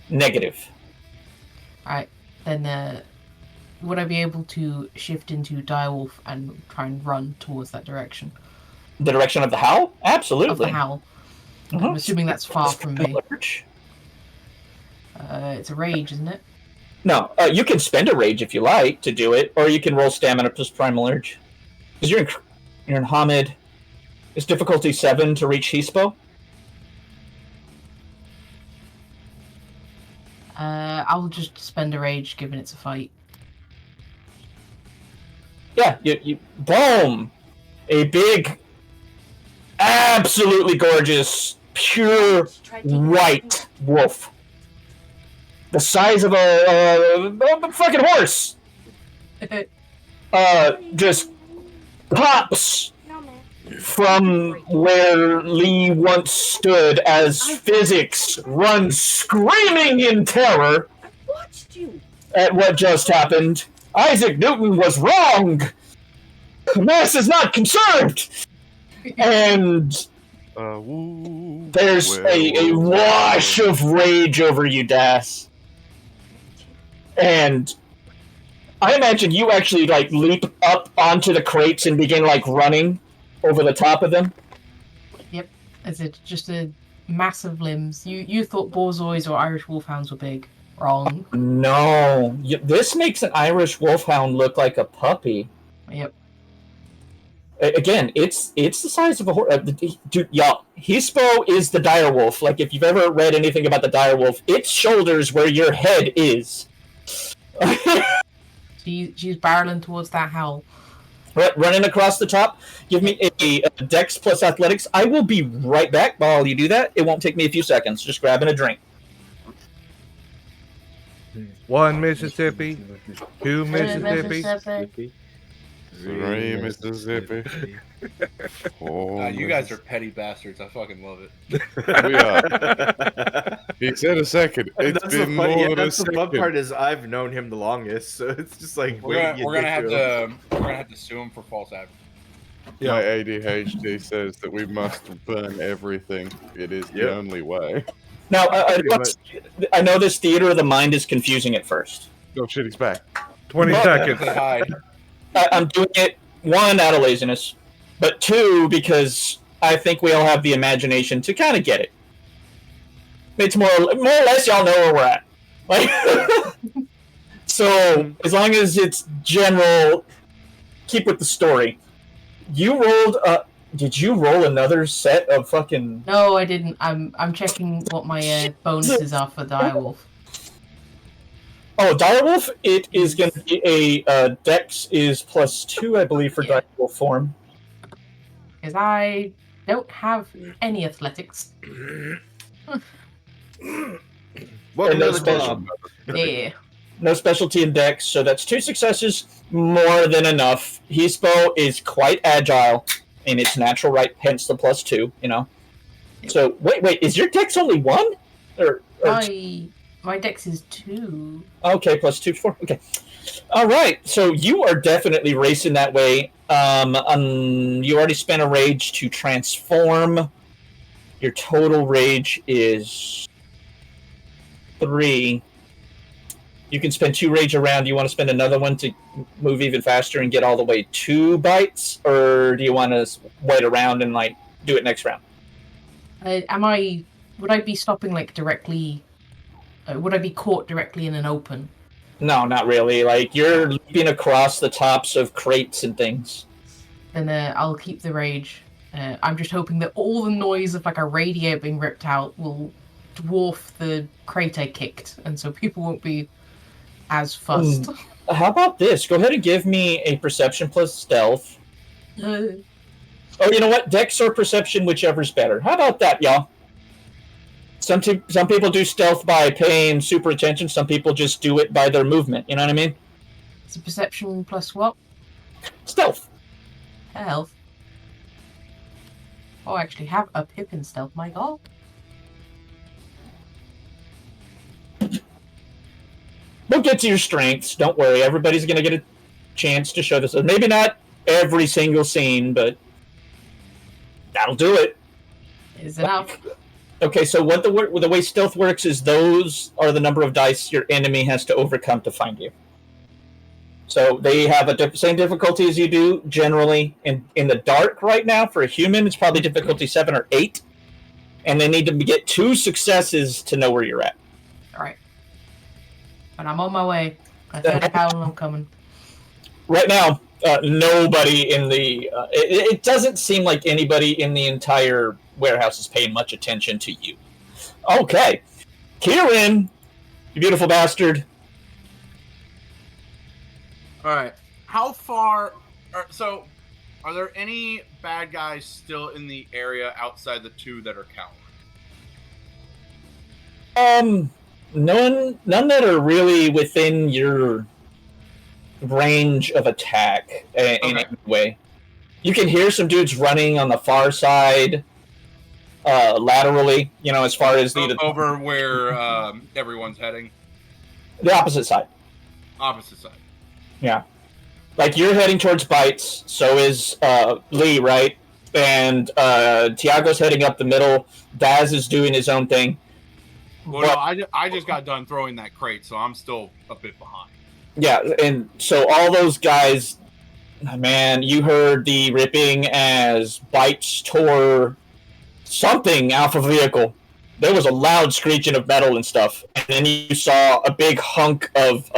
Negative. Alright, then would I be able to shift into direwolf and try and run towards that direction? The direction of the howl? Absolutely. Of the howl. Mm-hmm. I'm assuming that's far from me. It's a rage, isn't it? No, you can spend a rage if you like to do it, or you can roll stamina plus primal urge. Because you're in Hamid. It's difficulty 7 to reach Hispo. I'll just spend a rage, given it's a fight. Yeah, you boom! A big, absolutely gorgeous, pure white wolf. The size of a fucking horse. Just pops from where Lee once stood as physics runs screaming in terror at what just happened. Isaac Newton was wrong. Mass is not conserved. And there's a wash of rage over you, Das. And I imagine you actually like leap up onto the crates and begin like running over the top of them. Yep, as it's just a massive limbs. You thought Borzois or Irish Wolfhounds were big. Wrong. No, this makes an Irish Wolfhound look like a puppy. Yep. Again, it's the size of a horse. Dude, y'all, Hispo is the direwolf. Like, if you've ever read anything about the direwolf, its shoulders where your head is. She's barreling towards that howl. Running across the top. Give me a Dex plus Athletics. I will be right back while you do that. It won't take me a few seconds. Just grabbing a drink. 1 Mississippi, 2 Mississippi. 3 Mississippi. 4 You guys are petty bastards. I fucking love it. We are. He said a second. It's That's been more than a that's the fun second. part is I've known him the longest, so it's just like We're gonna have to sue him for false advertising. My ADHD says that we must burn everything. It is the only way. Now, I know this theater of the mind is confusing at first. Oh shit, he's back. 20 seconds. I'm doing it, 1, out of laziness, but 2, because I think we all have the imagination to kind of get it. It's more or less y'all know where we're at. Like, so, as long as it's general, keep with the story. You rolled did you roll another set of fucking... No, I didn't. I'm checking what my bonuses are for Direwolf. Oh, Direwolf, it is going to be a Dex is +2, I believe, for Direwolf form. Because I don't have any athletics. Welcome no to the club. Yeah. No specialty in Dex, so that's 2 successes, more than enough. Hispo is quite agile in its natural right, hence the +2, you know. So, wait, is your Dex only 1? Or my Dex is 2. Okay, +2, 4. Okay. All right, so you are definitely racing that way. You already spent a rage to transform. Your total rage is 3. You can spend 2 rage around. Do you want to spend another one to move even faster and get all the way 2 bites? Or do you want to wait around and, like, do it next round? Would I be stopping, like, directly... would I be caught directly in an open? No, not really. Like, you're leaping across the tops of crates and things. Then I'll keep the rage. I'm just hoping that all the noise of, like, a radiator being ripped out will dwarf the crate I kicked, and so people won't be as fussed. How about this? Go ahead and give me a perception plus stealth. Oh, you know what? Dex or perception, whichever's better. How about that, y'all? Some people do stealth by paying super attention. Some people just do it by their movement. You know what I mean? It's a perception plus what? Stealth. Health. Oh, I actually have a pip in stealth, my god. We'll get to your strengths. Don't worry. Everybody's going to get a chance to show this. Maybe not every single scene, but that'll do it. Is enough. Okay, so what the way stealth works is those are the number of dice your enemy has to overcome to find you. So they have a same difficulty as you do generally. In the dark right now, for a human, it's probably difficulty 7 or 8. And they need to get 2 successes to know where you're at. All right. And I'm on my way. I said the Powell, I'm coming. Right now, nobody in the... it doesn't seem like anybody in the entire warehouse is paying much attention to you. Okay. Kieran, you beautiful bastard. All right. How far? So, are there any bad guys still in the area outside the 2 that are cowering? None that are really within your range of attack in any way. You can hear some dudes running on the far side, laterally. You know, as far as over where everyone's heading. The opposite side. Opposite side. Yeah. Like, you're heading towards Bites, so is Lee, right? And Tiago's heading up the middle. Daz is doing his own thing. Well, no, I just got done throwing that crate, so I'm still a bit behind. Yeah, and so all those guys, man, you heard the ripping as Bites tore something off of a vehicle. There was a loud screeching of metal and stuff. And then you saw a big hunk of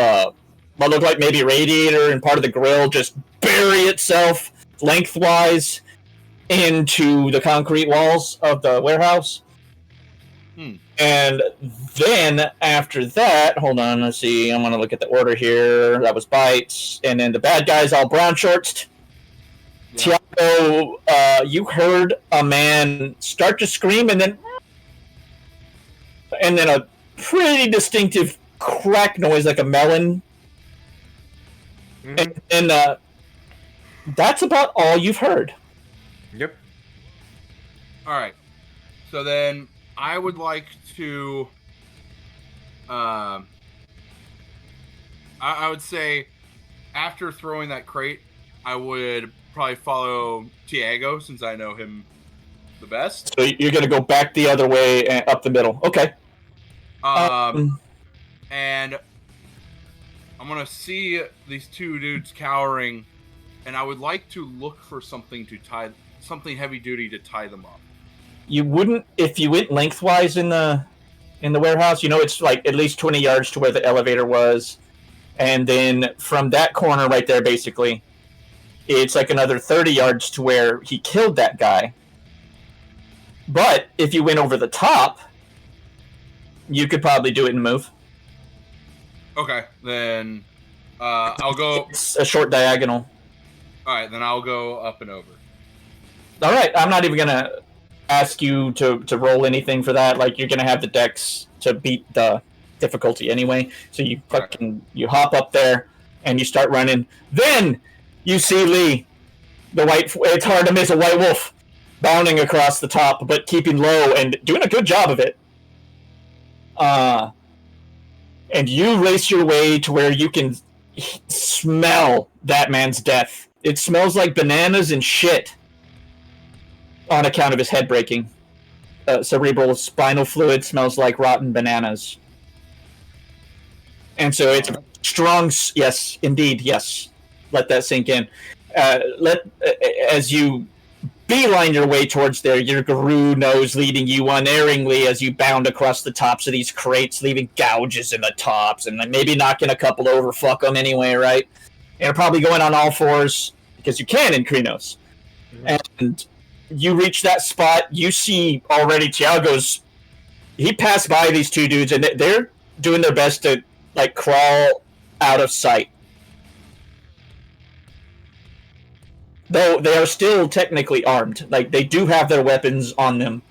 what looked like maybe a radiator and part of the grill just bury itself lengthwise into the concrete walls of the warehouse. And then after that, hold on, let's see, I'm going to look at the order here. That was Bites. And then the bad guys, all brown shorts. Yeah. Tiago, you heard a man start to scream and then a pretty distinctive crack noise like a melon. And that's about all you've heard. Yep. All right. So then I would like to I would say after throwing that crate, I would probably follow Tiago since I know him the best. So you're going to go back the other way and up the middle. Okay. And I'm going to see these 2 dudes cowering, and I would like to look for something heavy duty to tie them up. You wouldn't if you went lengthwise in the warehouse. You know, it's like at least 20 yards to where the elevator was, and then from that corner right there, basically, it's like another 30 yards to where he killed that guy. But if you went over the top, you could probably do it and move. Okay, then I'll go. It's a short diagonal. All right, then I'll go up and over. All right, I'm not even gonna ask you to roll anything for that. Like, you're gonna have the dex to beat the difficulty anyway. So you you hop up there and you start running. Then you see Lee, it's hard to miss a white wolf, bounding across the top, but keeping low and doing a good job of it. And you race your way to where you can smell that man's death. It smells like bananas and shit on account of his head breaking. Cerebral spinal fluid smells like rotten bananas. And so it's a strong... Yes, indeed, yes. Let that sink in. As you beeline your way towards there, your guru nose leading you unerringly as you bound across the tops of these crates, leaving gouges in the tops, and maybe knocking a couple over. Fuck them anyway, right? And you're probably going on all fours, because you can in Krenos. And you reach that spot, you see already Tiago's... He passed by these 2 dudes, and they're doing their best to, like, crawl out of sight. Though they are still technically armed. Like, they do have their weapons on them.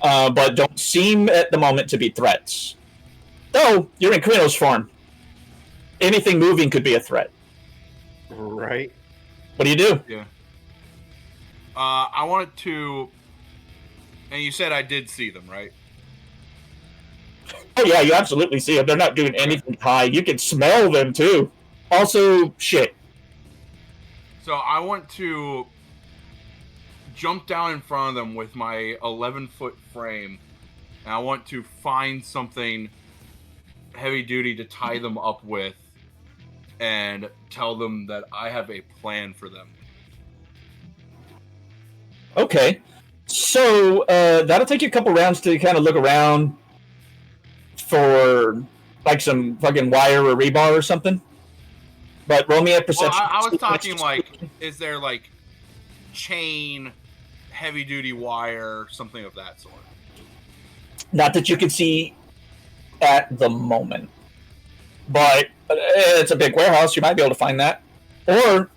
But don't seem at the moment to be threats. Though, you're in Krenos form. Anything moving could be a threat. Right. What do you do? Yeah. I wanted to... And you said I did see them, right? Oh yeah, you absolutely see them. They're not doing anything high. You can smell them too. Also, shit. So I want to jump down in front of them with my 11-foot frame, and I want to find something heavy duty to tie them up with and tell them that I have a plan for them. Okay. So that'll take you a couple rounds to kind of look around for like some fucking wire or rebar or something. But roll me a perception. Well, I was talking like, is there like chain, heavy duty wire, something of that sort? Not that you can see at the moment. But it's a big warehouse. You might be able to find that. Or,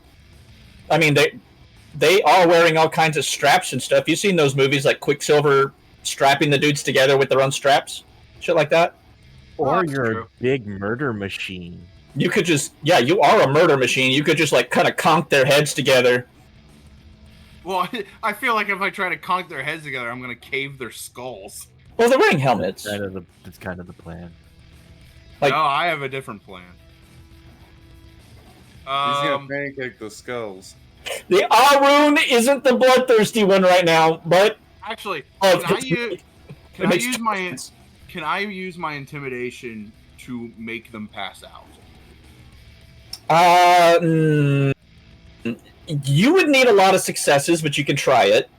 I mean, they are wearing all kinds of straps and stuff. You've seen those movies like Quicksilver strapping the dudes together with their own straps? Shit like that? Or you're a big murder machine. You could just, yeah, you are a murder machine. You could just like kind of conk their heads together. Well, I feel like if I try to conk their heads together, I'm going to cave their skulls. Well, they're wearing helmets. That's kind of the plan. Like, no, I have a different plan. He's gonna pancake the skulls. The Arun isn't the bloodthirsty one right now, but actually, can I use my intimidation to make them pass out? You would need a lot of successes, but you can try it.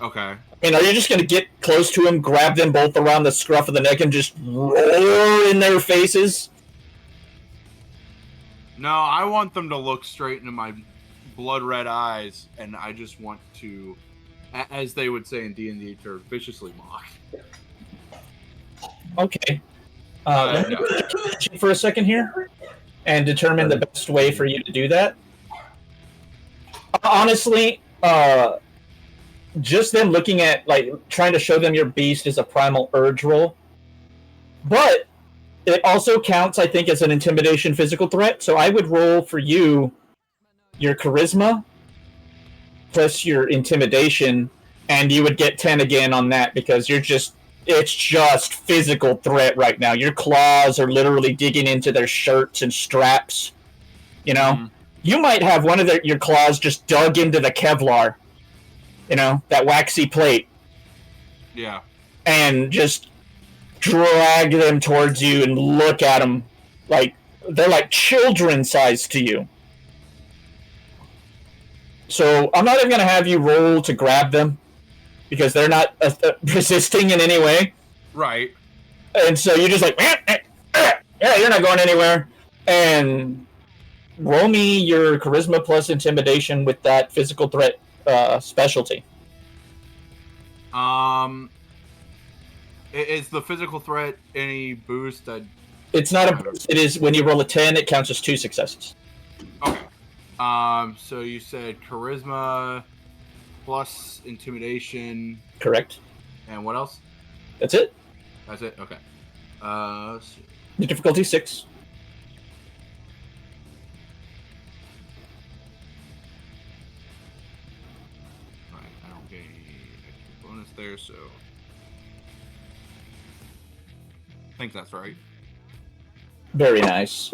Okay. I mean, are you just going to get close to him, grab them both around the scruff of the neck, and just roar in their faces? No, I want them to look straight into my blood red eyes, and I just want to, as they would say in D&D, to viciously mock. Okay. Let me for a second here and determine the best way for you to do that. Honestly, just them looking at, like, trying to show them your beast is a primal urge roll. But it also counts, I think, as an intimidation physical threat. So I would roll for you your charisma plus your intimidation, and you would get 10 again on that because it's just physical threat right now. Your claws are literally digging into their shirts and straps. You know? Mm-hmm. You might have one of your claws just dug into the Kevlar. You know, that waxy plate. Yeah. And just drag them towards you and look at them like they're like children sized to you. So I'm not even going to have you roll to grab them because they're not resisting in any way. Right. And so you're just like, yeah, you're not going anywhere. And roll me your charisma plus intimidation with that physical threat specialty. Is the physical threat any boost? It's not a boost. It is when you roll a 10, it counts as 2 successes. Okay. So you said charisma plus intimidation. Correct. And what else? That's it. That's it. Okay. Let's see. The difficulty 6. Right. I don't get any extra bonus there, so I think that's right. Very nice.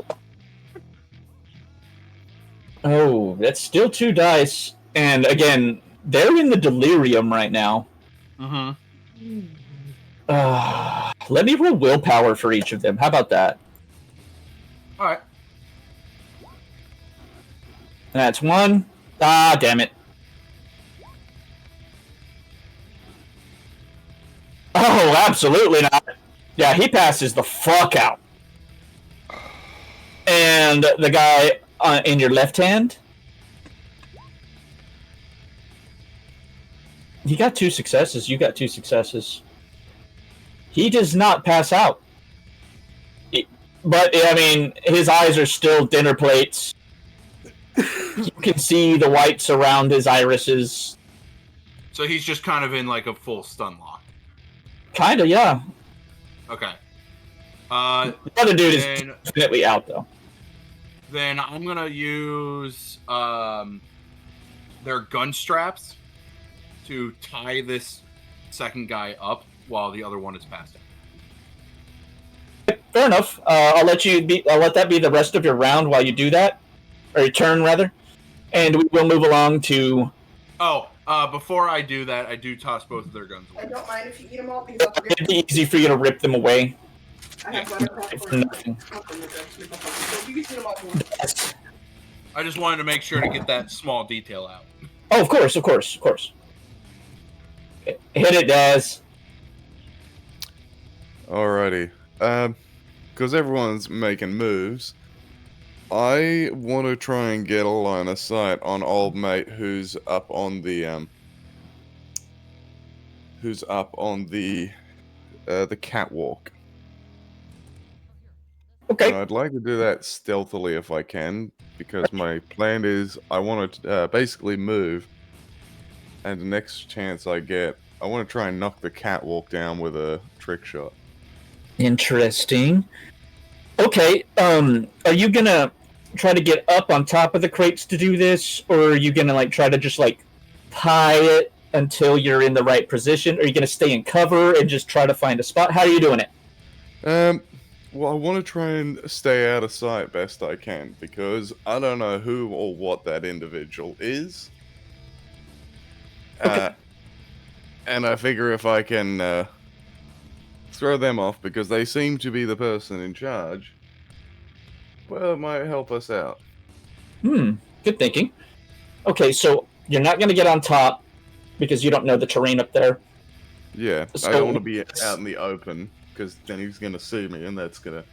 Oh, that's still 2 dice. And again, they're in the delirium right now. Mm-hmm. Let me roll willpower for each of them. How about that? All right. That's 1. Ah, damn it. Oh, absolutely not. Yeah, he passes the fuck out. And the guy in your left hand, he got 2 successes. You got 2 successes. He does not pass out. But, I mean, his eyes are still dinner plates. You can see the whites around his irises. So he's just kind of in like a full stun lock. Kinda, yeah. Okay. The other dude is definitely out, though. Then I'm gonna use their gun straps to tie this second guy up while the other one is passed out. fair enough. I'll let that be the rest of your round while you do that, or your turn rather, and we will move along to. Oh, before I do that, I do toss both of their guns away. I don't mind if you eat them all because It'd be easy for you to rip them away. I have buttercup for Nothing. So you can eat them all if you want. I just wanted to make sure to get that small detail out. Oh, of course. Hit it, Daz. Alrighty. Because everyone's making moves, I want to try and get a line of sight on old mate who's up on the catwalk. Okay. And I'd like to do that stealthily if I can, because my plan is I want to basically move, and the next chance I get, I want to try and knock the catwalk down with a trick shot. Interesting. Okay, are you gonna try to get up on top of the crates to do this, or are you gonna try to just pie it until you're in the right position? Or are you gonna stay in cover and just try to find a spot? How are you doing it? Well, I want to try and stay out of sight best I can, because I don't know who or what that individual is. Okay. And I figure if I can throw them off, because they seem to be the person in charge, well, it might help us out. Good thinking. Okay, so you're not going to get on top because you don't know the terrain up there. Yeah, So- I don't want to be out in the open, because then he's going to see me, and that's going to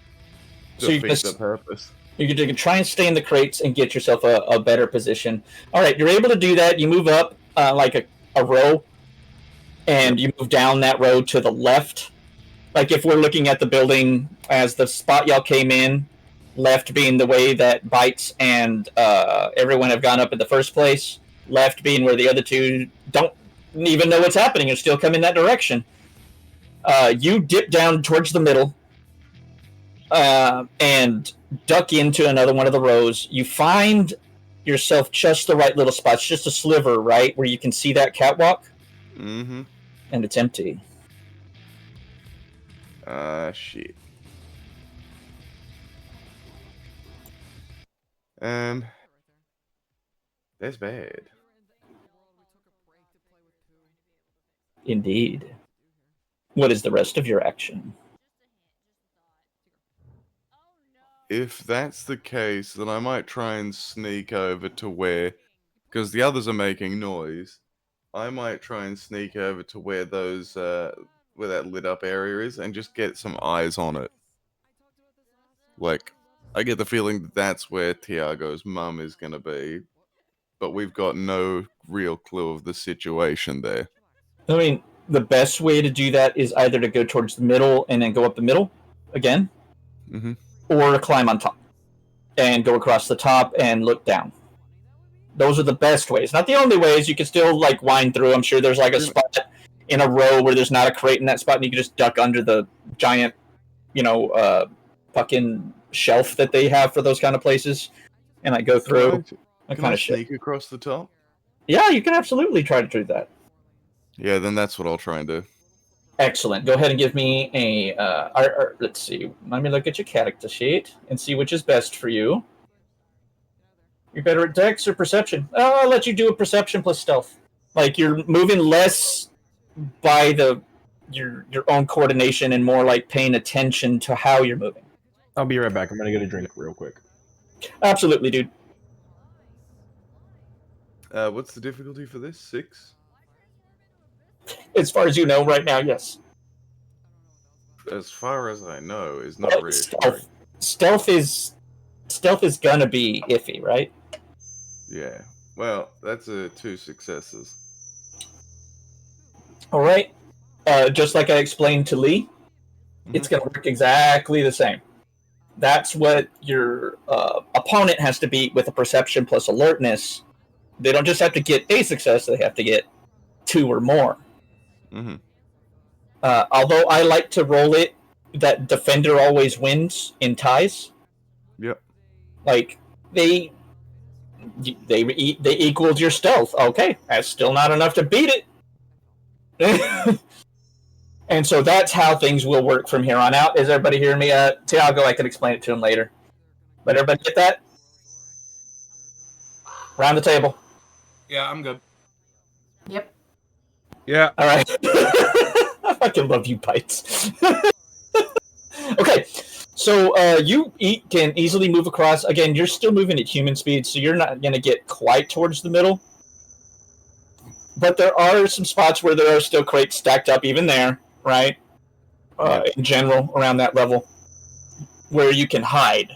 So you defeat just- the purpose. You can try and stay in the crates and get yourself a better position. All right, you're able to do that. You move up like a row, and you move down that row to the left. Like if we're looking at the building as the spot y'all came in, left being the way that Bites and everyone have gone up in the first place, left being where the other two don't even know what's happening and still come in that direction. You dip down towards the middle and duck into another one of the rows. You find yourself just the right little spot. It's just a sliver, right, where you can see that catwalk, Mm-hmm. and it's empty. Shit. That's bad. Indeed. What is the rest of your action? If that's the case, then I might try and sneak over to where, because the others are making noise, I might try and sneak over to where those, where that lit up area is, and just get some eyes on it. Like, I get the feeling that that's where Tiago's mum is going to be, but we've got no real clue of the situation there. I mean, the best way to do that is either to go towards the middle and then go up the middle again, Mm-hmm. or to climb on top and go across the top and look down. Those are the best ways. Not the only ways. You can still wind through. I'm sure there's a spot in a row where there's not a crate in that spot, and you can just duck under the giant, fucking shelf that they have for those kind of places, and go through that Can kind I of shit. sneak across the top? Yeah, you can absolutely try to do that. Yeah, then that's what I'll try and do. Excellent. Go ahead and give me a. Let's see. Let me look at your character sheet and see which is best for you. You're better at Dex or Perception? Oh, I'll let you do a Perception plus Stealth. You're moving less by your own coordination and more paying attention to how you're moving. I'll be right back. I'm gonna get a drink real quick. Absolutely, dude. What's the difficulty for this? 6? As far as you know, right now, yes. As far as I know, is not reassuring. Stealth is gonna be iffy, right? Yeah. Well, that's 2 successes. All right. Just like I explained to Lee, it's going to work exactly the same. That's what your opponent has to beat with a perception plus alertness. They don't just have to get a success; they have to get 2 or more. Mm-hmm. Although I like to roll it that defender always wins in ties. Yep. They equaled your stealth. Okay, that's still not enough to beat it. And so that's how things will work from here on out. Is everybody hearing me? Tiago, I can explain it to him later. But everybody get that? Round the table. Yeah, I'm good. Yep. Yeah. All right. I fucking love you, Bites. Okay. So you can easily move across. Again, you're still moving at human speed, so you're not going to get quite towards the middle. But there are some spots where there are still crates stacked up, even there, right? In general, around that level, where you can hide.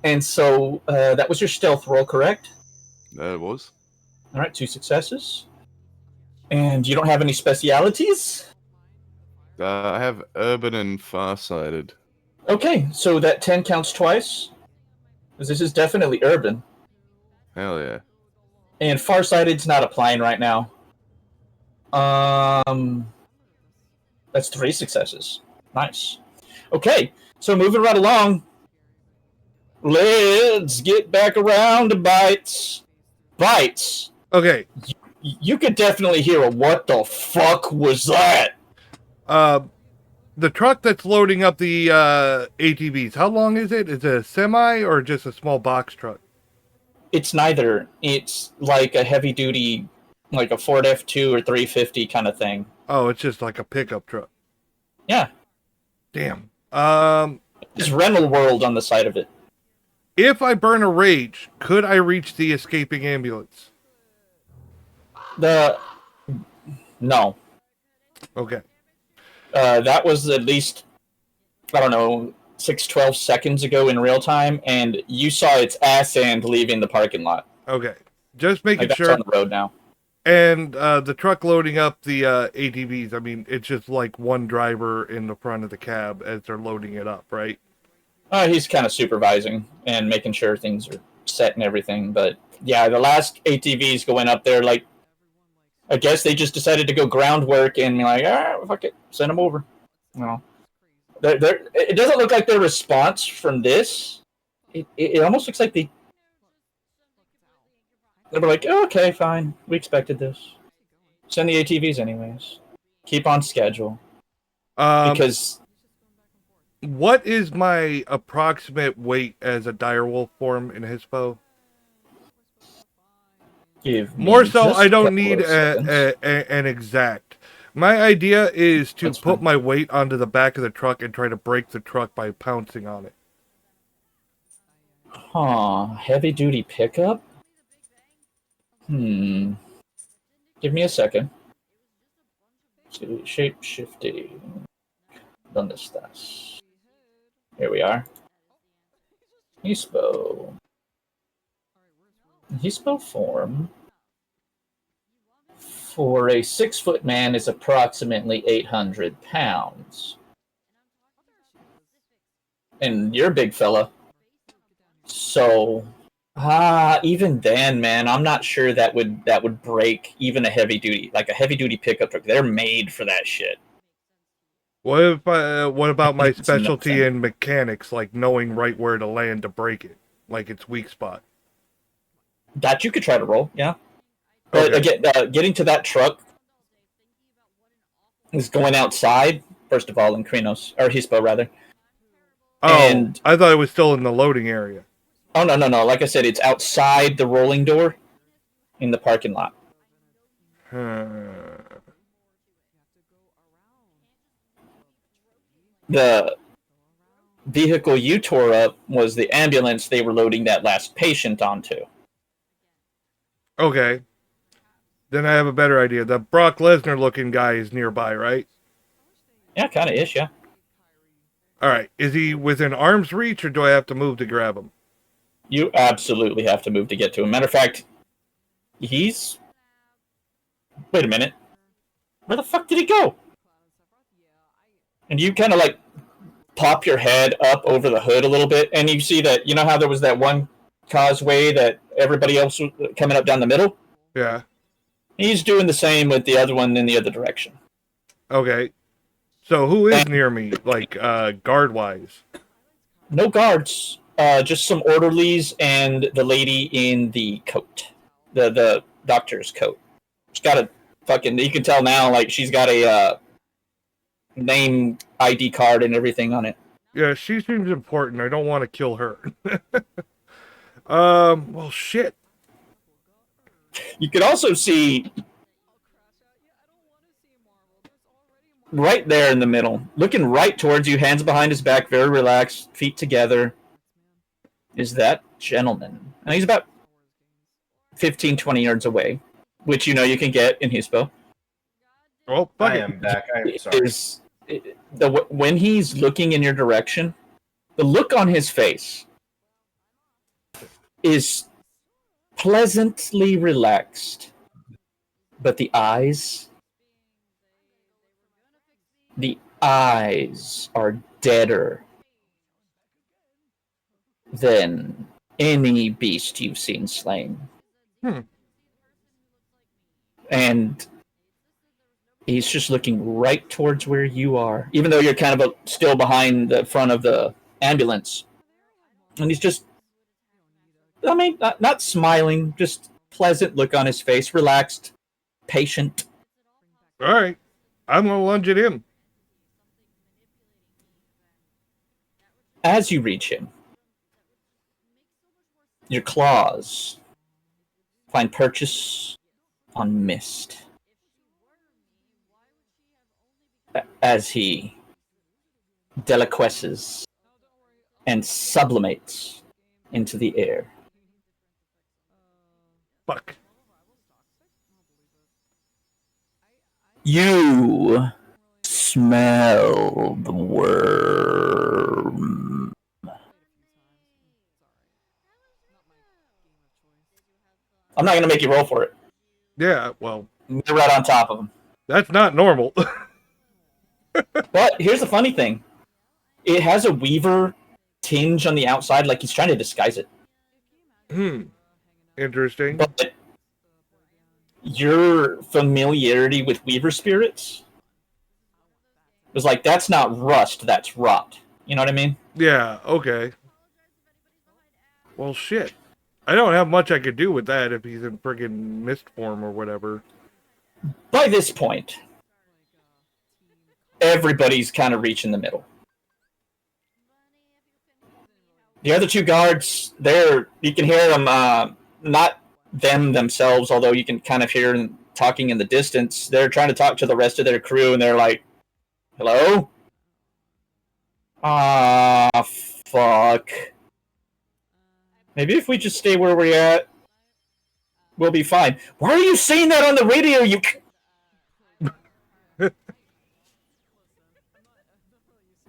And so that was your stealth roll, correct? It was. All right, 2 successes. And you don't have any specialities? I have urban and farsighted. Okay, so that 10 counts twice. Because this is definitely urban. Hell yeah. And farsighted's not applying right now. That's 3 successes. Nice. Okay, so moving right along. Let's get back around to Bites. Bites. Okay. You could definitely hear a what the fuck was that? The truck that's loading up the ATVs, how long is it? Is it a semi or just a small box truck? It's neither. It's like a heavy duty, like a Ford F2 or 350 kind of thing. Oh, it's just like a pickup truck. Yeah. Damn. There's Rental World on the side of it. If I burn a rage, could I reach the escaping ambulance? No. Okay. That was at least, I don't know, 12 seconds ago in real time, and you saw its ass end leaving the parking lot. Okay. Just making Like, sure. that's on the road now. And the truck loading up the ATVs, I mean, it's just like one driver in the front of the cab as they're loading it up, right? He's kind of supervising and making sure things are set and everything. But yeah, the last ATVs going up there, like, I guess they just decided to go groundwork and be like, all right, fuck it, send them over. You know, it doesn't look like their response from this. It almost looks like they were like, oh, okay, fine, we expected this. Send the ATVs anyways. Keep on schedule. Because what is my approximate weight as a direwolf form in Hispo? More so, I don't need an exact. My idea is to put my weight onto the back of the truck and try to break the truck by pouncing on it. Heavy duty pickup? Give me a second. Shape shifting. ¿Dónde estás? Here we are. Hispo. Hispo form for a 6-foot man is approximately 800 pounds. And you're a big fella. So, even then, man, I'm not sure that would break even a heavy duty pickup truck. They're made for that shit. What about my specialty in mechanics, like knowing right where to land to break it, like its weak spot? That you could try to roll, yeah. But Okay. again, getting to that truck is going outside, first of all, in Krinos, or Hispo, rather. Oh, And I thought it was still in the loading area. oh, no. Like I said, it's outside the rolling door in the parking lot. The vehicle you tore up was the ambulance they were loading that last patient onto. Okay. Then I have a better idea. The Brock Lesnar looking guy is nearby, right? Yeah, kind of ish, yeah. Alright. Is he within arm's reach or do I have to move to grab him? You absolutely have to move to get to him. Matter of fact, wait a minute. Where the fuck did he go? And you kind of like pop your head up over the hood a little bit, and you see that, you know how there was that one causeway that everybody else was coming up down the middle? Yeah. He's doing the same with the other one in the other direction. Okay. So who is near me, like, guard-wise? No guards, just some orderlies and the lady in the coat. The doctor's coat. She's got a fucking, you can tell now, like, she's got a name, ID card, and everything on it. Yeah, she seems important. I don't want to kill her. Well, shit. You could also see right there in the middle, looking right towards you, hands behind his back, very relaxed, feet together, is that gentleman. And he's about 15, 20 yards away, which you can get in Hispo. Well, fuck I it. am back. I am sorry. When he's looking in your direction, the look on his face is pleasantly relaxed, but the eyes are deader than any beast you've seen slain. And he's just looking right towards where you are, even though you're kind of still behind the front of the ambulance. And he's just, not smiling, just pleasant look on his face, relaxed, patient. All right. I'm going to lunge at him. As you reach him, your claws find purchase on mist. As he deliquesces and sublimates into the air. Fuck. You smell the worm. I'm not going to make you roll for it. Yeah, well. You're right on top of him. That's not normal. But here's the funny thing. It has a weaver tinge on the outside, like he's trying to disguise it. Interesting. But your familiarity with weaver spirits was like, that's not rust, that's rot. You know what I mean? Yeah, okay. Well, shit. I don't have much I could do with that if he's in friggin' mist form or whatever. By this point, everybody's kind of reaching the middle. The other two guards, you can hear them, not them themselves, although you can kind of hear them talking in the distance. They're trying to talk to the rest of their crew, and they're like, hello? Ah, fuck. Maybe if we just stay where we're at, we'll be fine. Why are you saying that on the radio, you...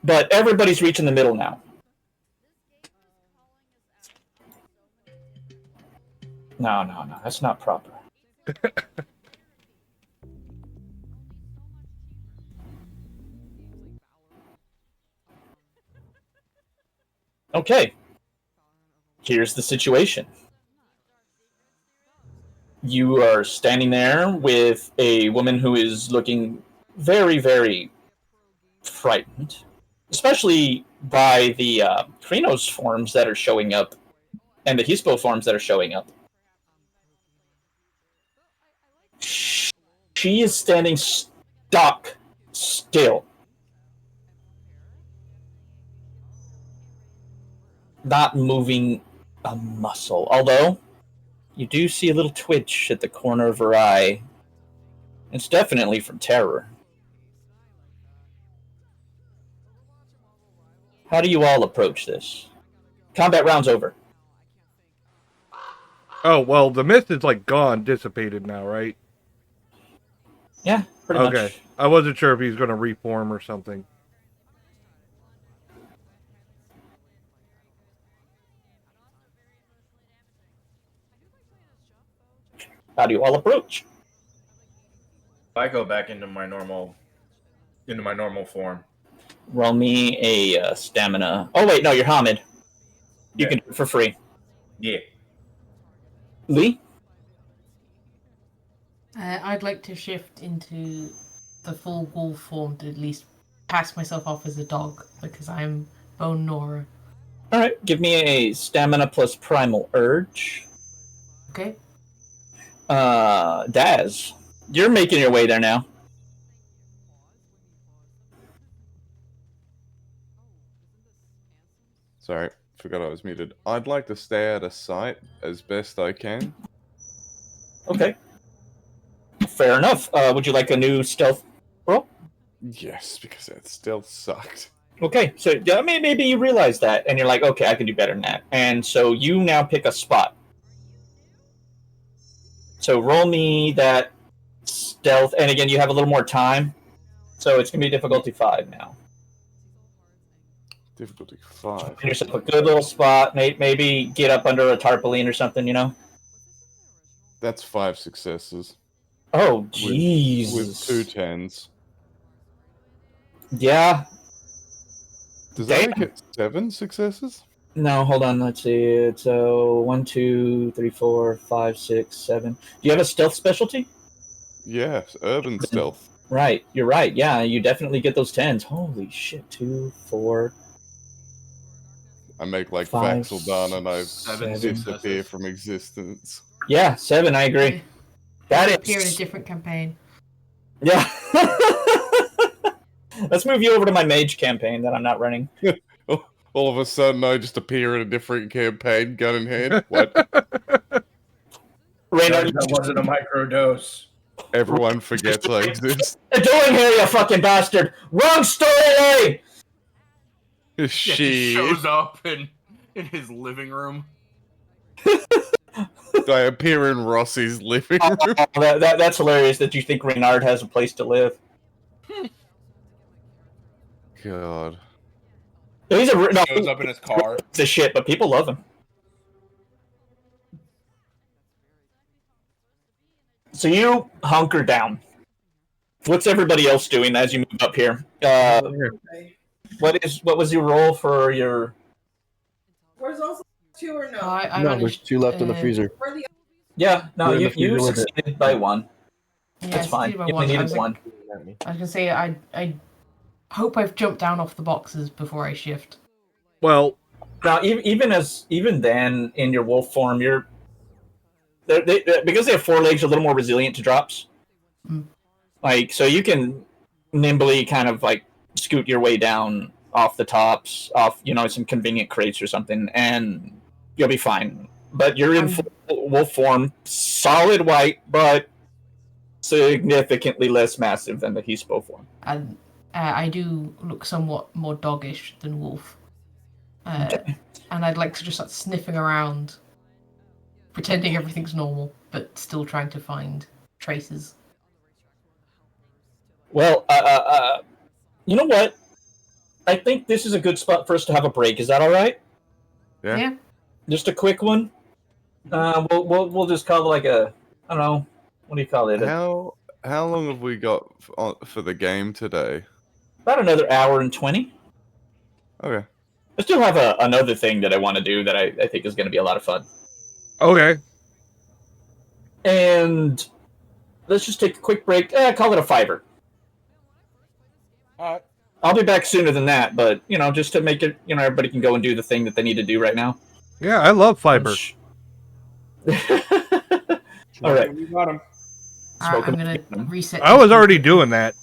But everybody's reaching the middle now. No, that's not proper. Okay. Here's the situation. You are standing there with a woman who is looking very, very frightened, especially by the Krynos forms that are showing up and the Hispo forms that are showing up. She is standing stock still. Not moving a muscle. Although, you do see a little twitch at the corner of her eye. It's definitely from terror. How do you all approach this? Combat round's over. Oh, well, the mist is like gone, dissipated now, right? Yeah, pretty much. Okay. I wasn't sure if he's going to reform or something. How do you all approach? I go back into my normal form. Roll me a stamina. Oh wait, no, you're Hamid. You can do it for free. Yeah. Lee? I'd like to shift into the full wolf form to at least pass myself off as a dog because I'm Bone Nora. Alright, give me a stamina plus primal urge. Okay. Daz, you're making your way there now. Sorry, forgot I was muted. I'd like to stay out of sight as best I can. Okay. Fair enough. Would you like a new stealth roll? Yes, because that stealth sucked. Okay, so yeah, maybe you realize that, and you're like, okay, I can do better than that. And so you now pick a spot. So roll me that stealth, and again, you have a little more time. So it's going to be difficulty 5 now. Difficulty 5. Find yourself a good little spot. Maybe get up under a tarpaulin or something, you know? That's 5 successes. Oh, jeez. With 2 10s. Yeah. Does that make it 7 successes? No, hold on. Let's see. It's 1, 2, 3, 4, 5, 6, 7. Do you have a stealth specialty? Yes, urban stealth. Right. You're right. Yeah, you definitely get those 10s. Holy shit. 2, 4. I make like 5, Vaxeldon and I 7 disappear from existence. Yeah, 7. I agree. That is. Appear in a different campaign. Yeah. Let's move you over to my mage campaign that I'm not running. All of a sudden, I just appear in a different campaign, gun in hand. What? Reynard, That wasn't a microdose. Everyone forgets I exist. what are you doing here, you fucking bastard? Wrong story! Yeah, he She. shows up in his living room. I appear in Rossi's living room. That's hilarious that you think Reynard has a place to live. God. He's a no, Shows up in his car. It's a shit, but people love him. So you hunker down. What's everybody else doing as you move up here? What was your role for your? Where's also 2 or no? I No, managed, there's 2 left in the freezer. Where the Yeah, no, We're in you the freezer with it. succeeded by 1. Yeah, That's fine. succeeded by You one. only I needed was like- 1. I was gonna say I hope I've jumped down off the boxes before I shift. Well, Now, even then, in your wolf form, because they have 4 legs, you're a little more resilient to drops. Mm. Like, so you can nimbly kind of like scoot your way down off the tops, off some convenient crates or something, and you'll be fine. But you're in full wolf form, solid white, but significantly less massive than the Hispo form. And I do look somewhat more doggish than wolf. And I'd like to just start sniffing around, pretending everything's normal, but still trying to find traces. Well, you know what? I think this is a good spot for us to have a break. Is that all right? Yeah. Just a quick one. We'll just call it like a, I don't know, what do you call it? How long have we got for the game today? About another hour and 20. Okay. I still have another thing that I want to do that I think is going to be a lot of fun. okay. And let's just take a quick break. Call it a 5. All right. I'll be back sooner than that, but just to make it, everybody can go and do the thing that they need to do right now. Yeah, I love fiber. All right. You got him. Alright, I'm gonna reset. I was already doing that.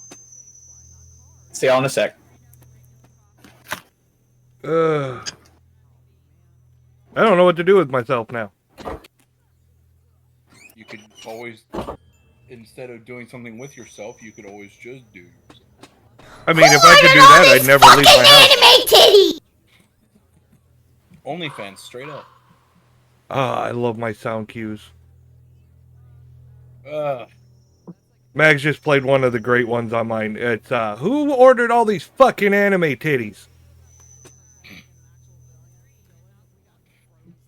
See y'all in a sec. I don't know what to do with myself now. You could always, instead of doing something with yourself, you could always just do yourself. I mean, if I could do that, I'd never leave my house. OnlyFans, straight up. Ah, I love my sound cues. Uh, Mags just played one of the great ones on mine. It's, who ordered all these fucking anime titties?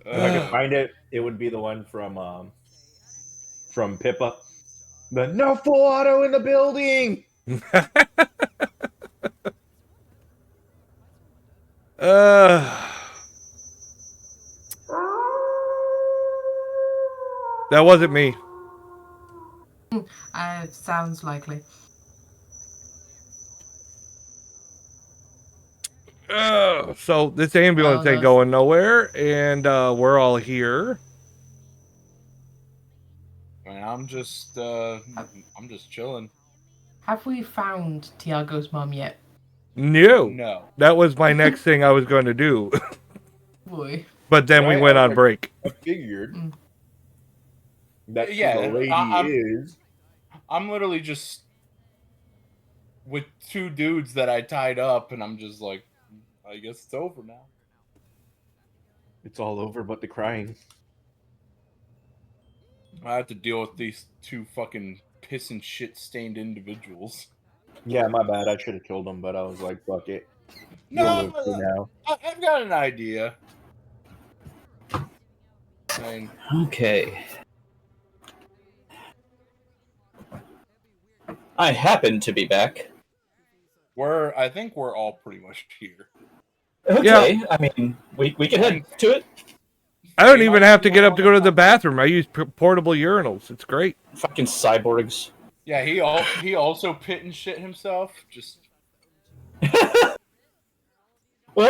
If I could find it, it would be the one from Pippa. The no full auto in the building. That wasn't me. Sounds likely. So this ambulance ain't going nowhere, and we're all here. and I'm just chilling. Have we found Tiago's mum yet? No. No. That was my next thing I was going to do. Boy. But then we Right, went I was on like- break. I figured. Mm. That's who Yeah, the lady is. I'm literally just with two dudes that I tied up, and I'm just like, I guess it's over now. It's all over but the crying. I have to deal with these two fucking piss and shit stained individuals. Yeah, my bad. I should have killed him, but I was like, fuck it. You'll No, live for now. I've got an idea. I mean, Okay. I happen to be back. I think we're all pretty much here. Okay, I mean, we can head to it. I don't even have to get up to go to the bathroom. I use portable urinals. It's great. Fucking cyborgs. Yeah, he also pit and shit himself. Just Well,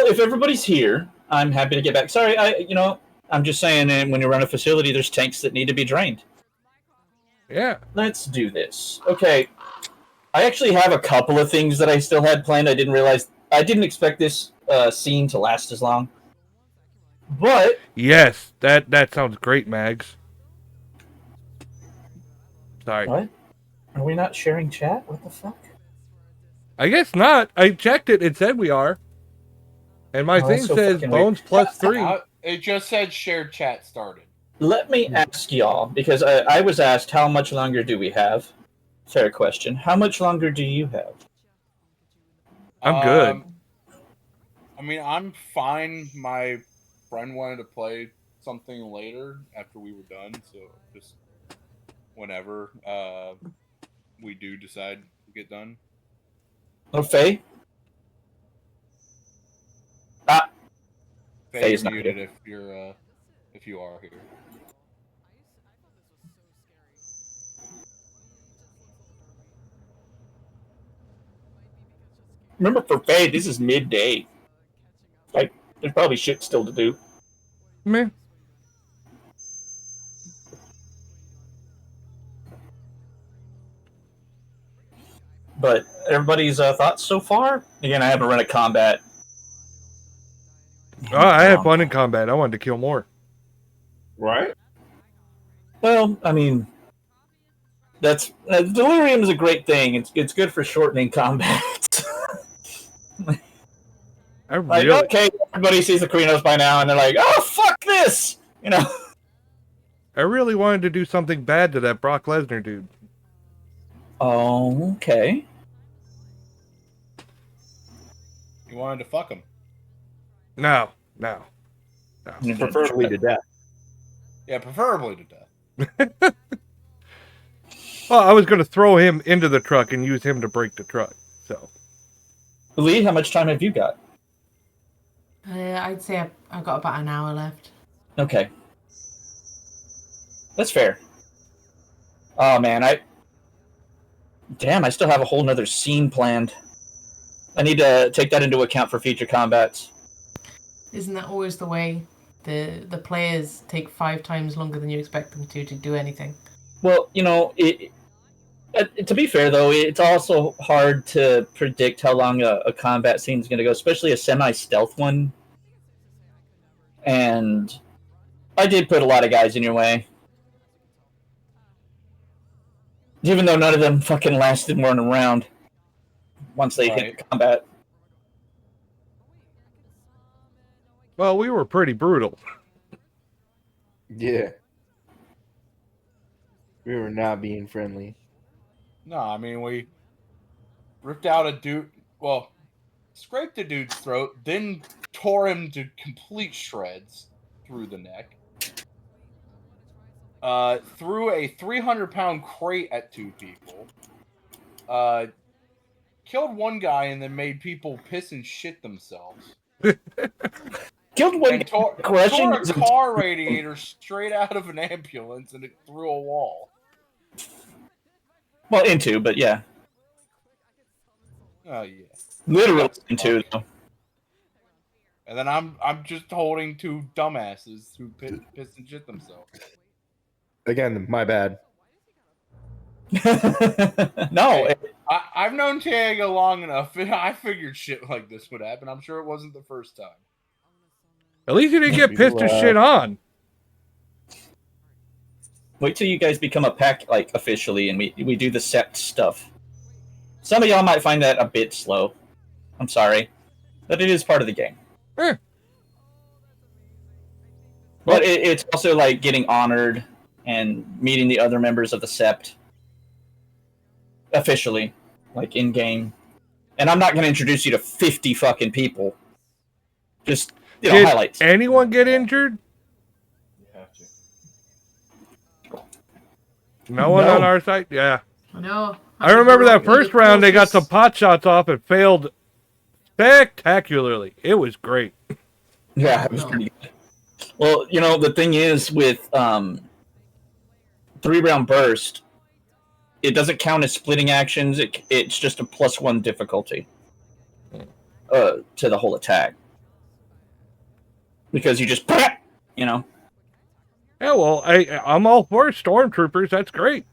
if everybody's here, I'm happy to get back. Sorry, I'm just saying, when you run a facility, there's tanks that need to be drained. Yeah. Let's do this. Okay. I actually have a couple of things that I still had planned. I didn't expect this scene to last as long. But Yes, that sounds great, Mags. Sorry. what? Are we not sharing chat? What the fuck? I guess not. I checked it. It said we are. And my Oh, thing that's so says fucking Bones plus 3. it just said shared chat started. Let me ask y'all, because I was asked how much longer do we have? Fair question. How much longer do you have? I'm good. I mean, I'm fine. My friend wanted to play something later after we were done, so just whenever we do decide to get done. Oh, Faye? Faye, Faye's you're not muted here. if you are here. Remember, for Faye, this is midday. Like, there's probably shit still to do. Meh. But everybody's thoughts so far? Again, I haven't run a combat. Oh, I had fun in combat. I wanted to kill more. Right? Well, I mean, that's delirium is a great thing. It's good for shortening combat. I Like, really, okay, everybody sees the Krinos by now, and they're like, "Oh, fuck this!" You know. I really wanted to do something bad to that Brock Lesnar dude. Oh, okay. You wanted to fuck him. No. Preferably to death. Yeah, preferably to death. Well, I was going to throw him into the truck and use him to break the truck. So, Lee, how much time have you got? I'd say I've got about an hour left. Okay. That's fair. Oh, man, I still have a whole nother scene planned. I need to take that into account for future combats. Isn't that always the way? The players take 5 times longer than you expect them to do anything. Well, to be fair, though, it's also hard to predict how long a combat scene is going to go, especially a semi-stealth one. And I did put a lot of guys in your way. Even though none of them fucking lasted more than a round once they hit the combat. well, we were pretty brutal. Yeah. We were not being friendly. No, I mean, we ripped out a dude. Well, scraped a dude's throat, then tore him to complete shreds through the neck. Threw a 300-pound crate at 2 people. Killed one guy and then made people piss and shit themselves. Killed one And tore a car radiator straight out of an ambulance and it through a wall. Well, into, but yeah. Oh yeah. Literally into, though. And then I'm just holding 2 dumbasses who piss and shit themselves. Again, my bad. No. Hey, I've known Tiago long enough. I figured shit like this would happen. I'm sure it wasn't the first time. At least you didn't get pissed as shit on. Wait till you guys become a pack, like, officially, and we do the sept stuff. Some of y'all might find that a bit slow. I'm sorry. But it is part of the game. Eh. But it's also, like, getting honored and meeting the other members of the sept. Officially. Like, in-game. And I'm not going to introduce you to 50 fucking people. Just, Did highlights. anyone get injured? No one on our side? Yeah. No. I remember that first round, they got some pot shots off and failed spectacularly. It was great. Yeah, it was pretty good. Well, the thing is with 3-round burst, it doesn't count as splitting actions. It's just a +1 difficulty to the whole attack. Because you just, Yeah, well, I'm all for stormtroopers. That's great.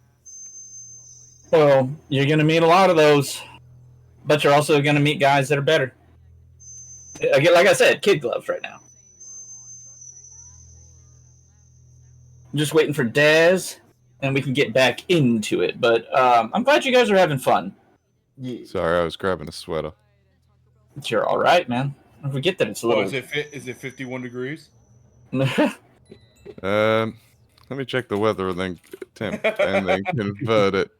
Well, you're going to meet a lot of those, but you're also going to meet guys that are better. Again, like I said, kid gloves right now. I'm just waiting for Daz, and we can get back into it. But I'm glad you guys are having fun. Sorry, I was grabbing a sweater. You're all right, man. I forget that it's a little. Is it 51 degrees? Let me check the weather and then convert it.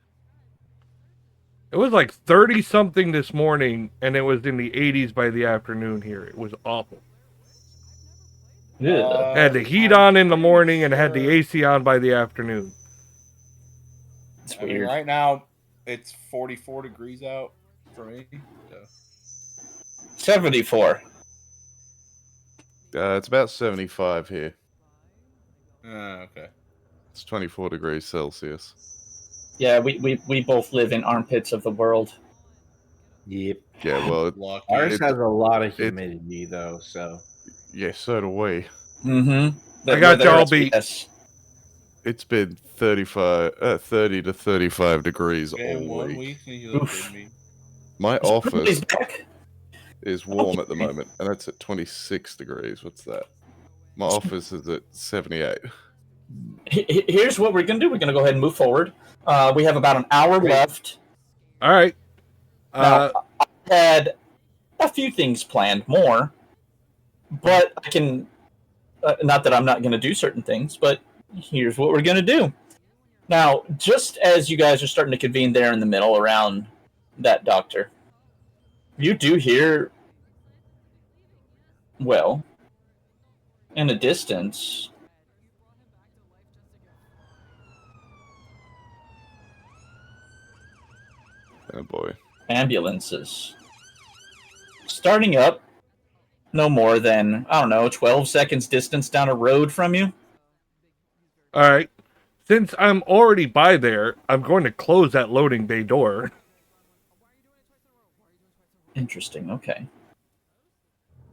It was like 30-something this morning, and it was in the 80s by the afternoon here. It was awful. Had the heat on in the morning and had the AC on by the afternoon. It's weird. Right now, it's 44 degrees out for me. So. 74. It's about 75 here. Okay. It's 24 degrees Celsius. Yeah, we both live in armpits of the world. Yep. Yeah, well, ours has a lot of humidity, though, so. Yeah, so do we. Mm-hmm. I got y'all beat. It's been 30 to 35 degrees all week. My office is warm at the moment, and it's at 26 degrees. What's that? My office is at 78. Here's what we're going to do. We're going to go ahead and move forward. We have about an hour left. All right. Now, I had a few things planned more, but I can... not that I'm not going to do certain things, but here's what we're going to do. Now, just as you guys are starting to convene there in the middle around that doctor, you do hear, well, in a distance, oh boy, ambulances starting up no more than, 12 seconds distance down a road from you. All right. Since I'm already by there, I'm going to close that loading bay door. Interesting, okay.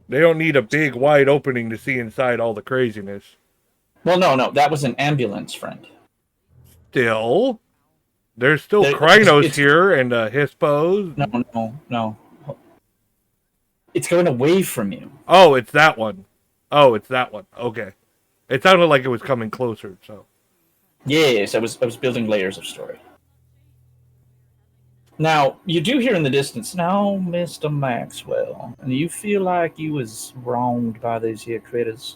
They don't need a big, wide opening to see inside all the craziness. Well, no, that was an ambulance, friend. Still, there's still Krynos here and Hispos. No. It's going away from you. Oh, it's that one. Okay. It sounded like it was coming closer, so. Yes, I was building layers of story. Now, you do hear in the distance, now, Mr. Maxwell, and you feel like you was wronged by these here critters.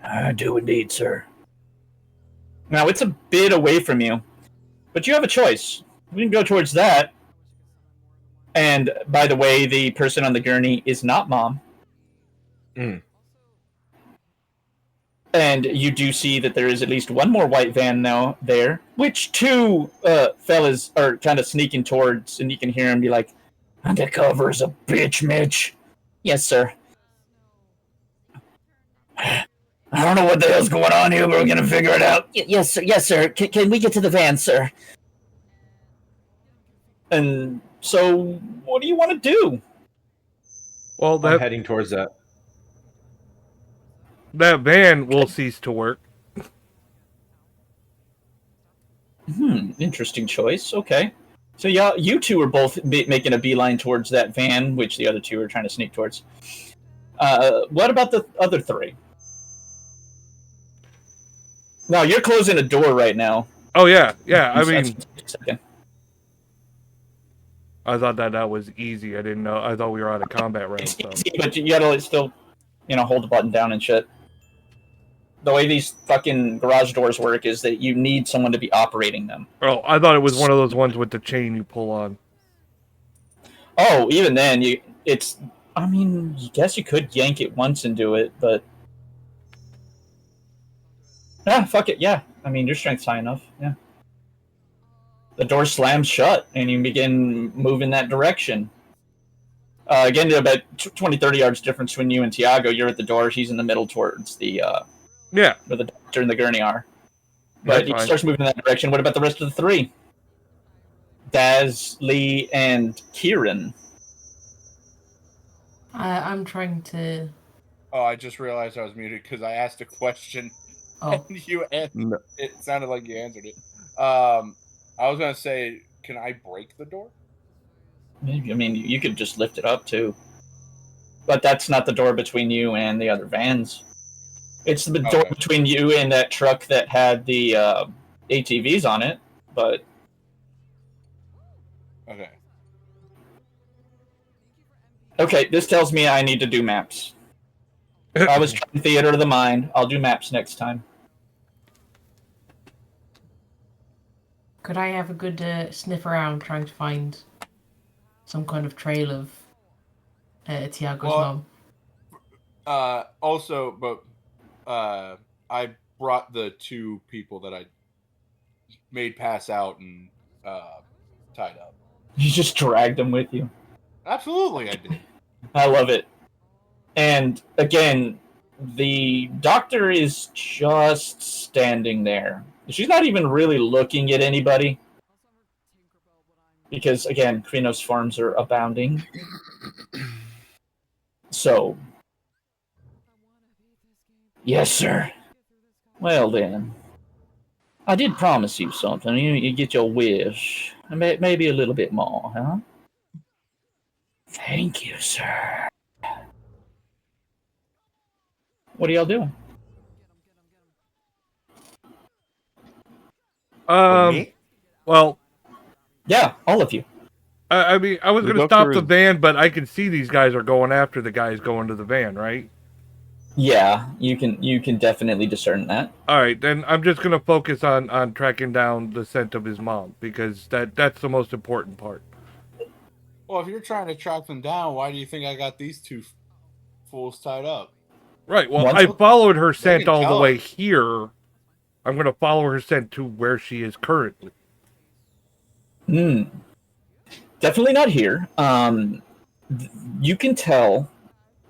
I do indeed, sir. Now, it's a bit away from you, but you have a choice. We can go towards that. And, by the way, the person on the gurney is not Mom. And you do see that there is at least one more white van now there, which two fellas are kind of sneaking towards, and you can hear him be like, "Undercover's a bitch, Mitch." Yes, sir. I don't know what the hell's going on here, but we're going to figure it out. Yes, sir. Yes, sir. Can we get to the van, sir? And so, what do you want to do? Well, I'm heading towards that. That van will cease to work. Interesting choice. Okay. So yeah, you two are both making a beeline towards that van, which the other two are trying to sneak towards. What about the other three? No, you're closing a door right now. Oh yeah. I So mean, that's a second. I thought that was easy. I didn't know. I thought we were on a combat round. It's So. easy, but you gotta still, hold the button down and shit. The way these fucking garage doors work is that you need someone to be operating them. Oh, I thought it was one of those ones with the chain you pull on. Oh, even then, I guess you could yank it once and do it, but fuck it, yeah. I mean, your strength's high enough, yeah. The door slams shut, and you begin moving that direction. Again, about 20, 30 yards difference between you and Tiago. You're at the door. He's in the middle towards the where the doctor and the gurney are. But he starts moving in that direction. What about the rest of the three? Daz, Lee, and Kieran. I'm trying to. Oh, I just realized I was muted because I asked a question. Oh. And it sounded like you answered it. I was going to say, can I break the door? Maybe. I mean, you could just lift it up, too. But that's not the door between you and the other vans. It's the door between you and that truck that had the ATVs on it, but... Okay. Okay, this tells me I need to do maps. I was trying theater of the mind. I'll do maps next time. Could I have a good sniff around trying to find some kind of trail of Tiago's mom? Also, but I brought the two people that I made pass out and tied up. You just dragged them with you. Absolutely, I did. I love it. And again, the doctor is just standing there. She's not even really looking at anybody. Because, again, Krynos farms are abounding. So. Yes, sir. Well, then. I did promise you something. You get your wish. Maybe a little bit more, huh? Thank you, sir. What are y'all doing? Well. Yeah, all of you. I mean, I was going to stop the van, but I can see these guys are going after the guys going to the van, right? Yeah, you can definitely discern that. All right, then I'm just going to focus on tracking down the scent of his mom, because that's the most important part. Well, if you're trying to track them down, why do you think I got these two fools tied up? Right, well, I followed her scent all the way here. I'm going to follow her scent to where she is currently. Definitely not here. You can tell,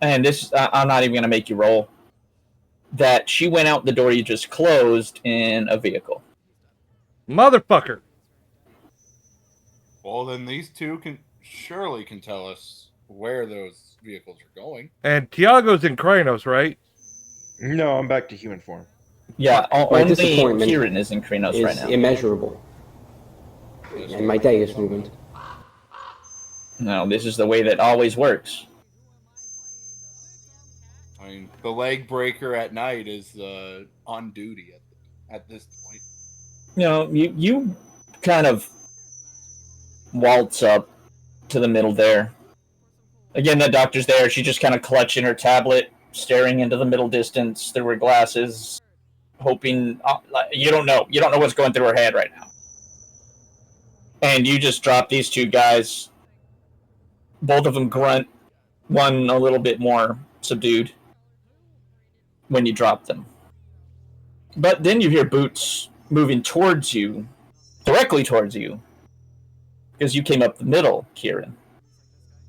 and this I'm not even going to make you roll, that she went out the door you just closed in a vehicle. Motherfucker. Well, then these two can tell us where those vehicles are going. And Tiago's in Krynos, right? No, I'm back to human form. Yeah, only Kieran is in Krynos right now. Immeasurable. And my day is ruined. No, this is the way that always works. I mean, the leg breaker at night is on duty at this point. You know, you kind of waltz up to the middle there. Again, the doctor's there. She's just kind of clutching her tablet, staring into the middle distance through her glasses, hoping... you don't know. You don't know what's going through her head right now. And you just drop these two guys. Both of them grunt. One a little bit more subdued when you drop them. But then you hear boots moving towards you, directly towards you, because you came up the middle, Kieran.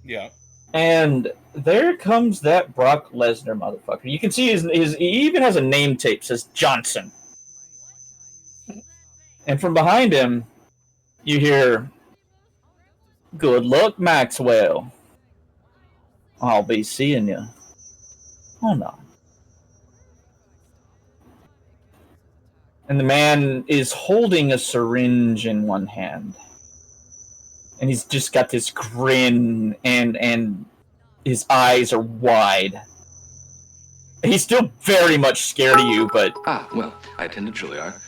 Yeah. And there comes that Brock Lesnar motherfucker. You can see he even has a name tape, says Johnson. And from behind him, you hear, "Good luck, Maxwell. I'll be seeing you." Oh, no. And the man is holding a syringe in one hand. And he's just got this grin, and his eyes are wide. He's still very much scared of you, but Well, I attended Juilliard.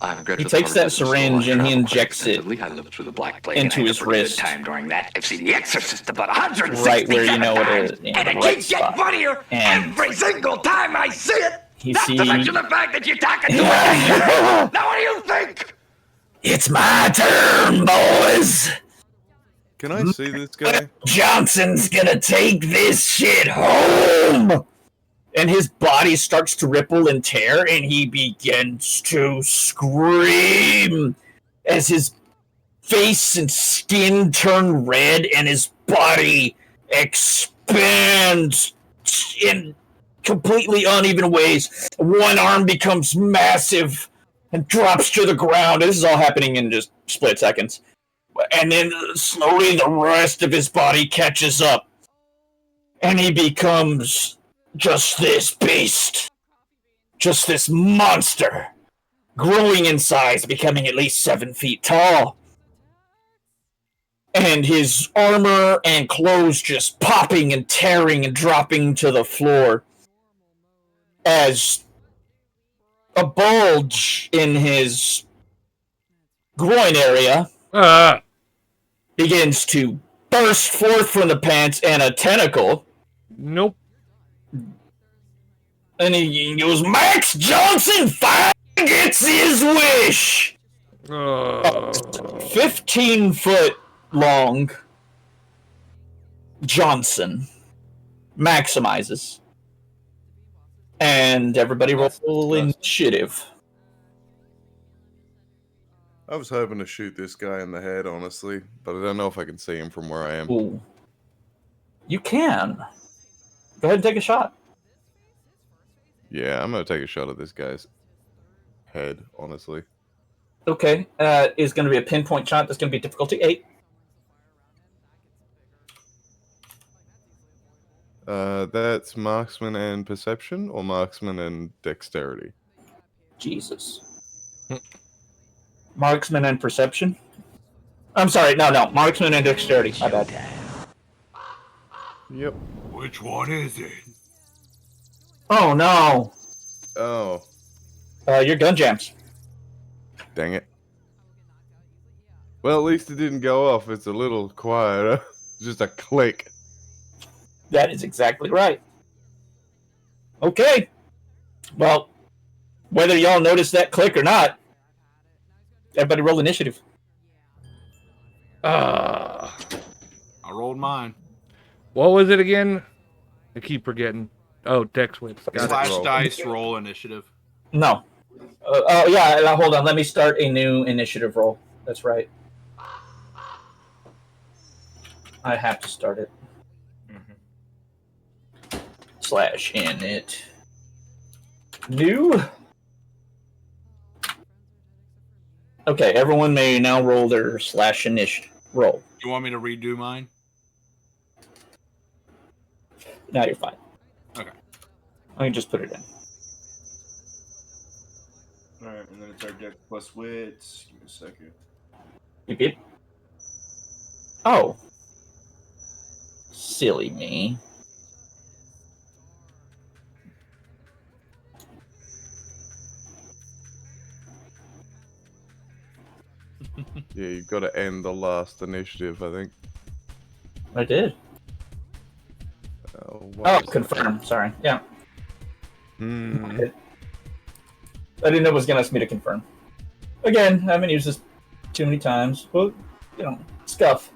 I'm a graduate. he takes that syringe and he injects it I lived through the Black Plague into his wrist. Time during that. I've seen The Exorcist about 160 right where you know it is. and it keeps getting funnier every single time I see it. Not to mention the fact that you're talking to me. Now what do you think? It's my turn, boys. Can I see this guy? Johnson's gonna take this shit home. And his body starts to ripple and tear, and he begins to scream as his face and skin turn red, and his body expands in completely uneven ways. One arm becomes massive and drops to the ground. This is all happening in just split seconds. And then slowly the rest of his body catches up. And he becomes just this beast. Just this monster. Growing in size, becoming at least 7 feet tall. And his armor and clothes just popping and tearing and dropping to the floor. As a bulge in his groin area begins to burst forth from the pants, and a tentacle. Nope. And he goes, Max Johnson finally gets his wish! 15-foot long Johnson maximizes. And everybody roll initiative. I was hoping to shoot this guy in the head, honestly, but I don't know if I can see him from where I am. Ooh. You can. Go ahead and take a shot. Yeah, I'm gonna take a shot at this guy's head, honestly. Okay, is going to be a pinpoint shot. That's going to be difficulty 8. That's marksman and perception, or marksman and dexterity? Jesus. Marksman and perception? I'm sorry, no, marksman and dexterity. My bad. Yep. Which one is it? Oh, no. Oh. Your gun jams. Dang it. Well, at least it didn't go off. It's a little quieter. Just a click. That is exactly right. Okay. Well, whether y'all noticed that click or not, everybody roll initiative. I rolled mine. What was it again? I keep forgetting. Oh, Dex whips. Slash dice roll initiative. No. Oh, yeah, hold on. Let me start a new initiative roll. That's right. I have to start it. Slash in it. New. Okay, everyone may now roll their slash initiative roll. You want me to redo mine? Now you're fine. Okay. I can just put it in. Alright, and then it's our deck plus wits. Give me a second. You did? Oh. Silly me. Yeah, you've got to end the last initiative, I think. I did. What is confirm. Sorry. Yeah. that? I didn't know it was going to ask me to confirm. Again, I haven't used this too many times. But, scuff.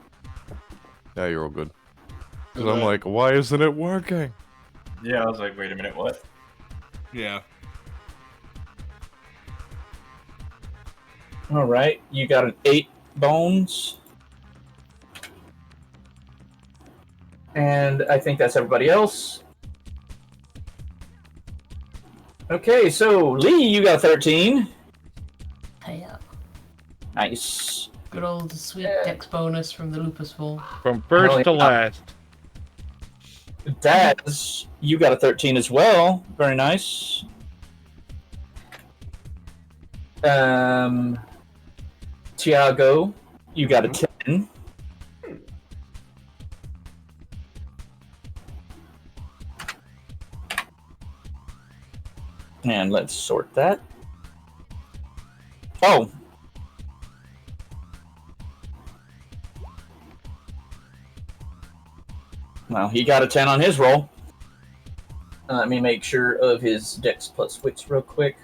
Yeah, you're all good. Because I'm like, why isn't it working? Yeah, I was like, wait a minute, what? Yeah. All right, you got an 8 bones. And I think that's everybody else. Okay, so Lee, you got 13. Hey, Nice. good old sweet dex bonus from the lupus fall. From first to last. Daz, you got a 13 as well. Very nice. Tiago, you got a 10. And let's sort that. Oh. Well, he got a 10 on his roll. Let me make sure of his Dex plus Wits real quick.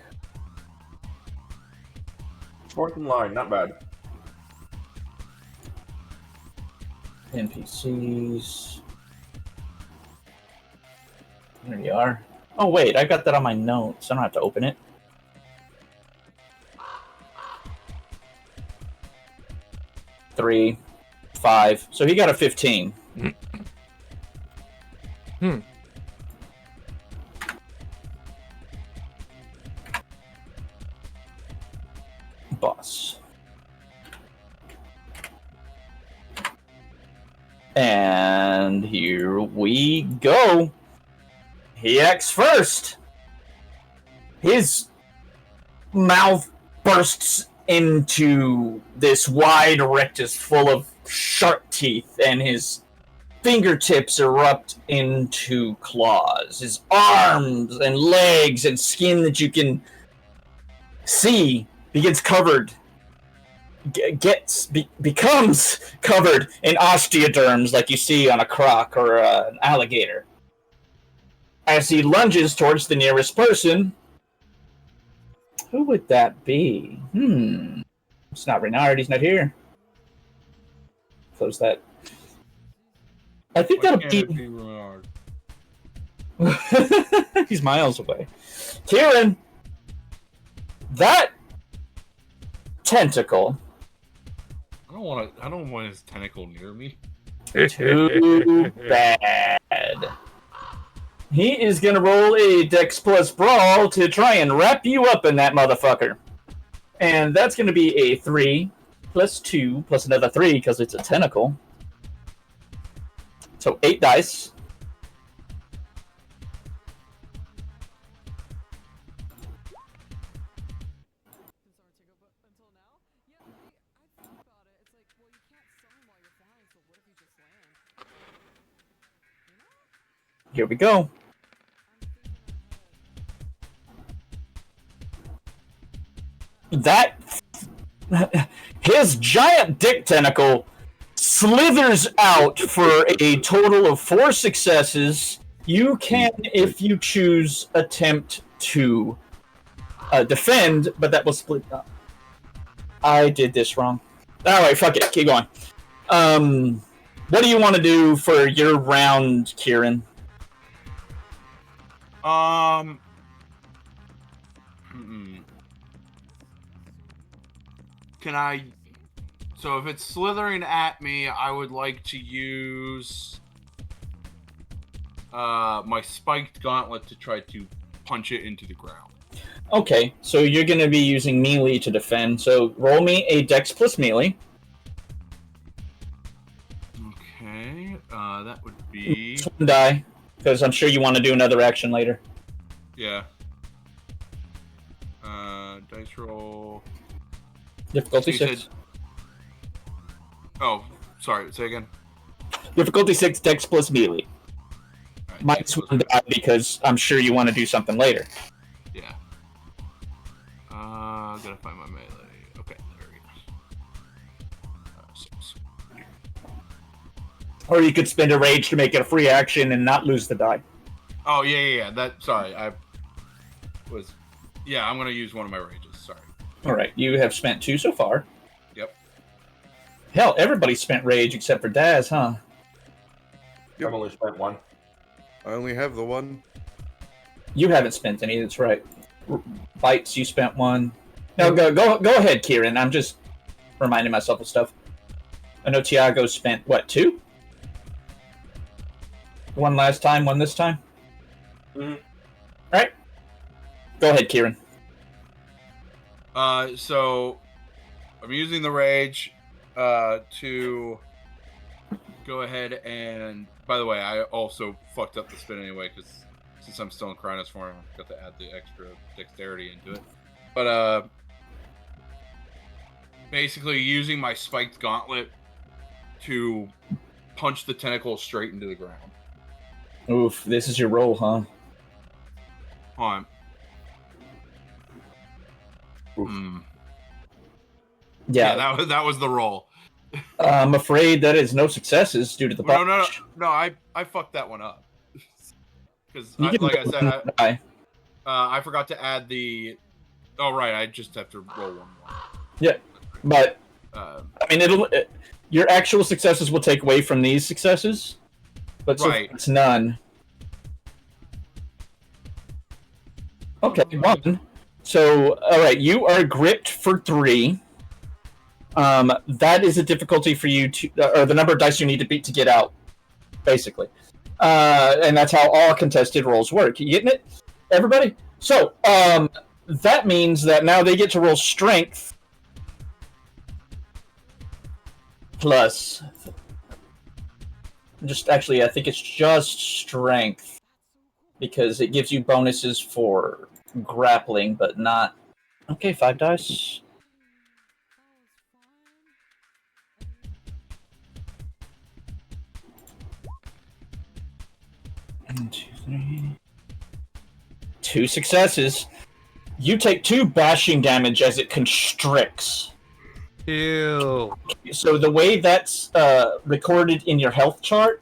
Fourth in line, not bad. NPCs. There you are. Oh, wait, I got that on my notes. I don't have to open it. Three, 5. So he got a 15. Boss. And here we go. He acts first. His mouth bursts into this wide rectus full of sharp teeth, and his fingertips erupt into claws. His arms and legs and skin that you can see becomes covered in osteoderms like you see on a croc or an alligator. As he lunges towards the nearest person, who would that be? It's not Renard, he's not here. Close that. I think that'll be Renard. He's miles away. Kieran, that tentacle. I don't want his tentacle near me. Too bad. He is gonna roll a Dex plus Brawl to try and wrap you up in that motherfucker. And that's gonna be a 3 plus 2 plus another 3 because it's a tentacle. So 8 dice. Here we go. That his giant dick tentacle slithers out for a total of 4 successes. You can, if you choose, attempt to defend, but that will split up. I did this wrong. Alright, fuck it. Keep going. What do you want to do for your round, Kieran? Can I... So if it's slithering at me, I would like to use my spiked gauntlet to try to punch it into the ground. Okay, so you're going to be using melee to defend. So roll me a Dex plus melee. Okay, that would be... One die, because I'm sure you want to do another action later. Yeah. Dice roll... Difficulty So 6. Oh, sorry, say again. Difficulty 6, Dex plus melee. Right, Minus 1 die because I'm sure you want to do something later. Yeah. Gotta find my melee. Okay, there we go. 6. Or you could spend a rage to make it a free action and not lose the die. Oh, yeah. Sorry, I'm gonna use one of my rages, sorry. Alright, you have spent 2 so far. Yep. Hell, everybody spent rage except for Daz, huh? I've only spent 1. I only have the one. You haven't spent any, that's right. Bites, you spent 1. No, go ahead, Kieran. I'm just reminding myself of stuff. I know Tiago spent, what, 2? 1 last time, 1 this time? Alright. Go ahead, Kieran. So I'm using the rage to go ahead and... By the way, I also fucked up the spin anyway, because since I'm still in Cronus form, I've got to add the extra dexterity into it. But basically using my spiked gauntlet to punch the tentacle straight into the ground. Oof, this is your roll, huh? Hold on. Yeah, that was the roll. I'm afraid that is no successes due to the botch. No, I fucked that one up. Because, like I said, I forgot to add the... Oh, right, I just have to roll one more. Yeah, but, I mean, your actual successes will take away from these successes, but so it's none. Okay, 1. So, alright, you are gripped for 3. That is a difficulty for you to, or the number of dice you need to beat to get out, basically. And that's how all contested rolls work. You getting it, everybody? So, that means that now they get to roll strength plus. I think it's just strength because it gives you bonuses for grappling, but not. Okay, 5 dice. One, 2, 3. 2 successes. You take 2 bashing damage as it constricts. Ew. So the way that's recorded in your health chart,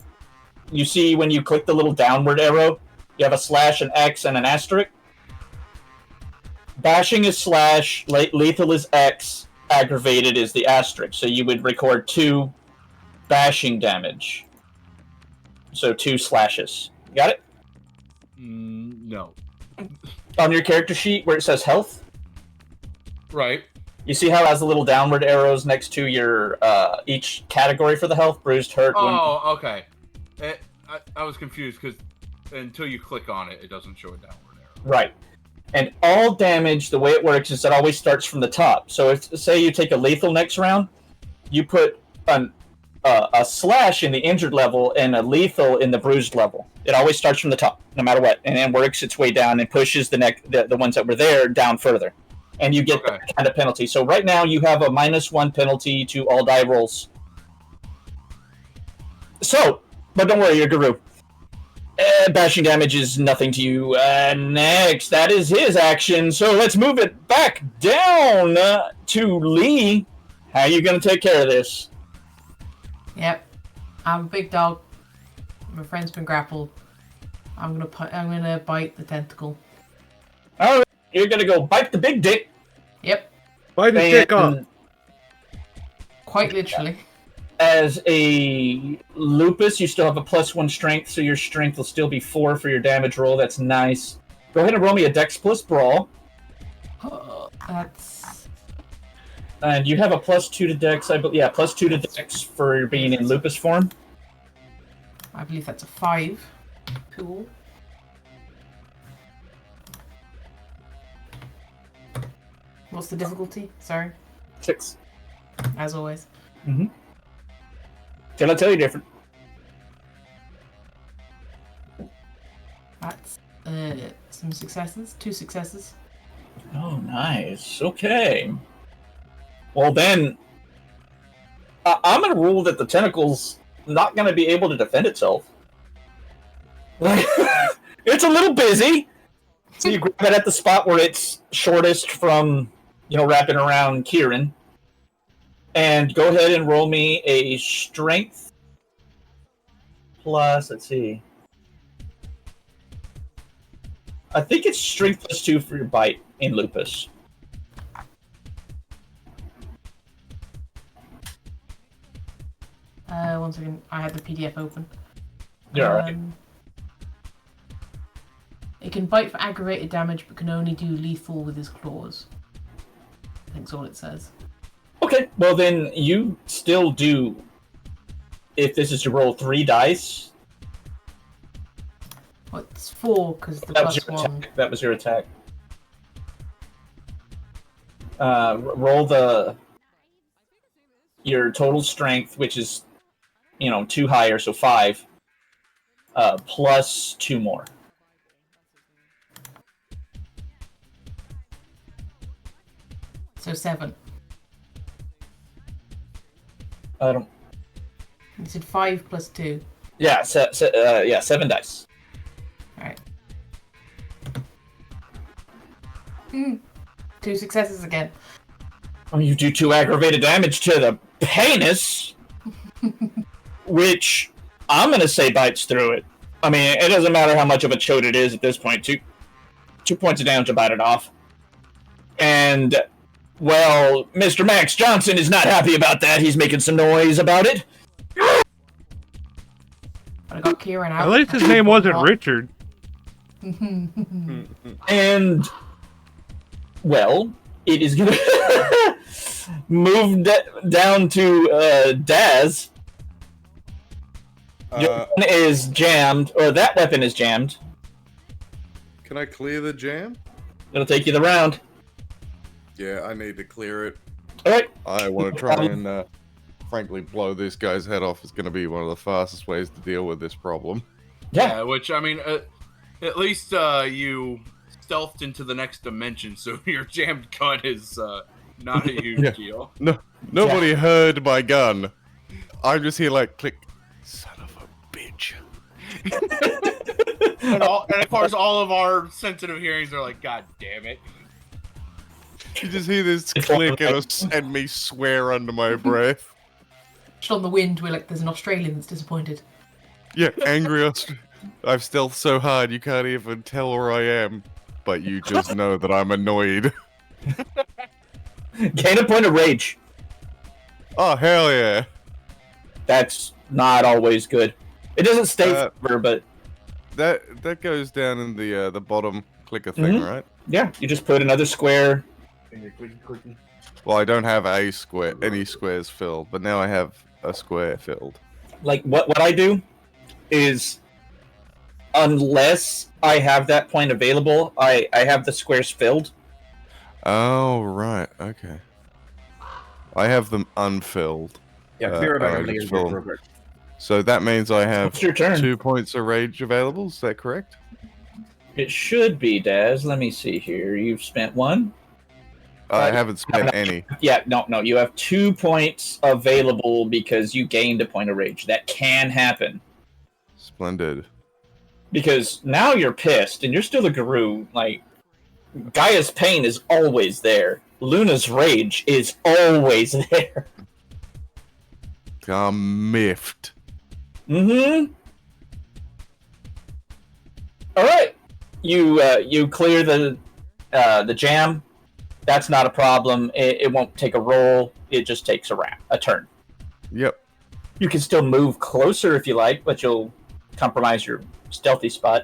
you see when you click the little downward arrow, you have a slash, an X, and an asterisk. Bashing is slash, lethal is X, aggravated is the asterisk. So you would record 2 bashing damage. So 2 slashes. Got it? No. On your character sheet where it says health? Right. You see how it has the little downward arrows next to your each category for the health? Bruised, hurt, Oh, okay. I was confused because until you click on it, it doesn't show a downward arrow. Right. And all damage, the way it works is it always starts from the top. So if, say you take a lethal next round, you put a slash in the injured level and a lethal in the bruised level. It always starts from the top, no matter what, and then works its way down and pushes the ones that were there down further. And you get that kind of penalty. So right now you have a -1 penalty to all die rolls. So, but don't worry, you're Guru. Bashing damage is nothing to you. Next, that is his action. So let's move it back down to Lee. How are you going to take care of this? Yep, I'm a big dog. My friend's been grappled. I'm gonna bite the tentacle. All right, you're gonna go bite the big dick. Yep. Bite his dick off. Quite literally. As a lupus, you still have a +1 strength, so your strength will still be 4 for your damage roll. That's nice. Go ahead and roll me a Dex plus Brawl. That's. And you have a +2 to Dex, yeah, +2 to Dex for being in lupus form. I believe that's a 5. Cool. What's the difficulty? Sorry. 6. As always. Mm-hmm. Till I tell you different. That's some successes. 2 successes. Oh, nice. Okay. Well, then, I'm going to rule that the tentacle's not going to be able to defend itself. It's a little busy. So you grab it at the spot where it's shortest from, wrapping around Kieran. And go ahead and roll me a strength plus, let's see. I think it's strength +2 for your bite in lupus. One second, I had the PDF open. You're alright. It can bite for aggravated damage, but can only do lethal with his claws. I think that's all it says. Okay, well then you still do, if this is to roll 3 dice. Well, it's 4, because the that was +1. Attack. That was your attack. Roll your total strength, which is, 2 higher, so 5, plus 2 more. So 7. I don't. You said 5 plus 2. Yeah, 7 dice. Alright. 2 successes again. Oh, you do 2 aggravated damage to the penis, which I'm gonna say bites through it. I mean, it doesn't matter how much of a chode it is at this point. 2 points of damage to bite it off. And, well, Mr. Max Johnson is not happy about that. He's making some noise about it. I got Kieran out. At least his name wasn't Richard. And, well, it is gonna move down to Daz. Your weapon is jammed, or that weapon is jammed. Can I clear the jam? It'll take you the round. Yeah, I need to clear it. Alright. I want to try and, frankly, blow this guy's head off. Is going to be one of the fastest ways to deal with this problem. Yeah, which, I mean, at least you stealthed into the next dimension, so your jammed gun is not a huge deal. No, nobody heard my gun. I'm just here like, click. Son of a bitch. and of course, all of our sensitive hearings are like, God damn it. You just hear this click and me swear under my breath. Just on the wind, we're like, there's an Australian that's disappointed. Yeah, angry I've stealthed so hard you can't even tell where I am. But you just know that I'm annoyed. Gain a point of rage. Oh, hell yeah. That's not always good. It doesn't stay forever, but... That goes down in the bottom clicker thing, right? Yeah, you just put another square. Well, I don't have any squares filled, but now I have a square filled. Like, what I do is, unless I have that point available, I have the squares filled. Oh, right, okay. I have them unfilled. Yeah, clear it out. So that means I have It's your turn. 2 points of rage available, is that correct? It should be, Daz. Let me see here. You've spent 1. I haven't spent any. Yeah, no. You have 2 points available because you gained a point of rage. That can happen. Splendid. Because now you're pissed, and you're still a guru. Like, Gaia's pain is always there. Luna's rage is always there. I'm miffed. Mm-hmm. All right. You clear the jam. That's not a problem. It won't take a roll. It just takes a turn. Yep. You can still move closer if you like, but you'll compromise your stealthy spot.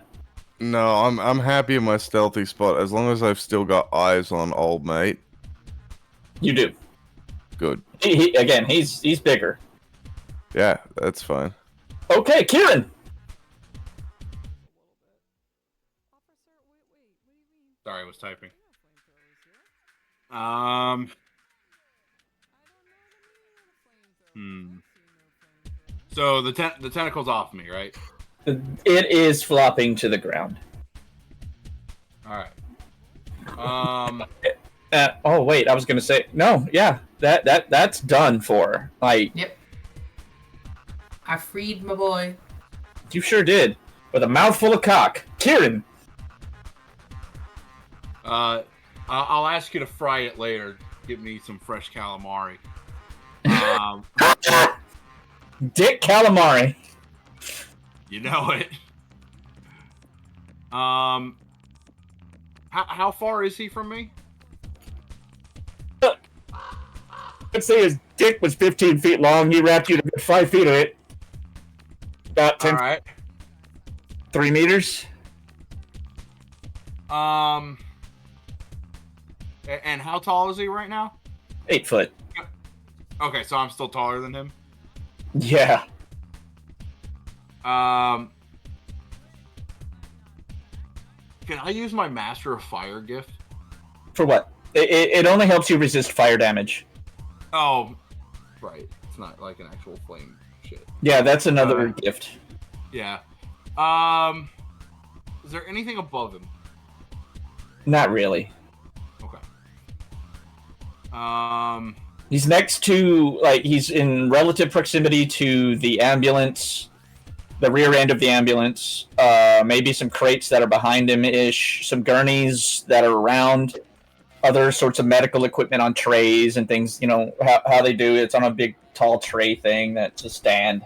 No, I'm happy in my stealthy spot as long as I've still got eyes on old mate. You do. Good. He's bigger. Yeah, that's fine. Okay, Kieran. Sorry, I was typing. So the tentacle's off me, right? It is flopping to the ground. All right. Oh wait, I was gonna say no. Yeah, that's done for. Like. Yep. I freed my boy. You sure did, with a mouthful of cock, Kieran. I'll ask you to fry it later. Give me some fresh calamari. Dick calamari. You know it. How far is he from me? Let's say his dick was 15 feet long. He wrapped you to 5 feet of it. About 10. All right. 3 meters. And how tall is he right now? 8 foot. Okay, so I'm still taller than him. Yeah. Can I use my Master of Fire gift? For what? It only helps you resist fire damage. Oh, right. It's not like an actual flame shit. Yeah, that's another gift. Yeah. Is there anything above him? Not really. Okay. He's next to, he's in relative proximity to the ambulance, the rear end of the ambulance. Maybe some crates that are behind him-ish, some gurneys that are around. other sorts of medical equipment on trays and things. You know how they do. It's on a big, tall tray thing that's a stand.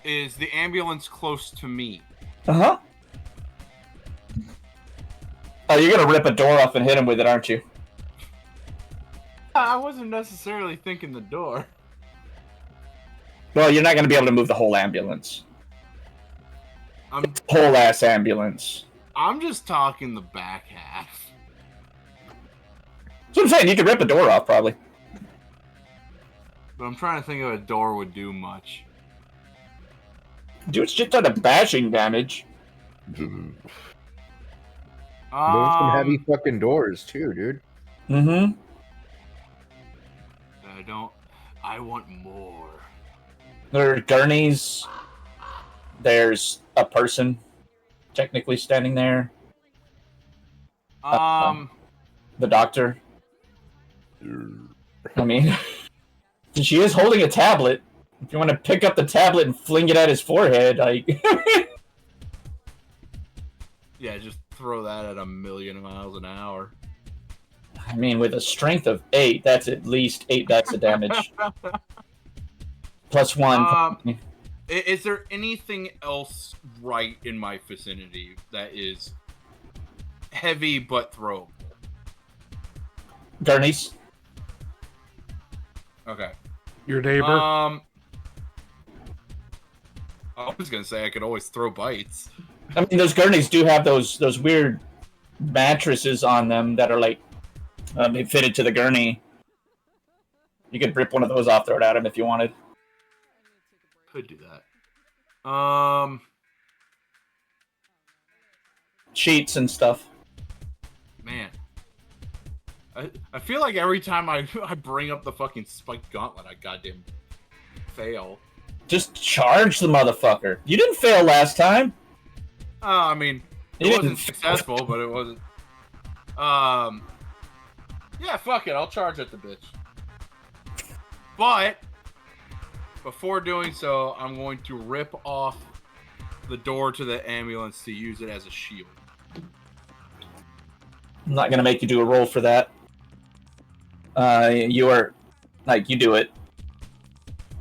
Is the ambulance close to me? Uh-huh. Oh, you're gonna rip a door off and hit him with it, aren't you? I wasn't necessarily thinking the door. Well, you're not gonna be able to move the whole ambulance. Whole ass ambulance. I'm just talking the back half. That's what I'm saying. You could rip a door off, probably. But I'm trying to think if a door would do much. Do a shit ton of bashing damage. Those some heavy fucking doors too, dude. Mm-hmm. I want more. There are gurneys. There's a person technically standing there. The doctor. I mean, she is holding a tablet. If you want to pick up the tablet and fling it at his forehead, like... Yeah, just throw that at 1,000,000 miles an hour. I mean, with a strength of 8, that's at least 8 dice of damage. Plus 1. Is there anything else right in my vicinity that is heavy but throwable? Gurneys. Okay. Your neighbor? I was gonna say I could always throw bites. I mean, those gurneys do have those weird mattresses on them that are like they fitted to the gurney. You could rip one of those off, throw it at him if you wanted. Could do that. Sheets and stuff. Man. I feel like every time I bring up the fucking spiked gauntlet, I goddamn fail. Just charge the motherfucker. You didn't fail last time. I mean, it wasn't successful, but it wasn't. Yeah, fuck it. I'll charge at the bitch. But before doing so, I'm going to rip off the door to the ambulance to use it as a shield. I'm not gonna make you do a roll for that. You are, like, you do it.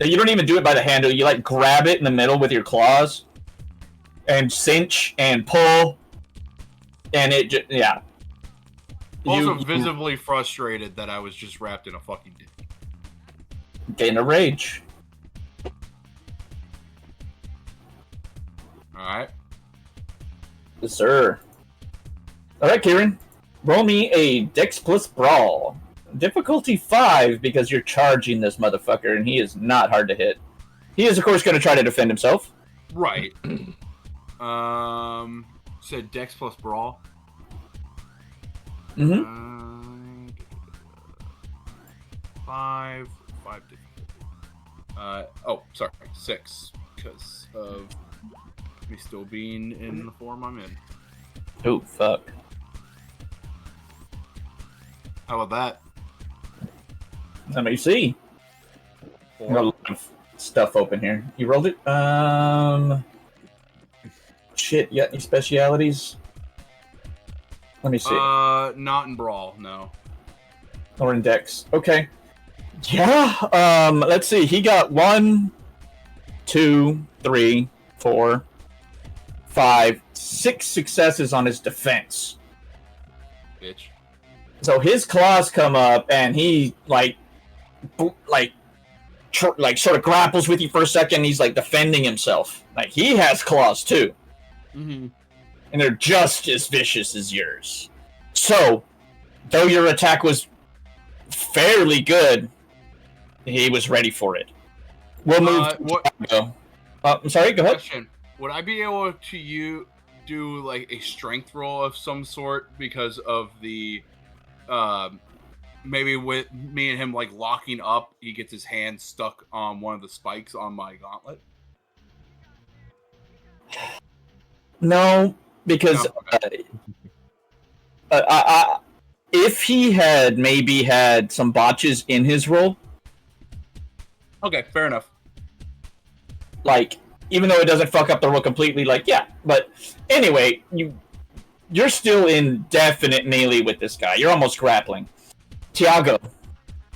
You don't even do it by the handle. You, like, grab it in the middle with your claws and cinch and pull, and it just, yeah. Also visibly frustrated that I was just wrapped in a fucking dick. Gain a rage. Alright. Yes, sir. Alright, Kieran. Roll me a Dex plus Brawl. Difficulty 5 because you're charging this motherfucker and he is not hard to hit. He is, of course, going to try to defend himself. Right. Said Dex plus Brawl. Mm-hmm. 5 difficulty. Sorry, 6 because of me still being in the form I'm in. Oh, fuck. How about that? Let me see. Got a lot of stuff open here. You rolled it? Shit, you got any specialities? Let me see. Not in Brawl, no. Or in Dex. Okay. Yeah, let's see. He got 1, 2, 3, 4, 5, 6 successes on his defense. Bitch. So his claws come up, and he sort of grapples with you for a second. He's like defending himself. Like he has claws too, and they're just as vicious as yours. So, though your attack was fairly good, he was ready for it. We'll move. I'm sorry. Go ahead. Question. Would I be able to do like a strength roll of some sort because of the maybe with me and him like locking up, he gets his hand stuck on one of the spikes on my gauntlet? No, because if he had maybe had some botches in his roll. Okay, fair enough. Like, even though it doesn't fuck up the roll completely, like, yeah. But anyway, You're still in definite melee with this guy. You're almost grappling. Tiago.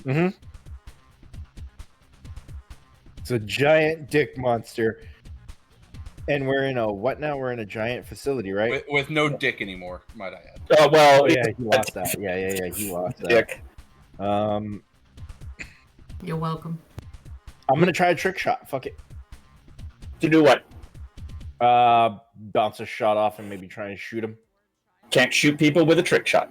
Mm-hmm. It's a giant dick monster. And we're in a what now? We're in a giant facility, right? With no dick anymore, might I add. Well, Oh, yeah, he lost that. Yeah, he lost that. Dick. You're welcome. I'm gonna try a trick shot. Fuck it. To do what? Bounce a shot off and maybe try and shoot him. Can't shoot people with a trick shot.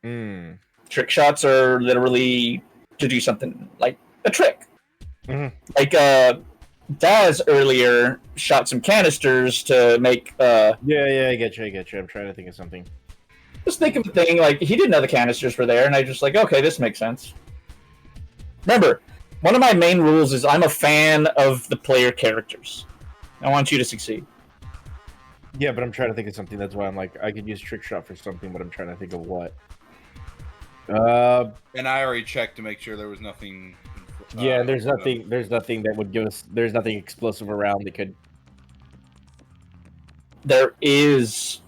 Hmm. Trick shots are literally to do something like a trick. Mhm. Like Daz earlier shot some canisters to make Yeah, I get you. I'm trying to think of something. just think of a thing like he didn't know the canisters were there, and I just like, okay, this makes sense. Remember, one of my main rules is I'm a fan of the player characters. I want you to succeed. Yeah, but I'm trying to think of something. That's why I'm like, I could use trick shot for something, but I'm trying to think of what. And I already checked to make sure there was nothing. Yeah, there's nothing. There's nothing that would give us. There's nothing explosive around that could. There is.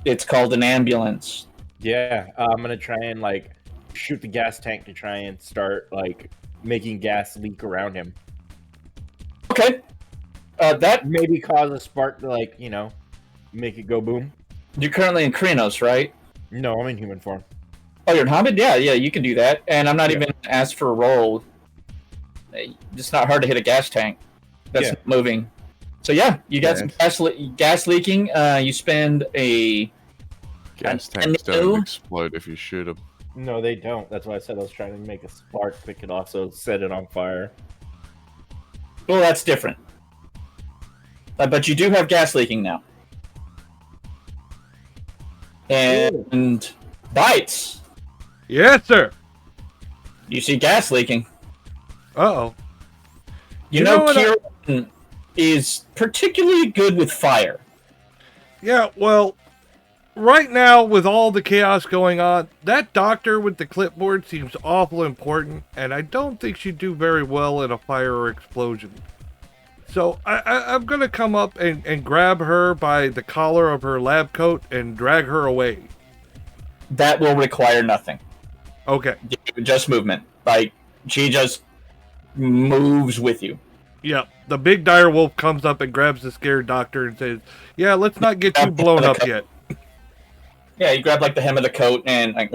It's called an ambulance. Yeah, I'm gonna try and like shoot the gas tank to try and start like making gas leak around him. Okay. That Maybe cause a spark to like make it go boom. you're currently in Krenos, right? No, I'm in human form. Oh, you're in Hobbit? Yeah, you can do that. And I'm not even asked for a roll. It's not hard to hit a gas tank that's not moving. So yeah, you got some gas leaking. You spend a Gas tanks don't explode if you shoot them. No, they don't. That's why I said I was trying to make a spark that could also set it on fire. Well, that's different. But you do have gas leaking now. And Bites. Yes, sir. You see gas leaking. Uh-oh. You know Kieran is particularly good with fire. Yeah, well, right now, with all the chaos going on, that doctor with the clipboard seems awful important, and I don't think she'd do very well in a fire or explosion. So I'm going to come up and grab her by the collar of her lab coat and drag her away. That will require nothing. Okay. Just movement. Like, she just moves with you. Yeah, the big dire wolf comes up and grabs the scared doctor and says, yeah, let's not get too blown up yet. Yeah, you grab like the hem of the coat and like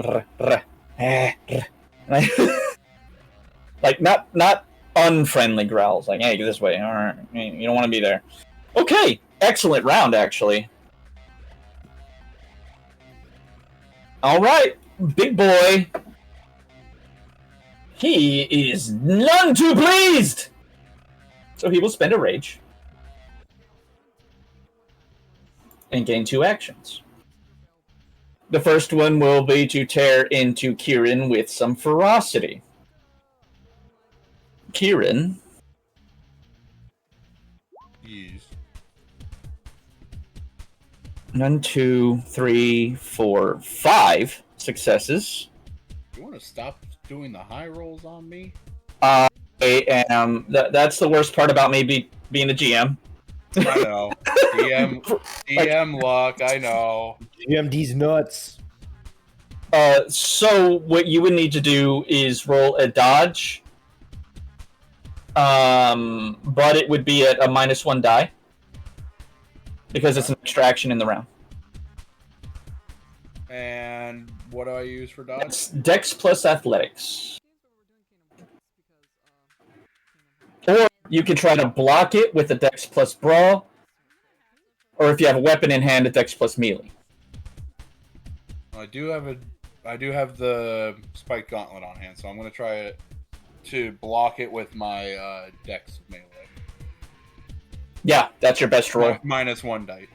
not unfriendly growls. Like, hey, get this way. All right, you don't want to be there. Okay, excellent round actually. All right, big boy. He is none too pleased. So he will spend a rage and gain 2 actions. The first one will be to tear into Kieran with some ferocity. Kieran. Yes. 1, 2, 3, 4, 5 successes. You want to stop doing the high rolls on me? I am. That's the worst part about me being the GM. I know. DM luck, I know. GMD's nuts. So what you would need to do is roll a dodge. But it would be at a -1 die. Because it's an extraction in the round. And what do I use for dodge? It's Dex plus Athletics. Or you can try to block it with a Dex plus Brawl. Or if you have a weapon in hand, a Dex plus Melee. I do have the Spike Gauntlet on hand, so I'm going to try to block it with my Dex melee. Yeah, that's your best roll. -1 die.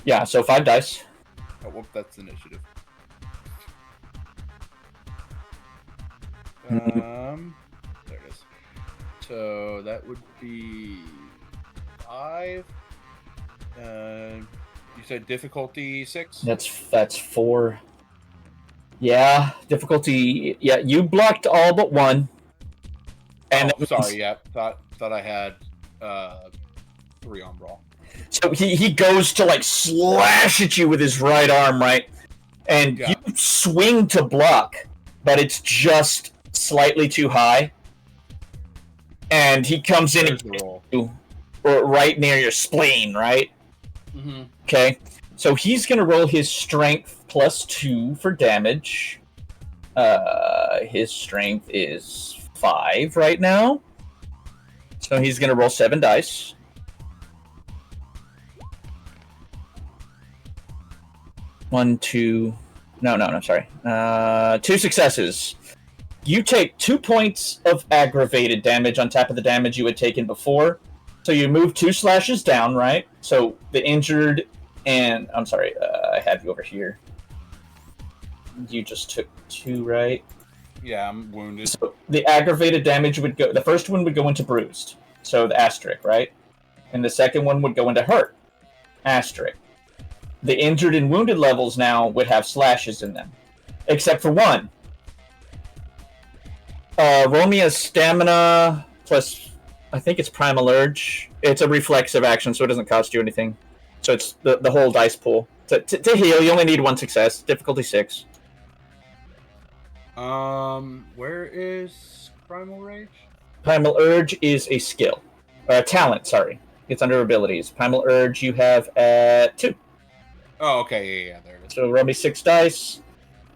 Yeah, so 5 dice. Oh, whoop, that's initiative. There it is. So that would be 5. You said difficulty 6? That's 4. Yeah, difficulty. Yeah, you blocked all but 1. And sorry. Yeah, thought I had 3 on brawl. So he goes to like slash at you with his right arm, right? And Yeah. you swing to block, but it's just slightly too high. And he comes in There's and the roll. you right near your spleen, right? Mm-hmm. Okay. So he's gonna roll his strength +2 for damage. His strength is 5 right now. So he's gonna roll 7 dice. One, two. No, sorry. 2 successes. You take 2 points of aggravated damage on top of the damage you had taken before. So you move 2 slashes down, right? So the injured and I'm sorry, I have you over here. You just took 2, right? Yeah, I'm wounded. So the aggravated damage would go. The first one would go into bruised, so the asterisk, right? And the second one would go into hurt, asterisk. The injured and wounded levels now would have slashes in them, except for one. Roll me a stamina plus, I think it's primal urge. It's a reflexive action, so it doesn't cost you anything. So it's the whole dice pool. To heal, you only need 1 success. Difficulty 6. Where is Primal Rage? Primal Urge is a skill. Talent, sorry. It's under abilities. Primal Urge you have at 2. Oh, okay, yeah, there it is. So roll me 6 dice.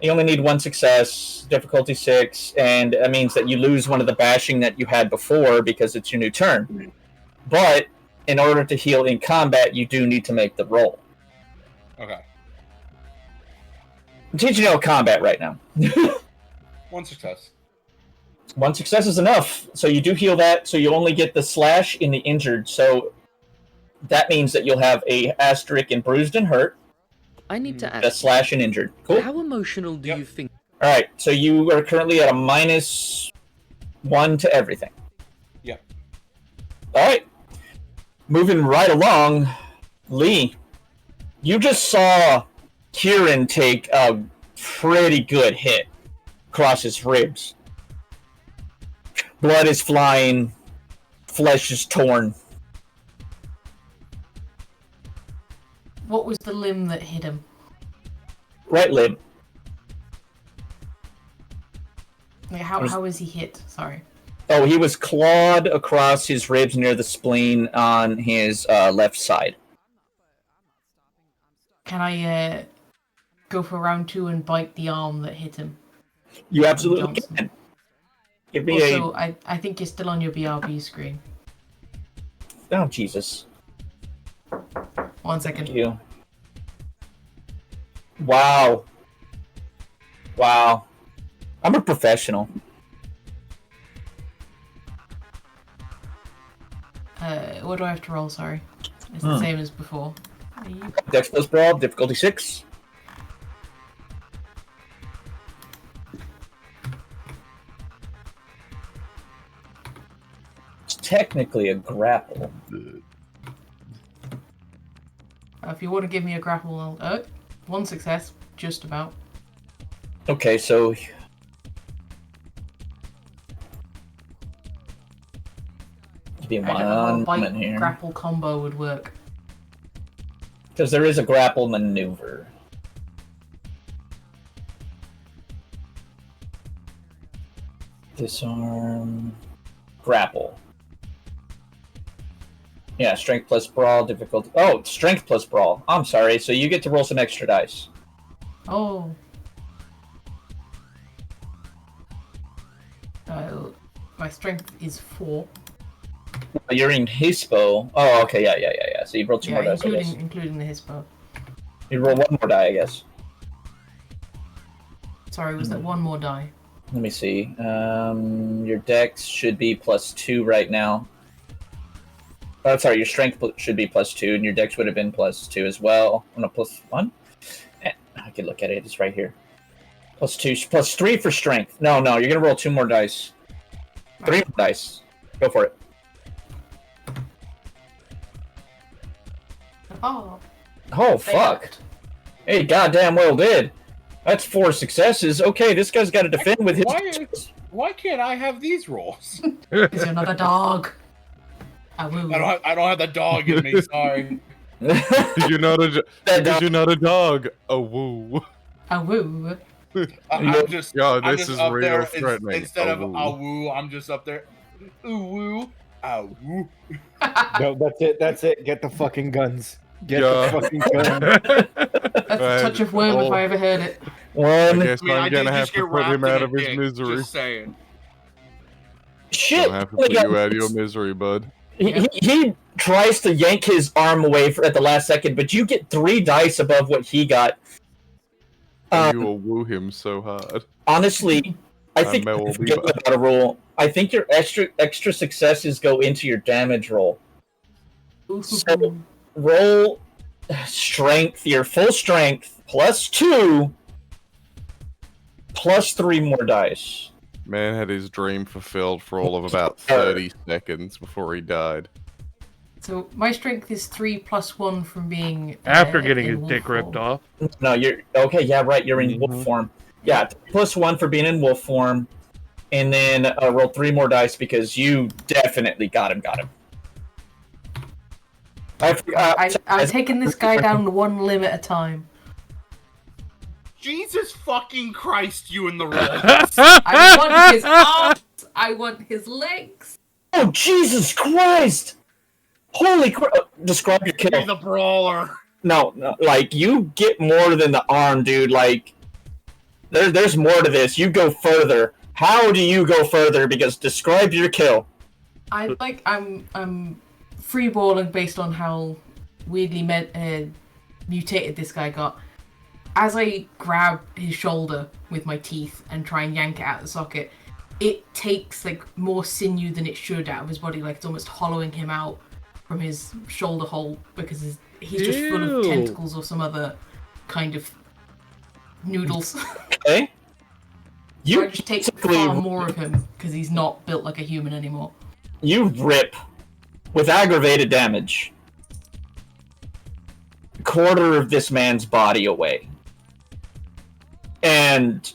You only need 1 success, difficulty 6, and that means that you lose one of the bashing that you had before because it's your new turn. But in order to heal in combat, you do need to make the roll. Okay. I'm teaching you combat right now. 1 success. 1 success is enough. So you do heal that, so you only get the slash in the injured. So that means that you'll have a asterisk in bruised and hurt. I need to A ask, slash and injured. Cool. how emotional do you think? Alright, so you are currently at a -1 to everything. Yep. Alright. Moving right along, Lee, you just saw Kieran take a pretty good hit across his ribs. Blood is flying, flesh is torn. What was the limb that hit him? Right limb. Like, how was he hit? Sorry. Oh, he was clawed across his ribs near the spleen on his left side. Can I go for round 2 and bite the arm that hit him? You absolutely Johnson. can. Give me Also, I think you're still on your BRB screen. Oh, Jesus. 1 second. Thank you. Wow. Wow. I'm a professional. What do I have to roll? Sorry. It's the same as before. Dex plus brawl, difficulty 6. It's technically a grapple. If you want to give me a grapple, 1 success, just about. Okay, so give me I don't know how a one moment bite here. grapple combo would work. Because there is a grapple maneuver. Disarm. Grapple. Yeah, strength plus brawl, difficulty. Oh, strength plus brawl. I'm sorry, so you get to roll some extra dice. Oh. My strength is 4. You're in Hispo. Oh, okay, yeah. So you roll 2 more dice, I guess. Including the Hispo. You roll 1 more die, I guess. Sorry, was that 1 more die? Let me see. Your dex should be +2 right now. Oh, sorry, your strength should be +2, and your dex would have been +2 as well. Oh, no, +1? I can look at it. It's right here. +2, +3 for strength. No, you're going to roll 2 more dice. 3 more dice. Go for it. Oh. Oh, fuck. Hey, goddamn well did. That's 4 successes. Okay, this guy's got to defend with his... Why can't I have these rolls? Is another dog? I don't have the dog in me. Sorry. You're not a dog. A woo. A woo. I'm just. God, I'm this just is up real there threatening. instead A of woo. a woo. I'm just up there. Ooh woo. A woo. No, that's it. That's it. Get the fucking guns. Get Yeah. the fucking guns. That's a touch of worm if I ever heard it. I guess I I'm gonna did have just to get put him wrapped in out a of his dick, misery. Just saying. Shit! I'll have to put you out of your misery, bud. He tries to yank his arm away at the last second, but you get 3 dice above what he got. And you will woo him so hard. Honestly, I think Mel will you're be forgetting back. about a rule. I think your extra successes go into your damage roll. So roll strength, your full strength, +2, +3 more dice. Man had his dream fulfilled for all of about 30 seconds before he died. So my strength is 3 + 1 from being After getting in his wolf dick form. ripped off. No, you're okay. Yeah, right. You're in wolf form. Yeah, +1 for being in wolf form, and then roll 3 more dice because you definitely got him. I'm taking this guy down one limb at a time. Jesus fucking Christ, you in the roll. I want his arms. I want his legs. Oh, Jesus Christ! Holy crap! Describe your kill. He's a brawler. No, like, you get more than the arm, dude. Like, there's more to this. You go further. How do you go further? Because describe your kill. I'm freeballing based on how weirdly mutated this guy got. As I grab his shoulder with my teeth and try and yank it out of the socket, it takes like more sinew than it should out of his body. Like it's almost hollowing him out from his shoulder hole because he's just full of tentacles or some other kind of noodles. Okay. So I just take far more of him because he's not built like a human anymore. You rip with aggravated damage a quarter of this man's body away. And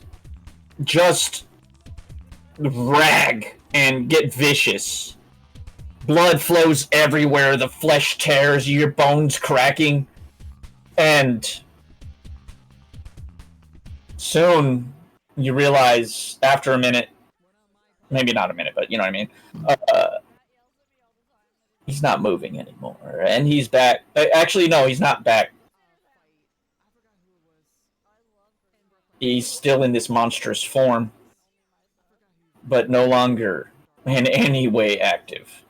just rag and get vicious. Blood flows everywhere, the flesh tears, your bones cracking. And soon you realize, after a minute, maybe not a minute, but you know what I mean, he's not moving anymore. And he's back. Actually, no, he's not back. He's still in this monstrous form, but no longer in any way active.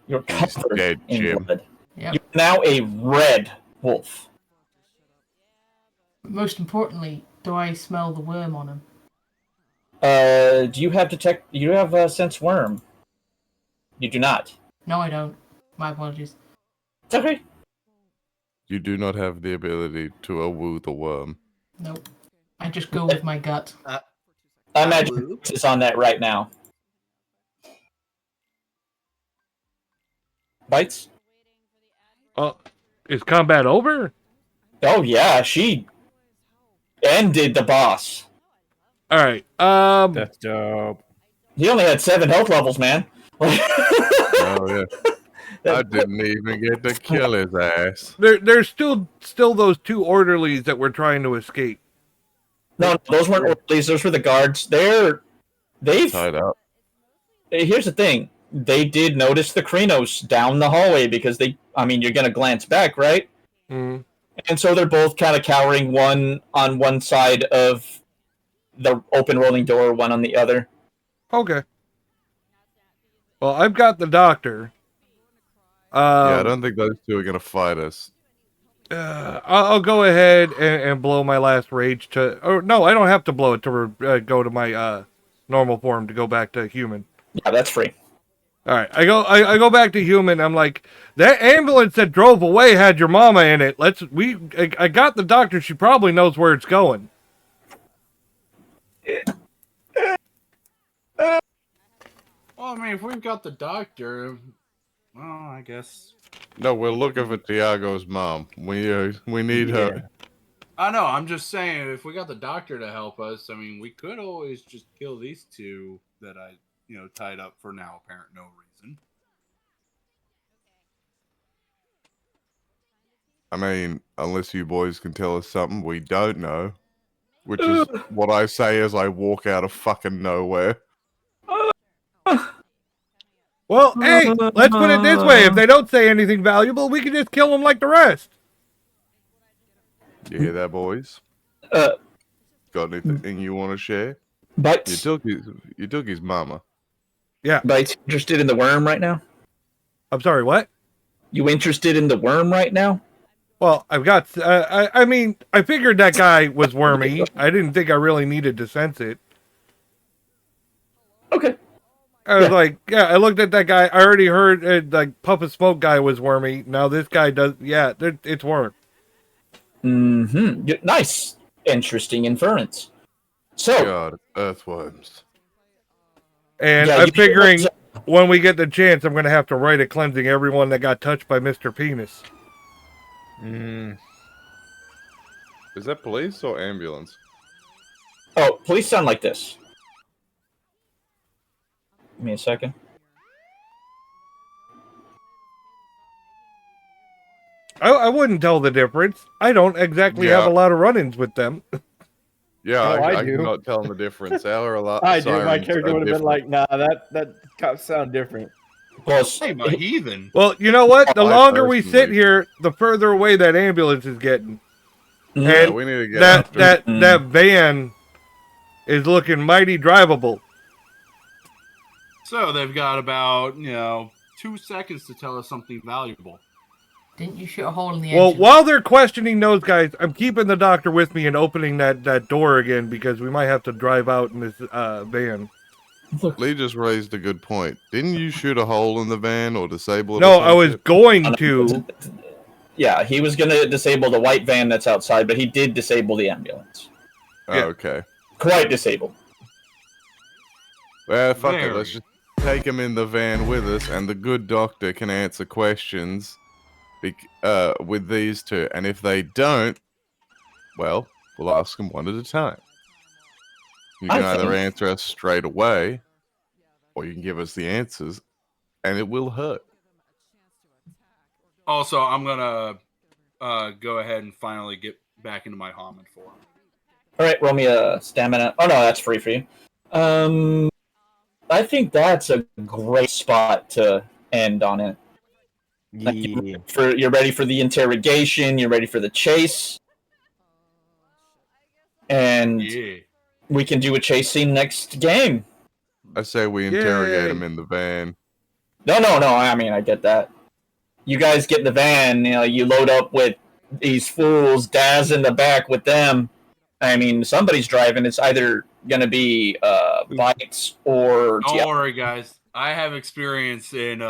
You're covered in blood. Yep. You're now a red wolf. Most importantly, do I smell the worm on him? Do you have detect? You have sense worm. You do not. No, I don't. My apologies. It's okay. You do not have the ability to woo the worm. Nope. I just go with my gut. I imagine it's on that right now. Bites? Oh, is combat over? Oh yeah, she ended the boss. All right. That's dope. He only had 7 health levels, man. Oh yeah. I didn't even get to kill his ass. There's still those 2 orderlies that were trying to escape. No, those weren't orderlies. Those were the guards. They've tied up. Here's the thing. They did notice the Krynos down the hallway because you're gonna glance back, right? Mm. And so they're both kind of cowering, one on one side of the open rolling door, one on the other. Okay. Well, I've got the doctor. Yeah, I don't think those 2 are gonna fight us. I'll go ahead and blow my last rage to... Or no, I don't have to blow it to go to my normal form to go back to human. Yeah, that's free. All right, I go back to human. I'm like, that ambulance that drove away had your mama in it. I got the doctor. She probably knows where it's going. Well, I mean, if we've got the doctor, well, I guess. No, we're looking for Tiago's mom. We need her. I know. I'm just saying, if we got the doctor to help us, I mean, we could always just kill these 2 that I, tied up for now apparent no reason. I mean, unless you boys can tell us something we don't know, which is what I say as I walk out of fucking nowhere. Well, hey, let's put it this way. If they don't say anything valuable, we can just kill them like the rest. You hear that, boys? Got anything you want to share? But you took his mama. Yeah. Bites, interested in the worm right now? I'm sorry, what? You interested in the worm right now? Well, I've got... I mean, I figured that guy was wormy. I didn't think I really needed to sense it. Okay. I was like, yeah, I looked at that guy. I already heard, like, Puff of Smoke guy was wormy. Now this guy does... Yeah, it's worm. Mm-hmm. Nice. Interesting inference. So... God, earthworms. And Yeah, I'm figuring when we get the chance, I'm going to have to write a cleansing everyone that got touched by Mr. Penis. Is that police or ambulance? Oh, police sound like this. Give me a second. I wouldn't tell the difference. I don't exactly have a lot of run-ins with them. Yeah, I do. cannot tell the difference. Our I do. My character would have been like, nah, that cops sound different. Plus, Hey, my heathen. Well, you know what? The I longer we sit personally- here, the further away that ambulance is getting. Yeah, And we need to get that van is looking mighty drivable. So they've got about, 2 seconds to tell us something valuable. Didn't you shoot a hole in the Well, engine? while they're questioning those guys, I'm keeping the doctor with me and opening that door again because we might have to drive out in this van. Lee just raised a good point. Didn't you shoot a hole in the van or disable it? No, or I was something? going to. Yeah, he was going to disable the white van that's outside, but he did disable the ambulance. Oh, okay. Quite disabled. Well, fuck it. Very. Let's just take him in the van with us, and the good doctor can answer questions with these two. And if they don't, well, we'll ask them one at a time. You can either answer us straight away, or you can give us the answers, and it will hurt. Also, I'm going to go ahead and finally get back into my Hammond form. All right, roll me a stamina. Oh, no, that's free for you. I think that's a great spot to end on it. Like, you're ready for the interrogation. You're ready for the chase. And we can do a chase scene next game. I say we interrogate him in the van. No. I mean, I get that. You guys get in the van. You load up with these fools. Daz in the back with them. I mean, somebody's driving. It's either going to be Bites or... Don't worry, guys. I have experience in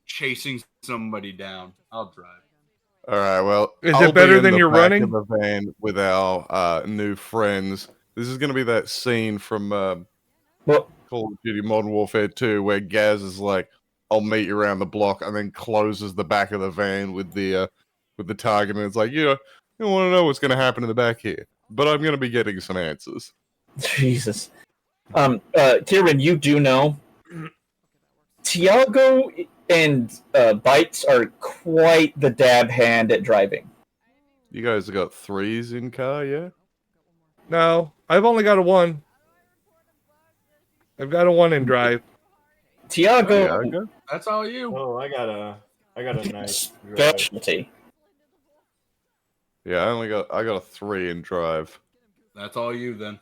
chasing somebody down. I'll drive. All right, well... Is I'll it better be in than the you're back running? of the van with our new friends. This is going to be that scene from Call of Duty Modern Warfare 2 where Gaz is like, I'll meet you around the block, and then closes the back of the van with the target, and it's like, you don't want to know what's going to happen in the back here, but I'm going to be getting some answers. Jesus. Kieran, you do know Tiago and Bites are quite the dab hand at driving. You guys have got 3s in car, yeah? No, I've only got a 1. I've got a 1 in drive. Tiago, that's all you. Oh, I got a nice specialty. Yeah, I got a 3 in drive. That's all you then.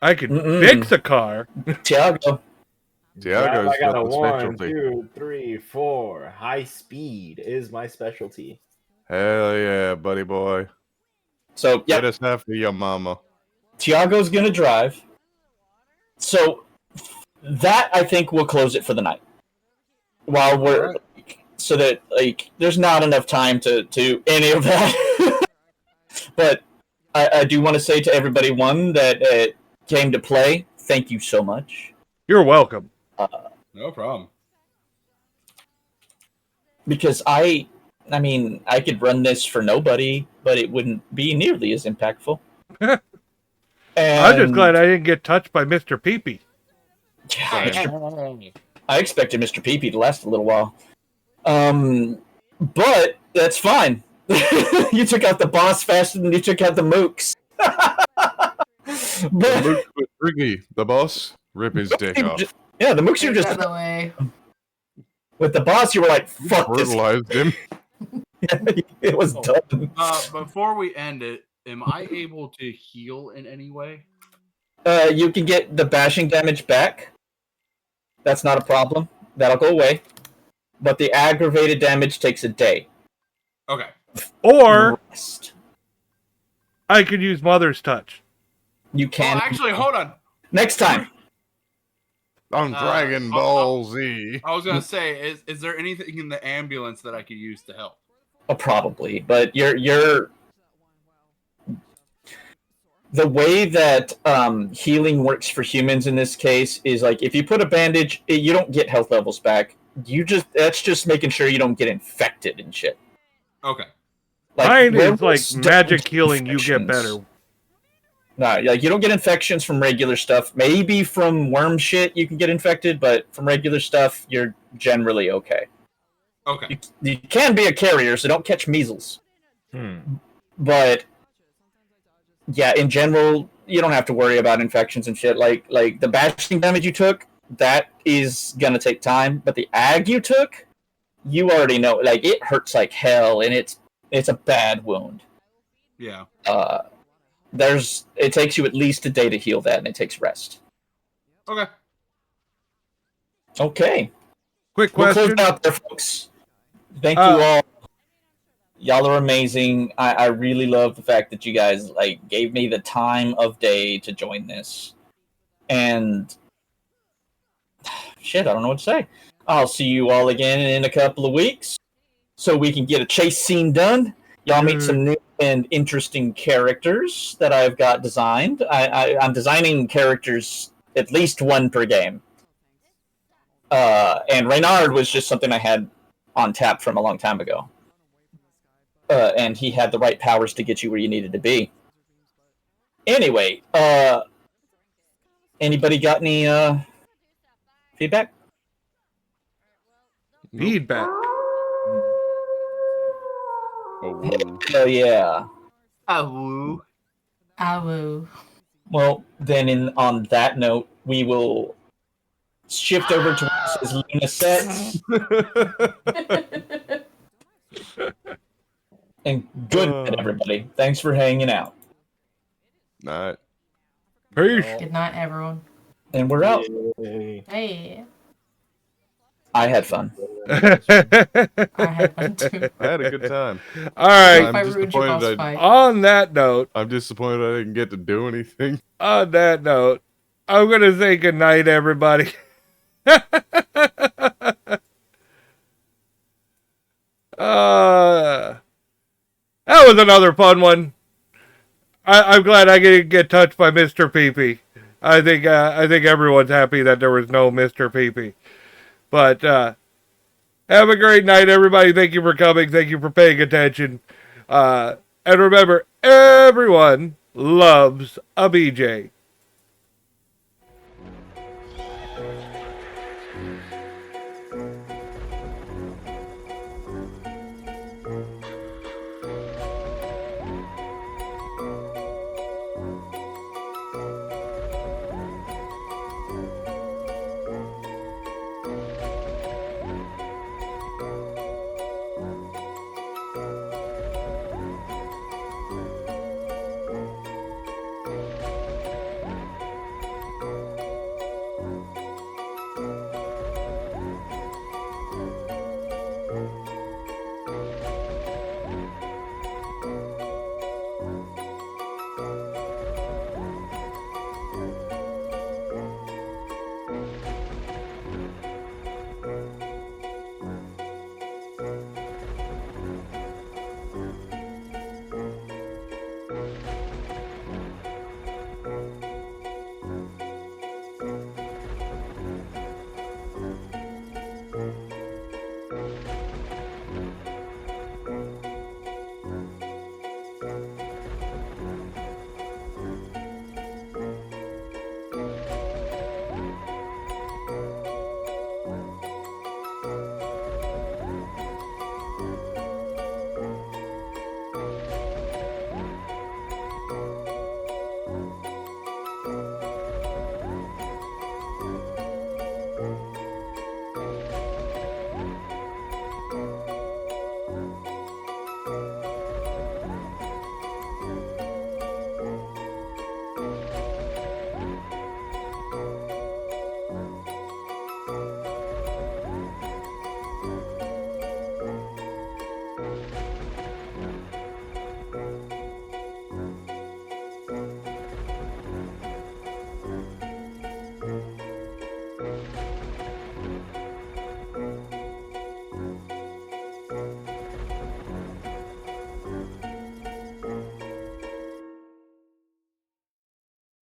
I could fix a car. Tiago. Tiago's I got a the 1, specialty. 2, 3, 4. High speed is my specialty. Hell yeah, buddy boy. So, Get us after your mama. Tiago's gonna drive. So that I think will close it for the night. While we're so that there's not enough time to any of that. But I do want to say to everybody that came to play, thank you so much. You're welcome. No problem. Because I mean, I could run this for nobody, but it wouldn't be nearly as impactful. I'm just glad I didn't get touched by Mr. Peepee. I expected Mr. Peepee to last a little while. But That's fine. You took out the boss faster than you took out the mooks. The mook was Ricky, the boss, rip his dick off. Yeah, the mooks you Get just out of the way. with the boss. You were like, "Fuck this." Brutalized him. It was done. Before we end it, am I able to heal in any way? You can get the bashing damage back. That's not a problem. That'll go away. But the aggravated damage takes a day. Okay. Or I could use Mother's Touch. You can. Oh, actually, hold on. Next time. On Dragon Ball Z. I was gonna say, is there anything in the ambulance that I could use to help? Oh, probably, but you're the way that healing works for humans in this case is like if you put a bandage, you don't get health levels back. That's just making sure you don't get infected and shit. Okay. Mine is like magic healing. You get better. No, like you don't get infections from regular stuff. Maybe from worm shit you can get infected, but from regular stuff you're generally okay. Okay. You can be a carrier, so don't catch measles. But yeah, in general, you don't have to worry about infections and shit. Like the bashing damage you took, that is gonna take time. But the ag you took, you already know. Like it hurts like hell, and it's a bad wound. Yeah. It takes you at least a day to heal that, and it takes rest. Okay. Okay. Quick We'll question. close out there, folks. Thank you all. Y'all are amazing. I really love the fact that you guys gave me the time of day to join this. And shit, I don't know what to say. I'll see you all again in a couple of weeks so we can get a chase scene done. Y'all meet some new and interesting characters that I've got designed. I'm designing characters at least one per game. And Reynard was just something I had on tap from a long time ago. And he had the right powers to get you where you needed to be. Anyway, anybody got any feedback? Feedback. Oh yeah. Awoo. Awoo. Well, then on that note, we will shift over to what says Luna sets. And good night, everybody. Thanks for hanging out. Night. Peace. Good night, everyone. And we're out. Hey. I had fun. I had fun too. I had a good time. All right. If I ruined your boss fight. On that note, I'm disappointed I didn't get to do anything. On that note, I'm gonna say good night, everybody. That was another fun one. I'm glad I didn't get touched by Mr. Pee-Pee. I think everyone's happy that there was no Mr. Pee-Pee. But have a great night, everybody. Thank you for coming. Thank you for paying attention. And remember, everyone loves a BJ.